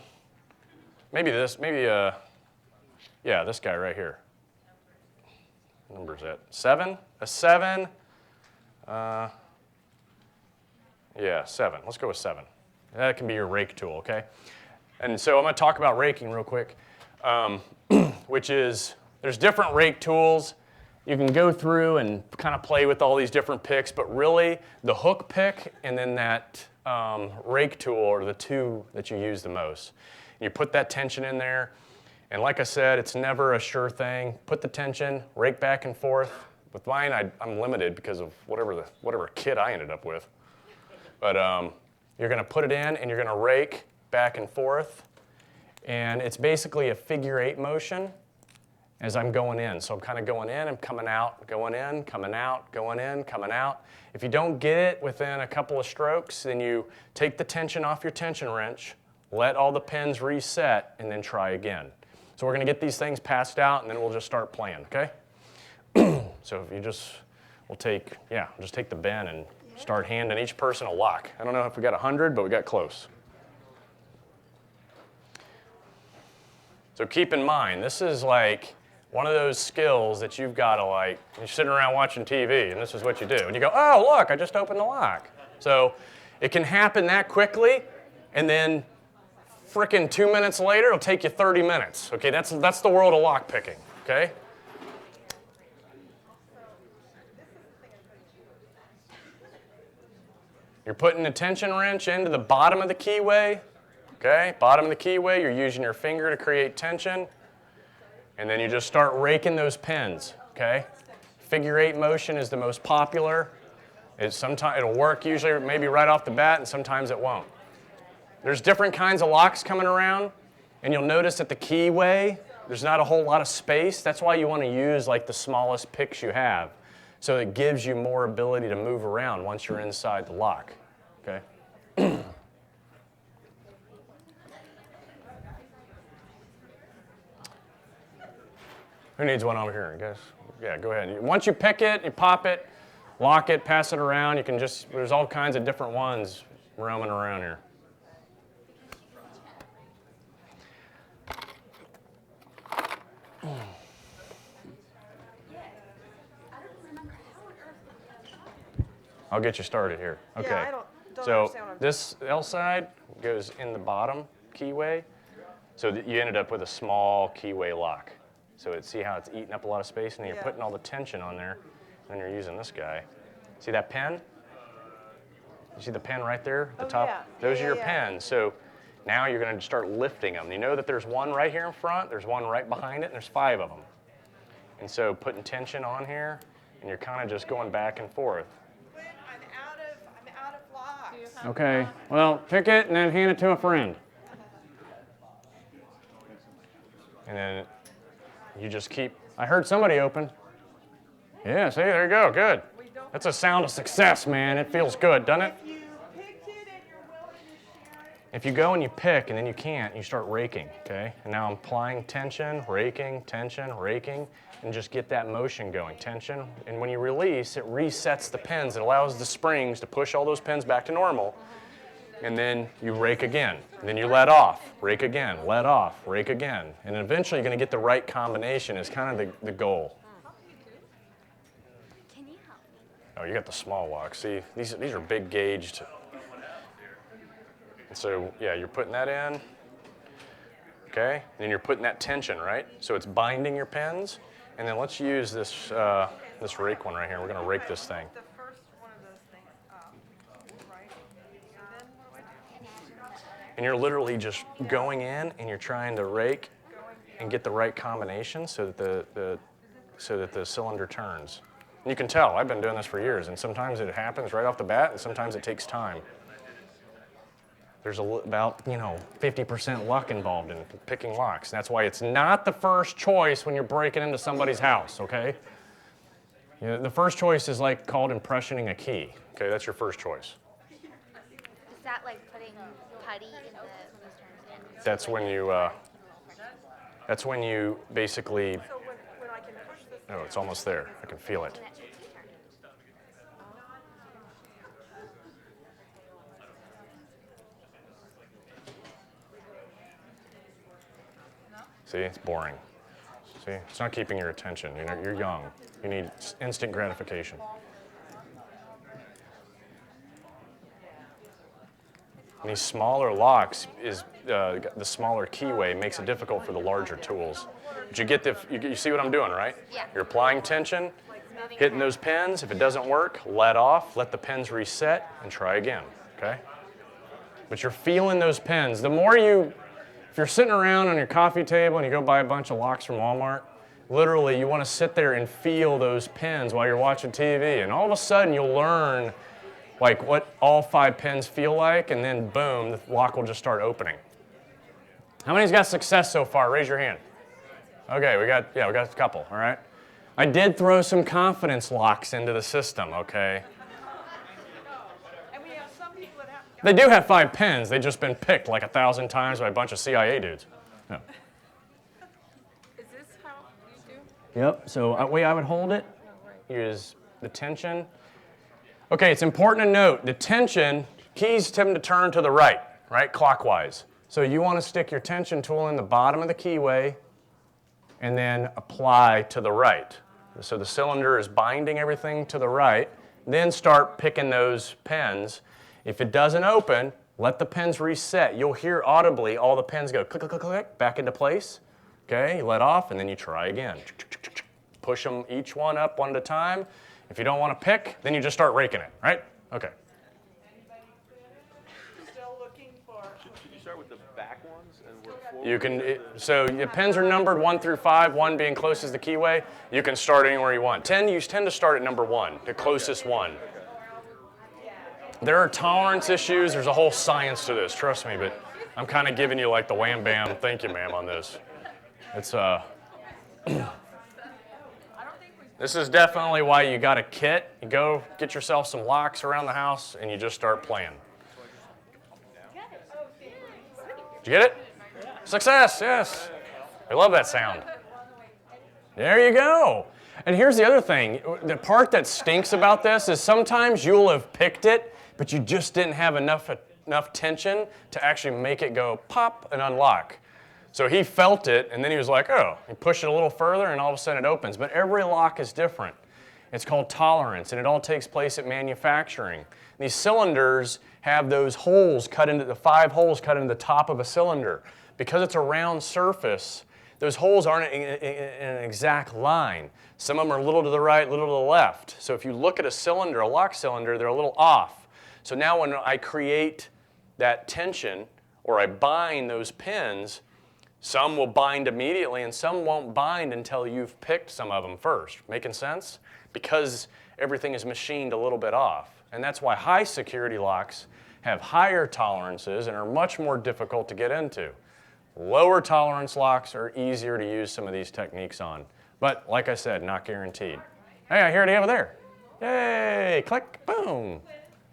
Maybe this, yeah, this guy right here. What number is that? 7? A 7? Yeah, 7. Let's go with 7. That can be your rake tool, okay? And so I'm going to talk about raking real quick, which is there's different rake tools. You can go through and kind of play with all these different picks, but really the hook pick and then that rake tool are the 2 that you use the most. You put that tension in there, and like I said, it's never a sure thing. Put the tension, rake back and forth. With mine, I'm limited because of whatever kit I ended up with. But you're going to put it in, and you're going to rake back and forth. And it's basically a figure 8 motion as I'm going in. So I'm kind of going in and coming out, going in, coming out, going in, coming out. If you don't get it within a couple of strokes, then you take the tension off your tension wrench, let all the pins reset, and then try again. So we're going to get these things passed out, and then we'll just start playing, okay? So if you just we'll just take the bin and start handing each person a lock. I don't know if we got 100, but we got close. So keep in mind, this is like one of those skills that you've got to you're sitting around watching TV and this is what you do. And you go, oh, look, I just opened the lock. So it can happen that quickly and then frickin' 2 minutes later, it'll take you 30 minutes. Okay, that's the world of lock picking, okay? You're putting a tension wrench into the bottom of the keyway, okay? Bottom of the keyway, you're using your finger to create tension, and then you just start raking those pins, okay? Figure 8 motion is the most popular. It'll work usually maybe right off the bat, and sometimes it won't. There's different kinds of locks coming around, and you'll notice that the keyway, there's not a whole lot of space. That's why you want to use like the smallest picks you have. So it gives you more ability to move around once you're inside the lock, okay? Who needs one over here, I guess? Yeah, go ahead. Once you pick it, you pop it, lock it, pass it around. You can there's all kinds of different ones roaming around here. I'll get you started here. Okay. Yeah, I don't so understand what I'm this L side goes in the bottom keyway, so that you ended up with a small keyway lock. So see how it's eating up a lot of space, and then you're putting all the tension on there, and then you're using this guy. See that pen? You see the pen right there at the top? Yeah. Those are your pens. So now you're going to start lifting them. You know that there's one right here in front, there's one right behind it, and there's 5 of them. And so putting tension on here, and you're kind of just going back and forth. I'm out of locks. Okay, well, pick it and then hand it to a friend. And then you just keep, I heard somebody open. Yeah, see, there you go, good. That's a sound of success, man. It feels good, doesn't it? If you picked it and you're willing to share it. If you go and you pick and then you can't, you start raking, okay? And now I'm applying tension, raking, and just get that motion going, tension. And when you release, it resets the pins. It allows the springs to push all those pins back to normal. And then you rake again. And then you let off, rake again, let off, rake again. And eventually you're going to get the right combination is kind of the goal. Can you help me? Oh, you got the small lock. See, these are big gauged. And so, yeah, you're putting that in. Okay? And then you're putting that tension, right? So it's binding your pins. And then let's use this this rake one right here. We're going to rake this thing. The first one of those things, right? And then what do I do? And you're literally just going in and you're trying to rake and get the right combination so that the cylinder turns. And you can tell, I've been doing this for years, and sometimes it happens right off the bat, and sometimes it takes time. There's about 50% luck involved in picking locks. That's why it's not the first choice when you're breaking into somebody's house, okay? The first choice is like called impressioning a key. Okay, that's your first choice. Is that like putting putty in the That's when you basically, So when I can push this. oh, it's almost there. I can feel it. See, it's boring. See, it's not keeping your attention. You're young. You need instant gratification. And these smaller locks the smaller keyway makes it difficult for the larger tools. But you see what I'm doing, right? Yeah. You're applying tension, hitting those pins. If it doesn't work, let off, let the pins reset, and try again, okay? But you're feeling those pins. The more if you're sitting around on your coffee table and you go buy a bunch of locks from Walmart, literally you want to sit there and feel those pins while you're watching TV. And all of a sudden you'll learn like what all 5 pins feel like, and then boom, the lock will just start opening. How many's got success so far? Raise your hand. Okay, we got a couple, all right? I did throw some confidence locks into the system, okay? And we have some people that have. They do have 5 pins. They've just been picked like 1,000 times by a bunch of CIA dudes. Yeah. Is this how you do? Yep, so the way I would hold it is the tension. Okay, it's important to note, the tension, keys tend to turn to the right, clockwise. So you want to stick your tension tool in the bottom of the keyway and then apply to the right. So the cylinder is binding everything to the right, then start picking those pins. If it doesn't open, let the pins reset. You'll hear audibly all the pins go click, click, click, click, back into place. Okay, you let off and then you try again. Push them each one up one at a time. If you don't want to pick, then you just start raking it, right? Okay. Still looking for. Should you start with the back ones and work forward? You can, so the pins are numbered 1 through 5, 1 being closest to the keyway. You can start anywhere you want. You tend to start at number 1, the closest one. There are tolerance issues. There's a whole science to this, trust me, but I'm kind of giving you like the wham bam, thank you ma'am on this. It's This is definitely why you got a kit. You go get yourself some locks around the house and you just start playing. Did you get it? Success, yes. I love that sound. There you go. And here's the other thing. The part that stinks about this is sometimes you'll have picked it, but you just didn't have enough tension to actually make it go pop and unlock. So he felt it, and then he was like, oh, he pushed it a little further, and all of a sudden it opens. But every lock is different. It's called tolerance, and it all takes place at manufacturing. These cylinders have those holes cut into, the 5 holes cut into the top of a cylinder. Because it's a round surface, those holes aren't in an exact line. Some of them are a little to the right, a little to the left. So if you look at a cylinder, a lock cylinder, they're a little off. So now when I create that tension, or I bind those pins, some will bind immediately and some won't bind until you've picked some of them first. Making sense? Because everything is machined a little bit off. And that's why high security locks have higher tolerances and are much more difficult to get into. Lower tolerance locks are easier to use some of these techniques on. But like I said, not guaranteed. Hey, I hear it over there. Yay, click, boom.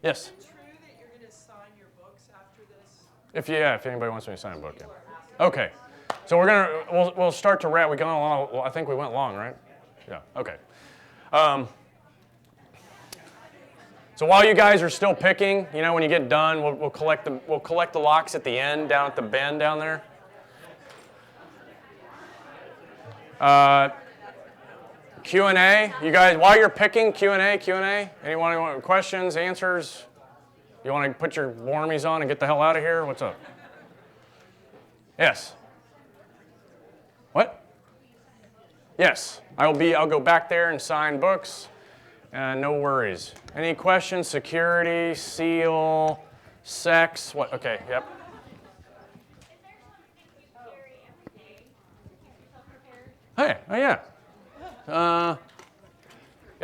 Yes? Is it true that you're going to sign your books after this? If anybody wants me to sign a book, yeah. Okay. So we'll start to wrap. We going along. Well, I think we went long, right? Yeah. Okay. So while you guys are still picking, you know, when you get done, we'll collect the locks at the end, down at the bend down there. Q&A. You guys, while you're picking, Q&A. Anyone want questions, answers? You want to put your warmies on and get the hell out of here? What's up? Yes. What? Yes. I'll go back there and sign books. No worries. Any questions? Security, SEAL, sex. What? Okay. Yep. Hey. Oh yeah. Yeah.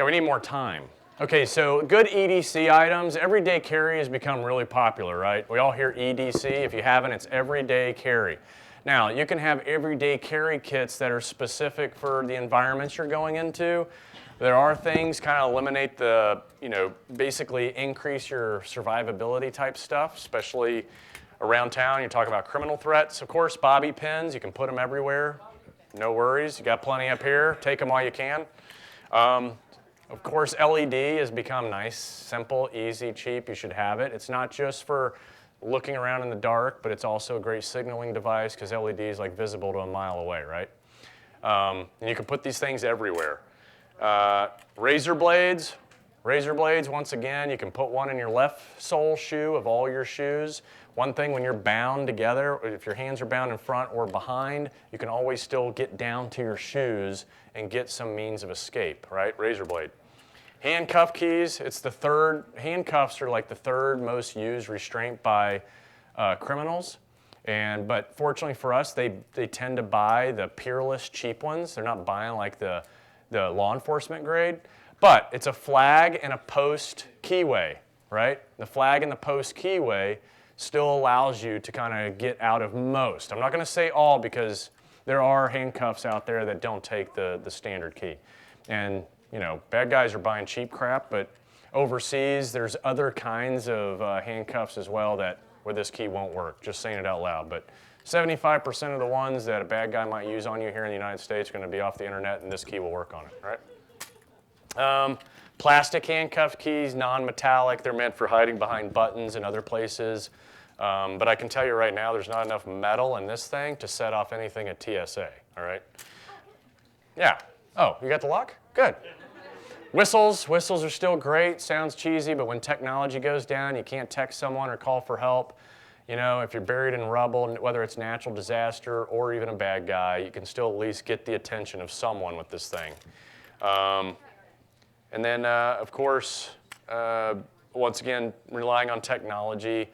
We need more time. Okay. So good EDC items. Everyday carry has become really popular, right? We all hear EDC. If you haven't, it's everyday carry. Now, you can have everyday carry kits that are specific for the environments you're going into. There are things kind of eliminate the, basically increase your survivability type stuff, especially around town. You're talking about criminal threats. Of course, bobby pins, you can put them everywhere. No worries. You got plenty up here. Take them while you can. Of course, LED has become nice, simple, easy, cheap. You should have it. It's not just for looking around in the dark, but it's also a great signaling device because LED is like visible to a mile away, right? And you can put these things everywhere. Razor blades, once again, you can put one in your left sole shoe of all your shoes. One thing, when you're bound together, if your hands are bound in front or behind, you can always still get down to your shoes and get some means of escape, right? Razor blade. Handcuff keys, handcuffs are like the 3rd most used restraint by criminals. But fortunately for us, they tend to buy the peerless cheap ones. They're not buying like the law enforcement grade. But it's a flag and a post keyway, right? The flag and the post keyway still allows you to kind of get out of most. I'm not going to say all because there are handcuffs out there that don't take the standard key. And bad guys are buying cheap crap, but overseas there's other kinds of handcuffs as well where this key won't work. Just saying it out loud. But 75% of the ones that a bad guy might use on you here in the United States are going to be off the internet, and this key will work on it, right? Plastic handcuff keys, non-metallic. They're meant for hiding behind buttons and other places. But I can tell you right now, there's not enough metal in this thing to set off anything at TSA, all right? Yeah. Oh, you got the lock? Good. Whistles are still great. Sounds cheesy, but when technology goes down, you can't text someone or call for help. You know, if you're buried in rubble, whether it's natural disaster or even a bad guy, you can still at least get the attention of someone with this thing. And then, of course, once again, relying on technology.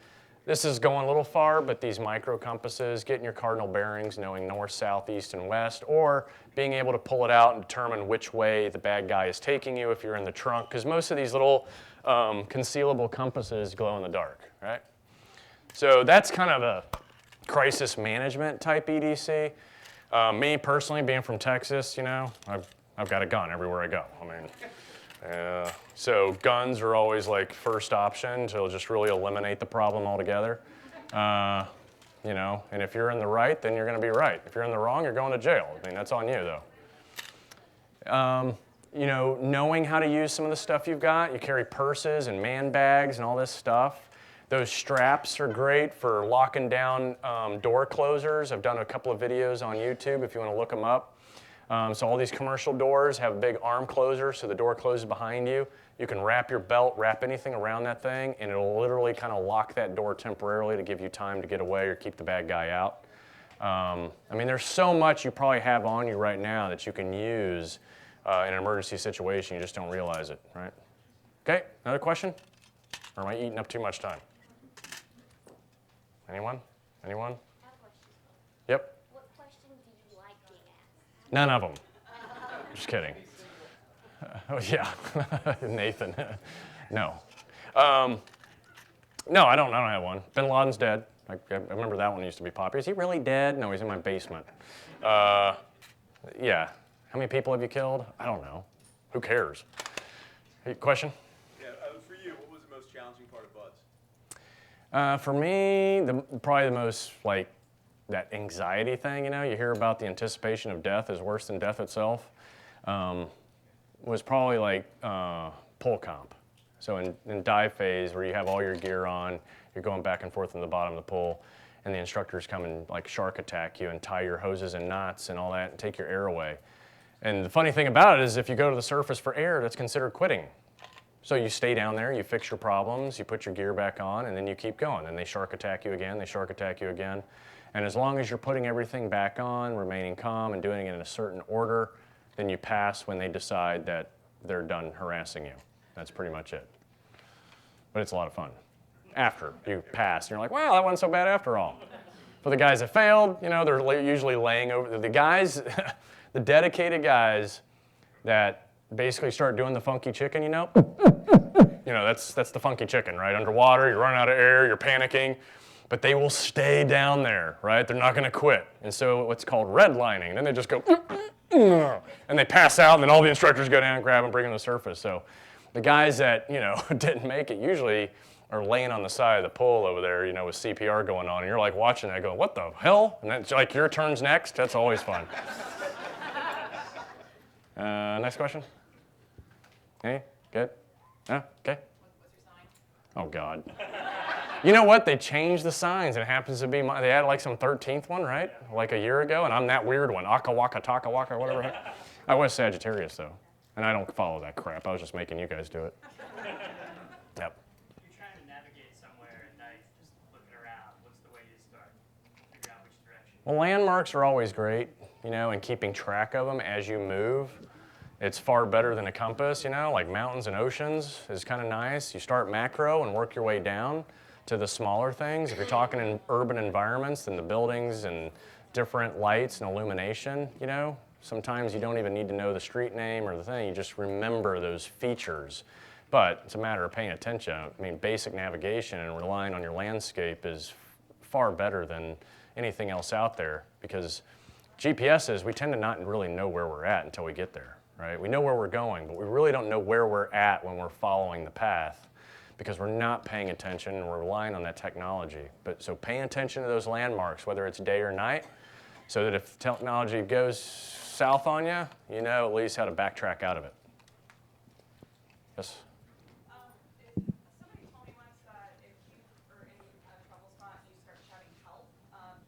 This is going a little far, but these micro compasses, getting your cardinal bearings, knowing north, south, east, and west, or being able to pull it out and determine which way the bad guy is taking you if you're in the trunk, because most of these little concealable compasses glow in the dark, right? So that's kind of a crisis management type EDC. Me personally, being from Texas, you know, I've got a gun everywhere I go. I mean, so guns are always like first option to just really eliminate the problem altogether. You know, and if you're in the right, then you're going to be right. If you're in the wrong, you're going to jail. I mean, that's on you, though. You know, knowing how to use some of the stuff you've got. You carry purses and man bags and all this stuff. Those straps are great for locking down door closers. I've done a couple of videos on YouTube if you want to look them up. So all these commercial doors have a big arm closer, so the door closes behind you. You can wrap your belt, wrap anything around that thing, and it'll literally kind of lock that door temporarily to give you time to get away or keep the bad guy out. I mean, there's so much you probably have on you right now that you can use in an emergency situation. You just don't realize it, right? Okay, another question? Or am I eating up too much time? Anyone? Anyone? I have a question. Yep. What question do you like being asked? None of them. Just kidding. Oh, yeah. Nathan. No. No, I don't have one. Bin Laden's dead. I remember that one used to be popular. Is he really dead? No, he's in my basement. Yeah. How many people have you killed? I don't know. Who cares? Hey, question? Yeah, for you, what was the most challenging part of Buds? For me, probably the most, like, that anxiety thing, you know? You hear about the anticipation of death is worse than death itself. Was probably like pull comp. So in dive phase, where you have all your gear on, you're going back and forth in the bottom of the pool, and the instructors come and like shark attack you and tie your hoses and knots and all that and take your air away. And the funny thing about it is if you go to the surface for air, that's considered quitting. So you stay down there, you fix your problems, you put your gear back on, and then you keep going. And they shark attack you again, they shark attack you again. And as long as you're putting everything back on, remaining calm, and doing it in a certain order, then you pass when they decide that they're done harassing you. That's pretty much it. But it's a lot of fun. After you pass, and you're like, wow, that wasn't so bad after all. For the guys that failed, you know, they're usually laying over. The guys, the dedicated guys that basically start doing the funky chicken, you know? That's the funky chicken, right? Underwater, you're running out of air, you're panicking. But they will stay down there, right? They're not going to quit. And so what's called redlining. Then they just go, and they pass out, and then all the instructors go down and grab them, bring them to the surface. So the guys that, you know, didn't make it usually are laying on the side of the pool over there, you know, with CPR going on. And you're like watching that going, what the hell? And that's like, your turn's next. That's always fun. Next question? Hey, good? Yeah, okay. What's your sign? Oh, God. You know what? They changed the signs, and it happens to be they had like some 13th one, right? Like a year ago, and I'm that weird one. Aka waka taka waka, whatever. I was Sagittarius, though, and I don't follow that crap. I was just making you guys do it. Yep. If you're trying to navigate somewhere at night, just looking around, what's the way you start? Figure out which direction. Well, landmarks are always great, you know, and keeping track of them as you move. It's far better than a compass, you know, like mountains and oceans is kind of nice. You start macro and work your way down to the smaller things. If you're talking in urban environments, then the buildings and different lights and illumination, you know, sometimes you don't even need to know the street name or the thing, you just remember those features. But it's a matter of paying attention. I mean, basic navigation and relying on your landscape is far better than anything else out there, because GPSs, we tend to not really know where we're at until we get there, right? We know where we're going, but we really don't know where we're at when we're following the path, because we're not paying attention and we're relying on that technology. But so paying attention to those landmarks, whether it's day or night, so that if technology goes south on you, you know at least how to backtrack out of it. Yes. Somebody told me once that if you are in a trouble spot and you start shouting help,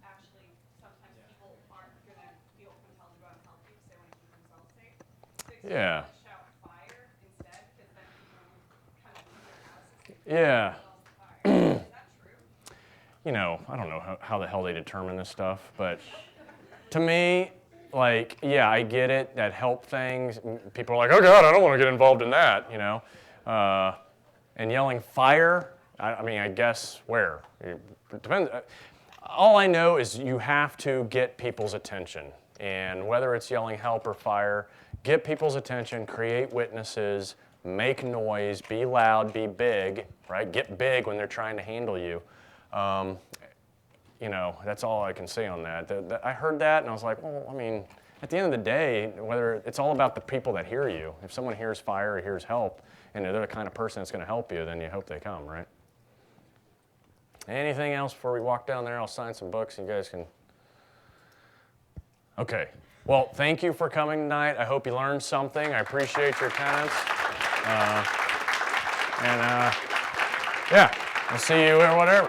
actually sometimes people aren't going to feel compelled to go out and help you because they want to keep themselves safe. So you Yeah. shout fire instead because then people kind of leave their houses. Yeah. Is that true? You know, I don't know how the hell they determine this stuff, but to me, like, yeah, I get it, that help things. People are like, oh God, I don't want to get involved in that, you know. And yelling fire, I mean, I guess where? It depends. All I know is you have to get people's attention. And whether it's yelling help or fire, get people's attention, create witnesses, make noise, be loud, be big, right? Get big when they're trying to handle you. You know, that's all I can say on that. I heard that and I was like, well, I mean, at the end of the day, whether it's all about the people that hear you. If someone hears fire or hears help, and they're the kind of person that's going to help you, then you hope they come, right? Anything else before we walk down there? I'll sign some books and you guys can. Okay. Well, thank you for coming tonight. I hope you learned something. I appreciate your attendance. Yeah, I'll see you or whatever.